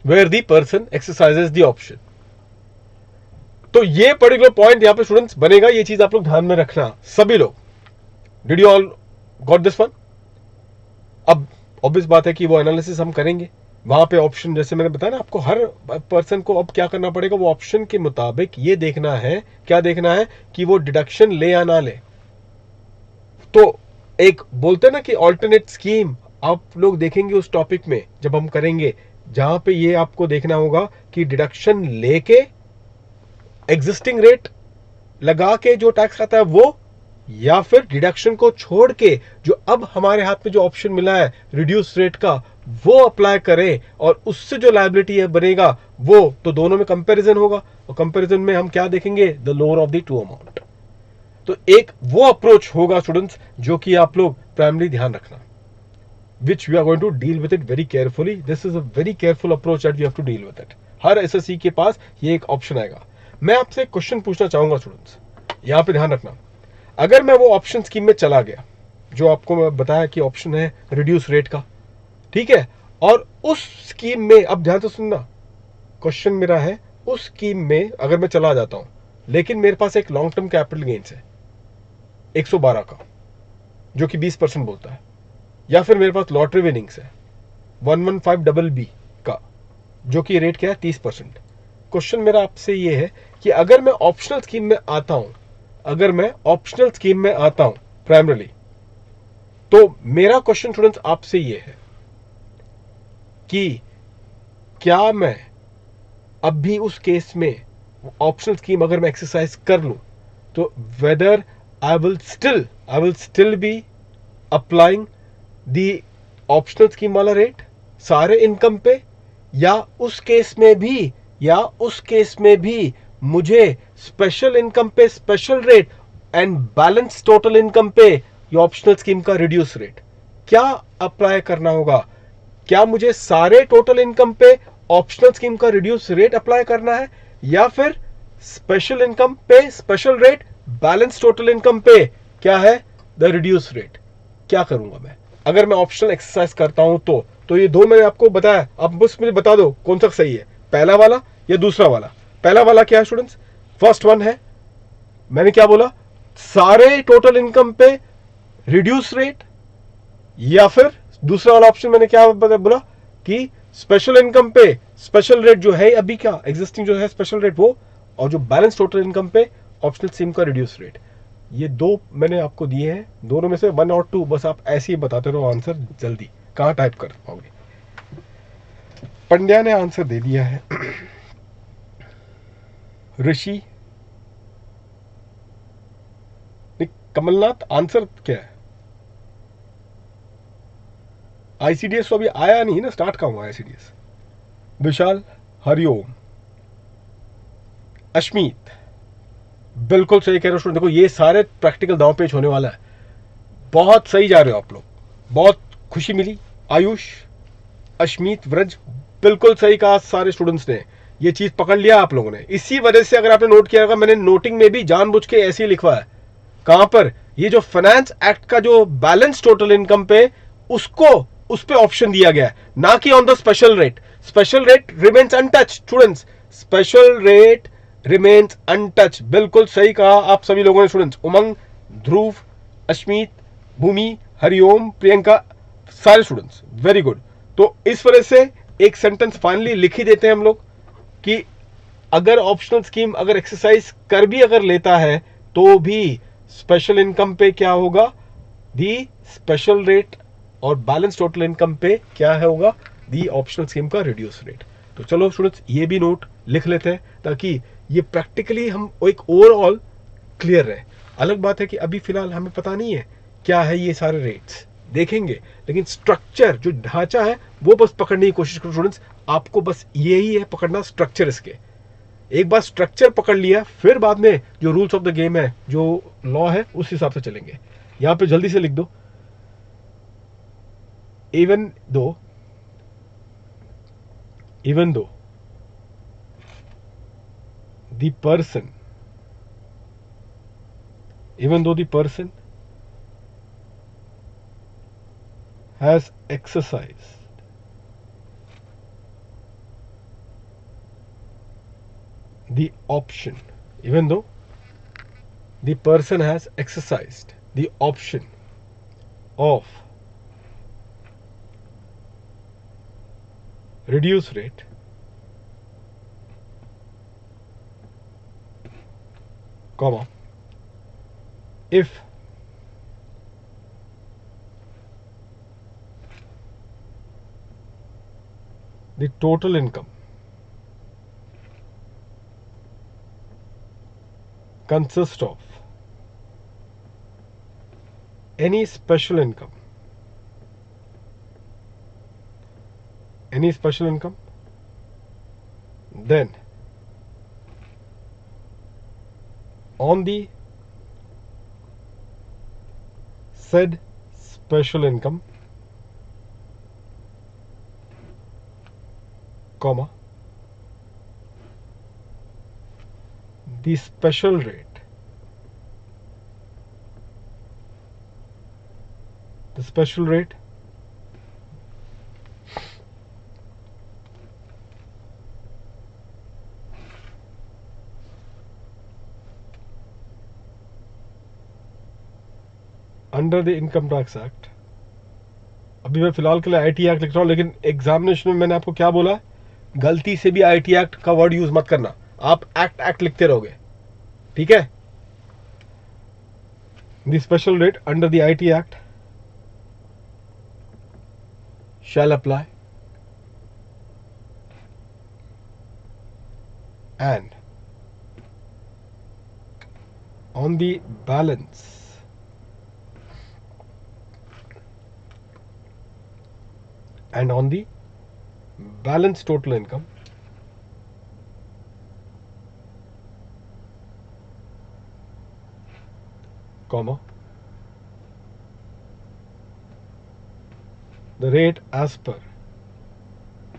[SPEAKER 1] where the person exercises the option. तो ये particular point यहां पे students बनेगा, ये चीज आप लोग ध्यान में रखना सभी लोग. Did you all got this one? अब ऑब्वियस बात है कि वो एनालिसिस हम करेंगे, वहां पे ऑप्शन जैसे मैंने बताया ना आपको, हर पर्सन को अब क्या करना पड़ेगा, वो ऑप्शन के मुताबिक ये देखना है, क्या देखना है कि वो डिडक्शन ले या ना ले. तो एक बोलते हैं ना कि ऑल्टरनेट स्कीम आप लोग देखेंगे उस टॉपिक में जब हम करेंगे, जहां पे ये आपको देखना होगा कि डिडक्शन लेके एग्जिस्टिंग रेट लगा के जो टैक्स आता है वो, या फिर डिडक्शन को छोड़ के जो अब हमारे हाथ में जो ऑप्शन मिला है रिड्यूस रेट का, वो अप्लाई करें और उससे जो लायबिलिटी है बनेगा वो, तो दोनों में कंपैरिजन होगा, और कंपैरिजन में हम क्या देखेंगे, the lower of the two amount. तो एक वो अप्रोच होगा स्टूडेंट्स जो कि आप लोग प्राइमरी ध्यान रखना, which we are going to deal with it very carefully. This is a very careful approach that we have to deal with it. हर एसएससी के पास ये एक ऑप्शन आएगा. मैं आपसे एक क्वेश्चन पूछना चाहूंगा स्टूडेंट्स, यहां पे ध्यान रखना. अगर मैं वो ऑप्शन स्कीम में चला गया जो आपको मैं बताया कि ऑप्शन है रिड्यूस रेट का, ठीक है, और उस स्कीम में, अब ध्यान से सुनना, क्वेश्चन मेरा है उस स्कीम में अगर मैं चला जाता हूं, लेकिन मेरे पास एक लॉन्ग टर्म कैपिटल गेन्स है 112 का जो कि 20% बोलता है, या फिर मेरे पास लॉटरी विनिंग्स है 115BB का जो कि रेट क्या है 30%. क्वेश्चन मेरा आपसे ये है कि अगर मैं ऑप्शनल स्कीम में आता हूं, अगर मैं ऑप्शनल स्कीम में आता हूं प्राइमरीली, तो मेरा क्वेश्चन स्टूडेंट्स आपसे ये है कि क्या मैं अब भी उस केस में ऑप्शनल स्कीम अगर मैं एक्सरसाइज कर लूं, तो whether I will still be applying the optional scheme वाला रेट सारे इनकम पे, या उस केस में भी मुझे स्पेशल इनकम पे special rate and balance total income पे ये ऑप्शनल स्कीम का रिड्यूस रेट क्या अप्लाई करना होगा? क्या मुझे सारे टोटल इनकम पे ऑप्शनल स्कीम का रिड्यूस रेट अप्लाई करना है, या फिर स्पेशल इनकम पे special rate, balance total income पे क्या है द रिड्यूस रेट? क्या करूंगा मैं अगर मैं ऑप्शनल एक्सरसाइज करता हूं? तो ये दो मैंने आपको बताया, अब बस मुझे बता दो कौन सा सही है, पहला वाला या दूसरा वाला? पहला वाला क्या है स्टूडेंट्स? फर्स्ट वन है, मैंने क्या बोला, सारे टोटल इनकम पे रिड्यूस रेट, या फिर दूसरा वाला ऑप्शन मैंने क्या बोला कि स्पेशल इनकम पे स्पेशल रेट जो है अभी क्या एग्जिस्टिंग जो है स्पेशल रेट वो, और जो बैलेंस टोटल इनकम पे ऑप्शनल स्कीम का रिड्यूस रेट. ये दो मैंने आपको दिए हैं, दोनों में से 1 और 2 बस आप ऐसे ही बताते रहो आंसर जल्दी, कहां टाइप कर पाओगे. पंड्या ने आंसर दे दिया है. ऋषि, कमलनाथ, आंसर क्या है? आईसीडीएस तो अभी आया नहीं ना, स्टार्ट कहां हुआ आईसीडीएस? विशाल, हरिओम, अश्मीत, बिल्कुल सही कह रहे हो स्टूडेंट. देखो ये सारे प्रैक्टिकल दांव पेच होने वाला है. बहुत सही जा रहे हो आप लोग, बहुत खुशी मिली. आयुष, अश्मीत, व्रज, बिल्कुल सही कहा सारे स्टूडेंट्स ने, ये चीज पकड़ लिया आप लोगों ने. इसी वजह से अगर आपने नोट किया होगा, मैंने नोटिंग में भी जानबूझ के ऐसे ही लिखवा है. कहां पर? ये जो फाइनेंस एक्ट का जो बैलेंस टोटल इनकम पे उसको उस पे ऑप्शन दिया गया है, ना कि on the special rate. Special rate remains untouch students, special rate remains untouch. बिल्कुल सही कहा आप सभी लोगों ने स्टूडेंट्स. उमंग, ध्रुव, अश्मीत, भूमि, हरिओम, प्रियंका, सारे स्टूडेंट्स वेरी गुड. तो इस वजह से एक सेंटेंस फाइनली लिख ही देते हैं हम लोग कि अगर ऑप्शनल स्कीम अगर एक्सरसाइज कर भी अगर लेता है तो भी स्पेशल इनकम पे क्या होगा, दी स्पेशल रेट, और बैलेंस टोटल इनकम पे क्या है होगा, दी ऑप्शनल स्कीम का रिड्यूस रेट. तो चलो स्टूडेंट्स ये भी नोट लिख लेते हैं ताकि ये प्रैक्टिकली हम एक ओवरऑल क्लियर रहे. अलग बात है कि अभी फिलहाल हमें पता नहीं है क्या है ये सारे रेट्स, देखेंगे, लेकिन स्ट्रक्चर जो ढांचा है वो बस पकड़ने की कोशिश करो स्टूडेंट्स। आपको बस यही है पकड़ना, स्ट्रक्चर इसके। एक बार स्ट्रक्चर पकड़ लिया, फिर बाद में जो रूल्स ऑफ द गेम है, जो लॉ है, उस हिसाब से चलेंगे। यहां पे जल्दी से लिख दो, even though the person has exercised the option, even though the person has exercised the option of reduce rate, comma, if the total income consists of any special income, then on the said special income, comma, the special rate under the income tax act. अभी मैं फिलहाल के लिए IT act लिख रहा हूं, लेकिन examination में मैंने आपको क्या बोला, गलती से भी आईटी एक्ट का वर्ड यूज मत करना, आप एक्ट लिखते रहोगे, ठीक है। The special rate under the IT act shall apply and on the balance total income, comma, the rate as per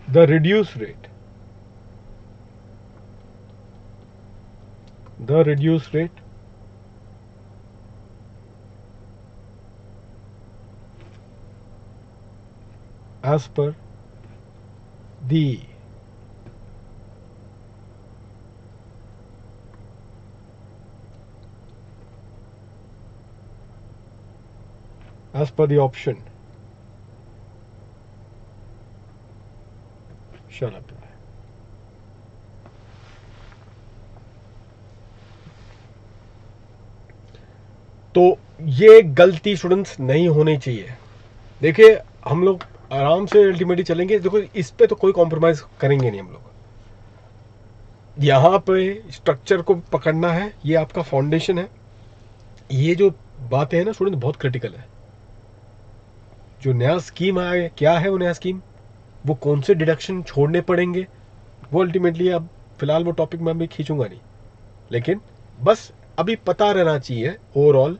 [SPEAKER 1] the reduced rate as per the option shall apply। तो ये गलती स्टूडेंट्स नहीं होनी चाहिए। देखिए हम लोग आराम से अल्टीमेटली चलेंगे, देखो इस पे तो कोई कॉम्प्रोमाइज करेंगे नहीं हम लोग। यहां पे स्ट्रक्चर को पकड़ना है, ये आपका फाउंडेशन है। ये जो बातें हैं ना स्टूडेंट बहुत क्रिटिकल है। जो नया स्कीम आया, क्या है वो नया स्कीम, वो कौन से डिडक्शन छोड़ने पड़ेंगे, वो अल्टीमेटली अब फिलहाल वो टॉपिक मैं भी खींचूंगा नहीं, लेकिन बस अभी पता रहना चाहिए ओवरऑल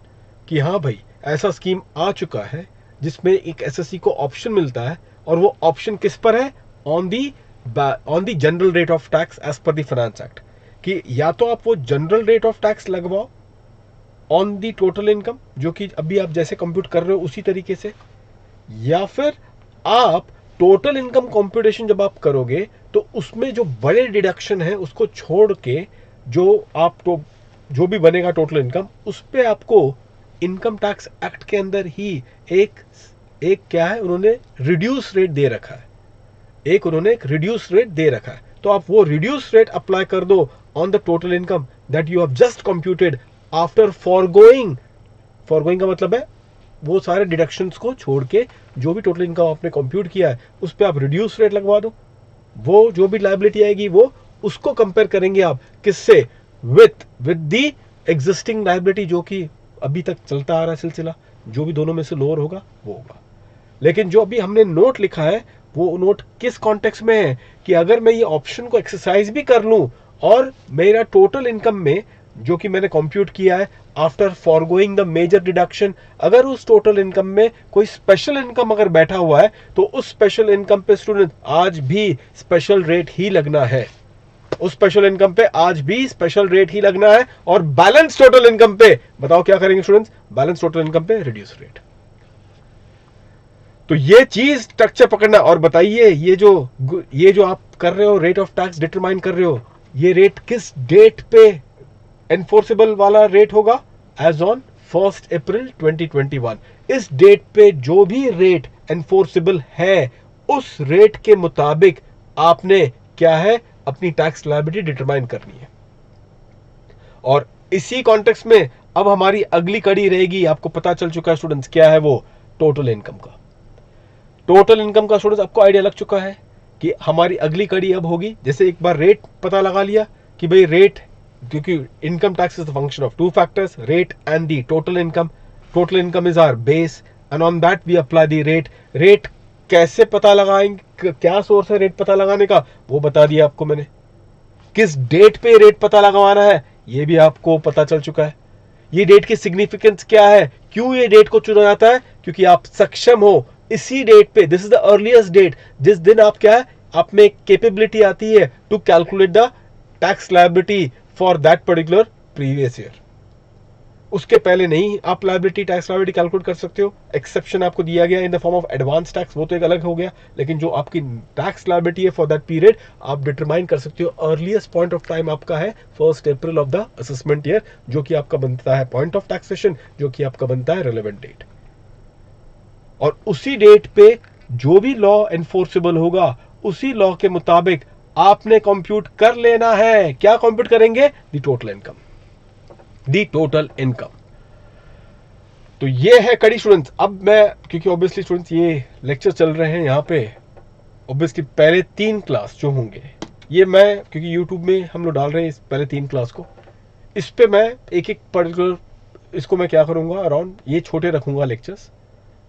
[SPEAKER 1] कि हाँ भाई ऐसा स्कीम आ चुका है जिसमें एक एसएससी को ऑप्शन मिलता है, और वो ऑप्शन किस पर है, on the general rate of tax as per the finance act, कि या तो आप वो जनरल रेट ऑफ टैक्स लगवाओ ऑन दी टोटल इनकम, जो कि अभी आप जैसे कंप्यूट कर रहे हो उसी तरीके से, या फिर आप टोटल इनकम कंप्यूटेशन जब आप करोगे तो उसमें जो बड़े डिडक्शन है उसको छोड़ के जो भी बनेगा टोटल इनकम, उस पे आपको इनकम टैक्स एक्ट के अंदर ही एक क्या है उन्होंने रिड्यूस रेट दे रखा है, एक रिड्यूस रेट दे रखा है। तो आप वो रिड्यूस रेट अप्लाई कर दो on the total income that you have just computed after forgoing का मतलब है वो सारे डिडक्शंस को छोड़ के जो भी टोटल इनकम आपने कंप्यूट किया है उस पे आप रिड्यूस रेट लगवा दो। वो जो भी लायबिलिटी आएगी वो उसको कंपेयर करेंगे आप किससे, विद द एग्जिस्टिंग लायबिलिटी जो कि अभी तक चलता आ रहा है सिलसिला, जो भी दोनों में से लोअर होगा वो होगा। लेकिन जो अभी हमने नोट लिखा है वो नोट किस कॉन्टेक्स्ट में है कि अगर मैं ये ऑप्शन को एक्सरसाइज भी कर लूं और मेरा टोटल इनकम में जो कि मैंने कंप्यूट किया है after foregoing the major deduction, अगर उस टोटल इनकम में कोई स्पेशल इनकम अगर बैठा हुआ है तो उस स्पेशल इनकम पे स्टूडेंट आज भी स्पेशल रेट ही लगना है। उस स्पेशल इनकम पे आज भी स्पेशल रेट ही लगना है। और बैलेंस टोटल इनकम पे बताओ क्या करेंगे स्टूडेंट्स? बैलेंस टोटल इनकम पे रिड्यूस रेट। तो ये चीज स्ट्रक्चर पकड़ना। और बताइए ये जो आप कर रहे हो रेट ऑफ टैक्स डिटरमाइन कर रहे हो, ये रेट किस डेट पे एनफोर्सेबल वाला रेट होगा? As on 1 April 2021। इस डेट पे जो भी रेट एनफोर्सेबल है उस रेट के मुताबिक आपने क्या है अपनी टैक्स लायबिलिटी डिटरमाइन करनी है। और इसी कॉन्टेक्स्ट में अब हमारी अगली कड़ी रहेगी, आपको पता चल चुका है स्टूडेंट्स क्या है वो, टोटल इनकम का। टोटल इनकम का स्टूडेंट्स आपको आइडिया लग चुका है कि हमारी अगली कड़ी अब होगी, जैसे एक बार रेट पता लगा लिया कि भाई रेट, क्योंकि income tax is the function of two factors, rate and the total income. Total income is our base and on that we apply the rate. Rate कैसे पता लगाएंगे, क्या सोर्स है रेट पता लगाने का, वो बता दिया आपको मैंने। किस डेट पे रेट पता लगाना है ये भी आपको पता चल चुका है। ये डेट की सिग्निफिकेंस क्या है, क्यों ये डेट को चुना जाता है, क्योंकि आप सक्षम हो इसी डेट पे, this is the earliest date, जिस दिन आप क्या है आप में कैपेबिलिटी आती है to calculate the tax liability for that particular previous year. उसके पहले नहीं आप लायबिलिटी टैक्स लायबिलिटी कैलकुलेट कर सकते हो। एक्सेप्शन आपको दिया गया in the form of advance tax, वो तो एक अलग हो गया, लेकिन जो आपकी टैक्स लायबिलिटी है फॉर दैट पीरियड आप डिटरमाइन कर सकते हो। अर्लीस्ट पॉइंट ऑफ टाइम आपका है 1 अप्रैल ऑफ द असेसमेंट ईयर, जो कि आपका बनता है पॉइंट ऑफ टैक्सेशन, जो कि आपका बनता है रिलेवेंट डेट। और उसी डेट पे जो भी लॉ एनफोर्सेबल होगा उसी लॉ के मुताबिक आपने कंप्यूट कर लेना है। क्या कंप्यूट करेंगे? The total income, the total income. तो ये है कड़ी स्टूडेंट्स। अब मैं, क्योंकि ऑब्वियसली स्टूडेंट्स ये लेक्चर चल रहे हैं यहाँ पे, ऑब्वियसली पहले 3 क्लास जो होंगे ये मैं, क्योंकि यूट्यूब में हम लोग डाल रहे हैं इस पहले 3 क्लास को, इस पे मैं एक एक पर्टिकुलर इसको मैं क्या करूँगा अराउंड ये छोटे रखूँगा lectures.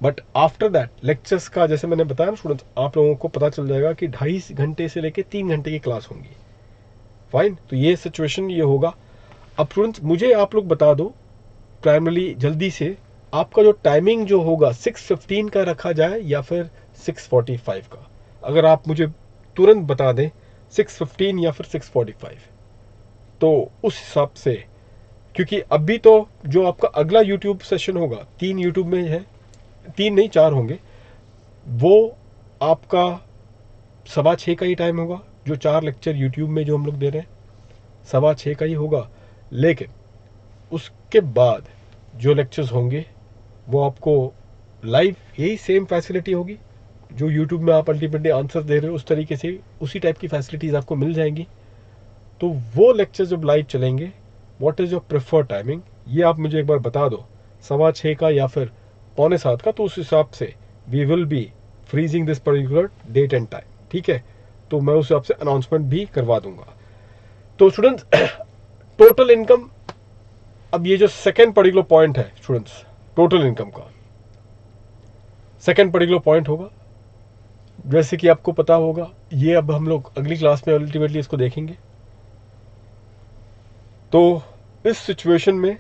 [SPEAKER 1] But after that lectures का जैसे मैंने बताया ना स्टूडेंट्स, आप लोगों को पता चल जाएगा कि 2.5 घंटे से लेकर 3 घंटे की क्लास होंगी। फाइन, तो ये सिचुएशन ये होगा। अब स्टूडेंट्स मुझे आप लोग बता दो प्राइमरली जल्दी से, आपका जो टाइमिंग जो होगा 6:15 का रखा जाए या फिर 6:45 का? अगर आप मुझे तुरंत बता दें 6:15 या फिर 6:45, तो उस हिसाब से, क्योंकि अभी तो जो आपका अगला यूट्यूब सेशन होगा 3 यूट्यूब में है, 3 नहीं 4 होंगे, वो आपका 6:15 का ही टाइम होगा। जो 4 लेक्चर यूट्यूब में जो हम लोग दे रहे हैं 6:15 का ही होगा। लेकिन उसके बाद जो लेक्चर्स होंगे वो आपको लाइव यही सेम फैसिलिटी होगी जो यूट्यूब में आप अल्टीमेटली आंसर दे रहे हो, उस तरीके से उसी टाइप की फैसिलिटीज़ आपको मिल जाएंगी। तो वो लेक्चर्स जब लाइव चलेंगे, what is your preferred timing ये आप मुझे एक बार बता दो, 6:15 का या फिर 6:45 का, तो उस हिसाब से we will be freezing this particular date and time. ठीक है, तो मैं उस हिसाब से अनाउंसमेंट भी करवा दूंगा। तो स्टूडेंट्स टोटल इनकम, अब ये जो सेकेंड पर्टिकुलर पॉइंट है स्टूडेंट्स, टोटल इनकम का सेकेंड पर्टिकुलर पॉइंट होगा, जैसे कि आपको पता होगा ये अब हम लोग अगली क्लास में अल्टीमेटली इसको देखेंगे। तो इस सिचुएशन में,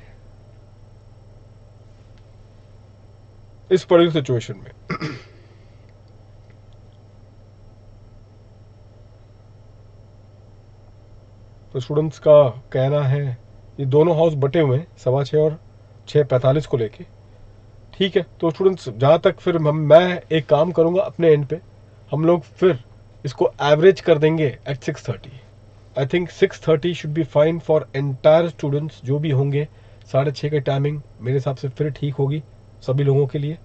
[SPEAKER 1] इस पर्टिकुलर सिचुएशन में तो स्टूडेंट्स का कहना है ये दोनों हाउस बटे हुए हैं 6:15 और 6:45 को लेके। ठीक है, तो स्टूडेंट्स जहाँ तक फिर मैं एक काम करूँगा अपने एंड पे, हम लोग फिर इसको एवरेज कर देंगे at 6:30। I think 6:30 should be fine for entire students जो भी होंगे। 6:30 की टाइमिंग मेरे हिसाब से फिर ठीक होगी सभी लोगों के लिए।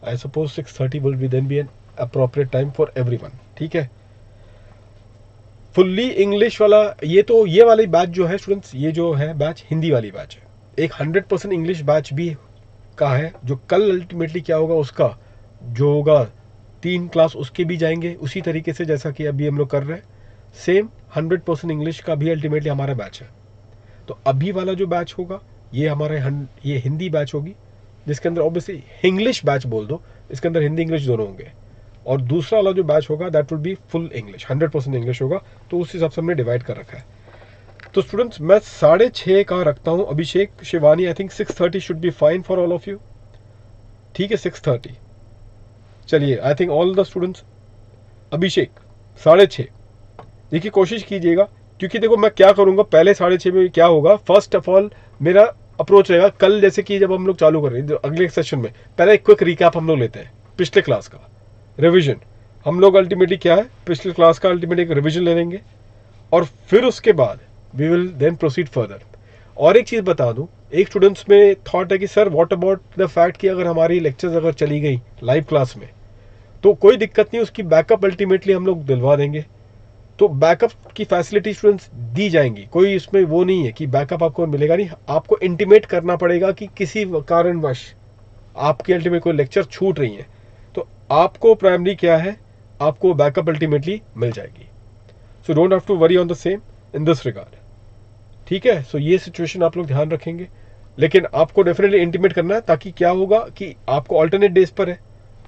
[SPEAKER 1] I suppose 6:30 will be then be an appropriate time for everyone. ठीक है, फुल्ली इंग्लिश वाला ये वाली बैच जो है स्टूडेंट्स, ये जो है बैच हिंदी वाली बैच है। एक 100% इंग्लिश बैच भी का है जो कल अल्टीमेटली क्या होगा, उसका जो होगा 3 क्लास उसके भी जाएंगे उसी तरीके से जैसा कि अभी हम लोग कर रहे हैं। सेम 100% इंग्लिश का भी अल्टीमेटली हमारा बैच है। तो अभी वाला जो बैच होगा ये हमारा ये हिंदी बैच होगी, जिसके अंदर ऑब्वियसली इंग्लिश बैच बोल दो, इसके अंदर हिंदी इंग्लिश दोनों होंगे, और दूसरा वाला जो बैच होगा that will be full English, 100% English होगा। तो उस हिसाब से हमने डिवाइड कर रखा है। तो स्टूडेंट्स मैं 6:30 का रखता हूँ। Abhishek, Shivani, I think 6:30 should be fine for all of you. ठीक है 6:30, चलिए I think all the students. Abhishek 6:30, देखिए कोशिश कीजिएगा, क्योंकि देखो मैं क्या करूँगा पहले 6:30 में क्या होगा, फर्स्ट ऑफ ऑल मेरा अप्रोच रहेगा कल, जैसे कि जब हम लोग चालू कर रहे हैं अगले सेशन में, पहले एक क्विक रिकैप हम लोग लेते हैं पिछले क्लास का, रिविजन। हम लोग अल्टीमेटली क्या है, पिछले क्लास का अल्टीमेटली एक रिविजन ले लेंगे, और फिर उसके बाद we will then proceed further. और एक चीज़ बता दूं, एक स्टूडेंट्स में थॉट है कि sir what about the fact कि अगर हमारी लेक्चर्स अगर चली गई लाइव क्लास में तो कोई दिक्कत नहीं, उसकी बैकअप अल्टीमेटली हम लोग दिलवा देंगे। तो बैकअप की फैसिलिटी स्टूडेंट्स दी जाएंगी, कोई इसमें वो नहीं है कि बैकअप आपको मिलेगा नहीं। आपको इंटीमेट करना पड़ेगा कि किसी कारणवश आपकी अल्टीमेट कोई लेक्चर छूट रही है, तो आपको प्राइमरी क्या है, आपको बैकअप अल्टीमेटली मिल जाएगी। So don't have to worry on the same in this regard. ठीक है, सो ये सिचुएशन आप लोग ध्यान रखेंगे, लेकिन आपको डेफिनेटली इंटीमेट करना है, ताकि क्या होगा कि आपको ऑल्टरनेट डेज पर है,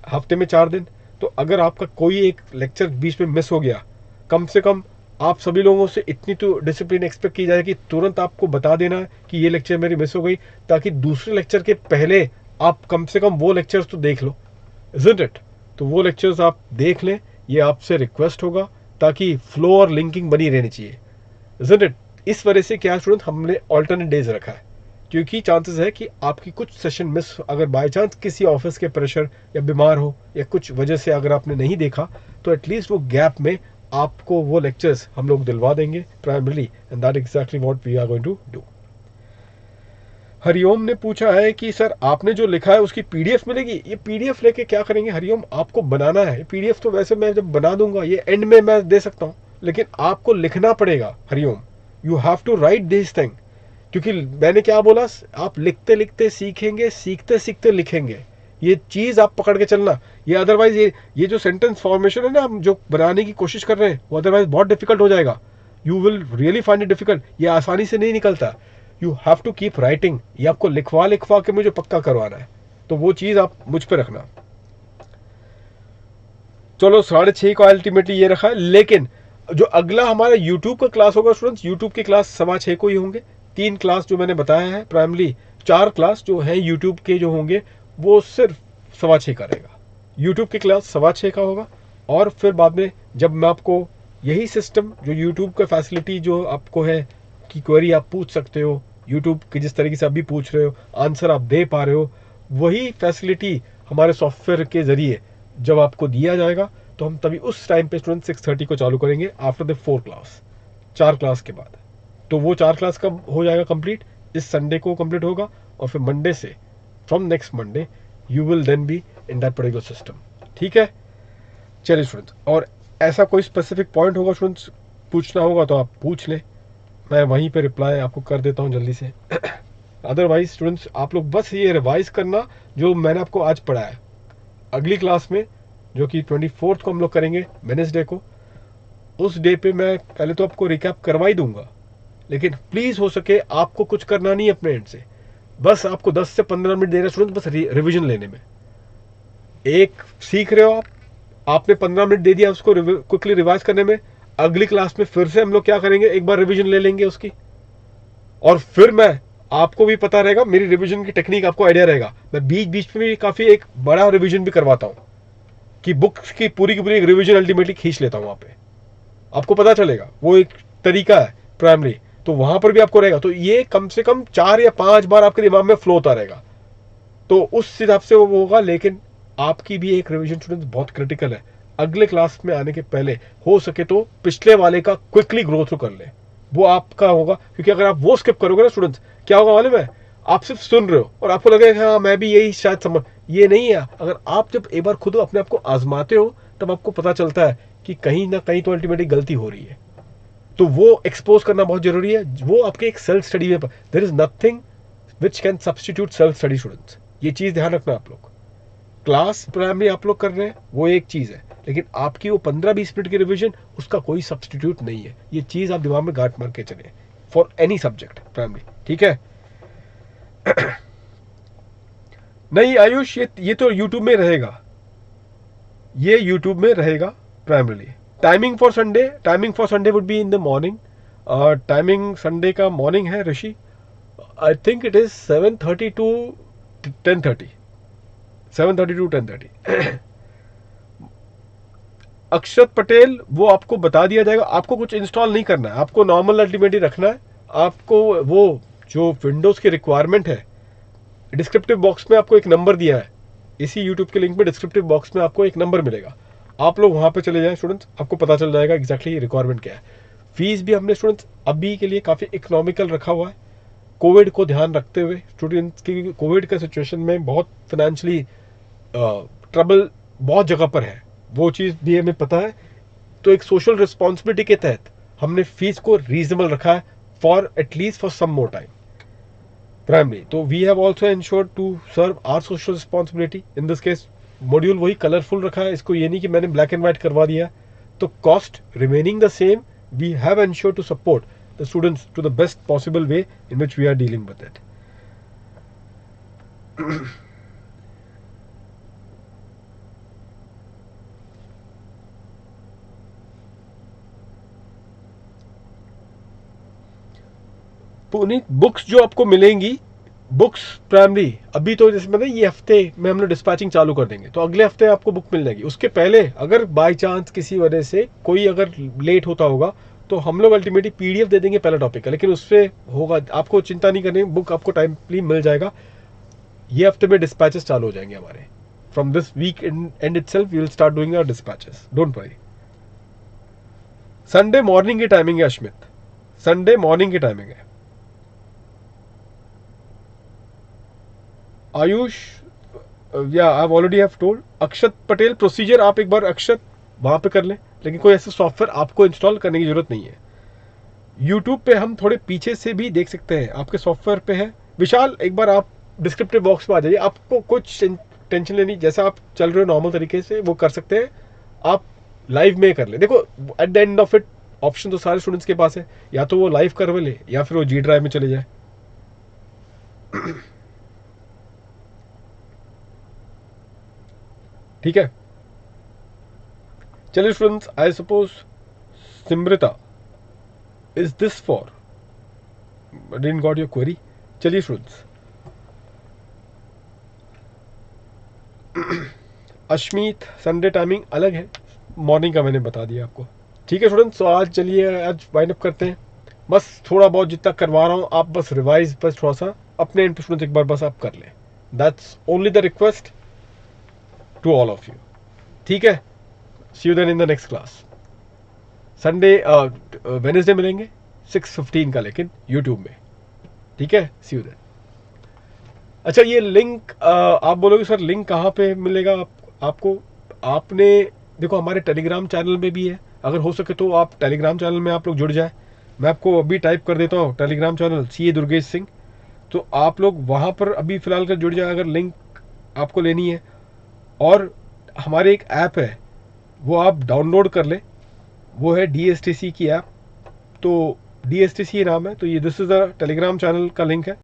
[SPEAKER 1] हफ्ते में 4 दिन, तो अगर आपका कोई एक लेक्चर बीच में मिस हो गया, कम से कम आप सभी लोगों से इतनी तो डिसिप्लिन एक्सपेक्ट की जाए कि तुरंत आपको बता देना है कि ये लेक्चर मेरी मिस हो गई, ताकि दूसरे लेक्चर के पहले आप कम से कम वो लेक्चर्स तो देख लो, इजंट इट। तो वो लेक्चर्स आप देख लें, ये आपसे रिक्वेस्ट होगा, ताकि फ्लो और लिंकिंग बनी रहनी चाहिए, इजंट इट। इस वजह से क्या स्टूडेंट हमने ऑल्टरनेट डेज रखा है, क्योंकि चांसेस है कि आपकी कुछ सेशन मिस, अगर बाय चांस किसी ऑफिस के प्रेशर या बीमार हो या कुछ वजह से अगर आपने नहीं देखा, तो एटलीस्ट वो गैप में आपको वो लेक्चर्स हम लोग दिलवा देंगे primarily, and that exactly what we are going to do. Hariom ने पूछा है कि सर आपने जो लिखा है उसकी पीडीएफ मिलेगी। ये पीडीएफ लेके क्या करेंगे हरिओम, आपको बनाना है पीडीएफ। तो वैसे मैं जब बना दूंगा ये एंड में मैं दे सकता हूँ, लेकिन आपको लिखना पड़ेगा Hariom, you have to write this thing. क्योंकि मैंने क्या बोला, आप लिखते लिखते सीखेंगे, सीखते सीखते लिखेंगे, ये चीज आप पकड़ के चलना। ये अदरवाइज ये जो सेंटेंस फॉर्मेशन है ना हम जो बनाने की कोशिश कर रहे हैं, वो अदरवाइज बहुत डिफिकल्ट हो जाएगा, you will really find it difficult. ये आसानी से नहीं निकलता, you have to keep writing. ये आपको लिखवा लिखवा के मुझे पक्का करवाना है, तो वो चीज आप मुझ पे रखना। चलो 6:30 को अल्टीमेटली ये रखा है, लेकिन जो अगला हमारा यूट्यूब का क्लास होगा स्टूडेंट्स, यूट्यूब की क्लास 6:15 को ही होंगे। 3 क्लास जो मैंने बताया है, प्राइमरी 4 क्लास जो है यूट्यूब के जो होंगे वो सिर्फ 6:15 का रहेगा। यूट्यूब की क्लास 6:15 का होगा, और फिर बाद में जब मैं आपको यही सिस्टम जो यूट्यूब का फैसिलिटी जो आपको है कि क्वेरी आप पूछ सकते हो, यूट्यूब की जिस तरीके से अभी पूछ रहे हो, आंसर आप दे पा रहे हो, वही फैसिलिटी हमारे सॉफ्टवेयर के जरिए जब आपको दिया जाएगा, तो हम तभी उस टाइम पे स्टूडेंट 6:30 को चालू करेंगे आफ्टर द 4 क्लास, 4 क्लास के बाद। तो वो 4 क्लास कब हो जाएगा कंप्लीट, इस संडे को कंप्लीट होगा, और फिर मंडे से, from next Monday you will then be in that particular system. ठीक है, चलिए स्टूडेंट्स, और ऐसा कोई स्पेसिफिक पॉइंट होगा स्टूडेंट्स पूछना होगा तो आप पूछ लें, मैं वहीं पे रिप्लाई आपको कर देता हूँ जल्दी से। अदरवाइज स्टूडेंट्स आप लोग बस ये रिवाइज करना जो मैंने आपको आज पढ़ाया। अगली क्लास में जो कि 24 को हम लोग करेंगे वेडनेसडे को, उस डे पे मैं पहले तो आपको रिकैप करवा ही दूंगा, लेकिन प्लीज हो सके आपको कुछ करना नहीं अपने एंड से, बस आपको 10 से 15 मिनट दे रहे स्टूडेंट बस रिविजन लेने में। एक सीख रहे हो आपने 15 मिनट दे दिया उसको क्विकली रिवाइज करने में, अगली क्लास में फिर से हम लोग क्या करेंगे, एक बार रिवीजन ले लेंगे उसकी, और फिर मैं आपको भी पता रहेगा, मेरी रिवीजन की टेक्निक आपको आइडिया रहेगा। मैं बीच बीच में भी काफी एक बड़ा रिवीजन भी करवाता हूं, कि बुक्स की पूरी एक रिवीजन अल्टीमेटली खींच लेता हूं वहां पे, आपको पता चलेगा, वो एक तरीका है प्राइमरी, तो वहां पर भी आपको रहेगा। तो ये कम से कम 4 या 5 बार आपके दिमाग में फ्लो होता रहेगा, तो उस हिसाब से वो होगा। लेकिन आपकी भी एक रिवीजन स्टूडेंट बहुत क्रिटिकल है, अगले क्लास में आने के पहले हो सके तो पिछले वाले का क्विकली ग्रो थ्रू कर ले, वो आपका होगा। क्योंकि अगर आप वो स्किप करोगे ना स्टूडेंट्स, क्या होगा मालूम है, आप सिर्फ सुन रहे हो और आपको लगेगा हाँ मैं भी यही शायद समझ, ये नहीं है। अगर आप जब एक बार खुद अपने आप को आजमाते हो तब आपको पता चलता है कि कहीं ना कहीं तो अल्टीमेटली गलती हो रही है, तो वो एक्सपोज करना बहुत जरूरी है। वो आपके एक सेल्फ स्टडी में, there is nothing which can substitute self study students, ये चीज ध्यान रखना आप लोग। क्लास प्राइमरी आप लोग कर रहे हैं वो एक चीज है, लेकिन आपकी वो 15-20 मिनट की रिवीजन उसका कोई सब्सटीट्यूट नहीं है। ये चीज आप दिमाग में गांठ मार के चले फॉर एनी सब्जेक्ट प्राइमरी, ठीक है। नहीं आयुष, ये तो यूट्यूब में रहेगा, ये यूट्यूब में रहेगा primarily. Timing for Sunday would be in the morning. Timing Sunday का मॉर्निंग है Rishi, I think it is 7:30 to 10:30, 7:30 to 10:30। Akshat Patel, वो आपको बता दिया जाएगा, आपको कुछ इंस्टॉल नहीं करना है, आपको नॉर्मल अल्टीमेट ही रखना है। आपको वो जो विंडोज की रिक्वायरमेंट है, डिस्क्रिप्टिव बॉक्स में आपको एक नंबर दिया है, इसी यूट्यूब के लिंक में डिस्क्रिप्टिव बॉक्स में आपको एक नंबर मिलेगा, आप लोग वहां पे चले जाएं स्टूडेंट्स, आपको पता चल जाएगा एग्जैक्टली रिक्वायरमेंट क्या है। फीस भी हमने स्टूडेंट्स अभी के लिए काफ़ी इकोनॉमिकल रखा हुआ है, कोविड को ध्यान रखते हुए स्टूडेंट्स की, कोविड का सिचुएशन में बहुत फाइनेंशियली ट्रबल बहुत जगह पर है, वो चीज़ भी हमें पता है। तो एक सोशल रिस्पॉन्सिबिलिटी के तहत हमने फीस को रीजनेबल रखा है for at least for some more time primary. तो we have also ensured to serve our social responsibility. In this case module वही कलरफुल रखा है, इसको ये नहीं कि मैंने ब्लैक एंड व्हाइट करवा दिया। तो cost remaining the same, we have ensured to support the students to the best possible way in which we are dealing with it. Puneet, books जो आपको मिलेंगी, बुक्स प्राइमरी अभी तो जैसे मतलब ये हफ्ते में हम लोग डिस्पैचिंग चालू कर देंगे, तो अगले हफ्ते आपको बुक मिल जाएगी। उसके पहले अगर बाय चांस किसी वजह से कोई अगर लेट होता होगा तो हम लोग अल्टीमेटली पीडीएफ दे देंगे पहला टॉपिक का, लेकिन उससे होगा, आपको चिंता नहीं करनी, बुक आपको टाइमली मिल जाएगा। ये हफ्ते में डिस्पैचेस चालू हो जाएंगे हमारे, from this weekend itself we will start doing our dispatches, don't worry. Sunday morning की टाइमिंग है अश्मित, संडे मॉर्निंग की टाइमिंग है। आयुष, या I already have told. Akshat Patel, procedure आप एक बार अक्षत वहां पे कर लें, लेकिन कोई ऐसा सॉफ्टवेयर आपको इंस्टॉल करने की जरूरत नहीं है। यूट्यूब पे हम थोड़े पीछे से भी देख सकते हैं, आपके सॉफ्टवेयर पे है। विशाल, एक बार आप डिस्क्रिप्टिव बॉक्स में आ जाइए, आपको कुछ टेंशन लेनी, जैसा आप चल रहे हो नॉर्मल तरीके से वो कर सकते हैं, आप लाइव में कर ले। देखो at the end of it option तो सारे स्टूडेंट्स के पास है, या तो वो लाइव करवा ले या फिर वो जी ड्राइव में चले जाए। ठीक है, चलिए students, I suppose Simrita, is this for, didn't got your query. चलिए स्टूडेंट्स, अश्मीत, संडे टाइमिंग अलग है, मॉर्निंग का मैंने बता दिया आपको। ठीक है स्टूडेंट्स, तो आज चलिए आज वाइंड अप करते हैं। बस थोड़ा बहुत जितना करवा रहा हूँ आप बस रिवाइज, बस थोड़ा सा अपने एंड पे स्टूडेंट्स एक बार बस आप कर लें, that's only the request to all of you. ठीक है, see you then in the next class. Sunday Wednesday मिलेंगे 6:15 का, लेकिन यूट्यूब में। ठीक है, सी यू देन। अच्छा, ये लिंक आप बोलोगे सर लिंक कहाँ पे मिलेगा आपको? आपने देखो हमारे टेलीग्राम चैनल में भी है, अगर हो सके तो आप टेलीग्राम चैनल में आप लोग जुड़ जाए। मैं आपको अभी टाइप कर देता हूँ Telegram channel CA Durgesh Singh, तो आप लोग वहाँ पर अभी फ़िलहाल कर जुड़ जाए अगर लिंक आपको लेनी है। और हमारे एक ऐप है वो आप डाउनलोड कर लें, वो है DSTC की ऐप, तो DSTC नाम है। तो ये this is a Telegram channel का लिंक है।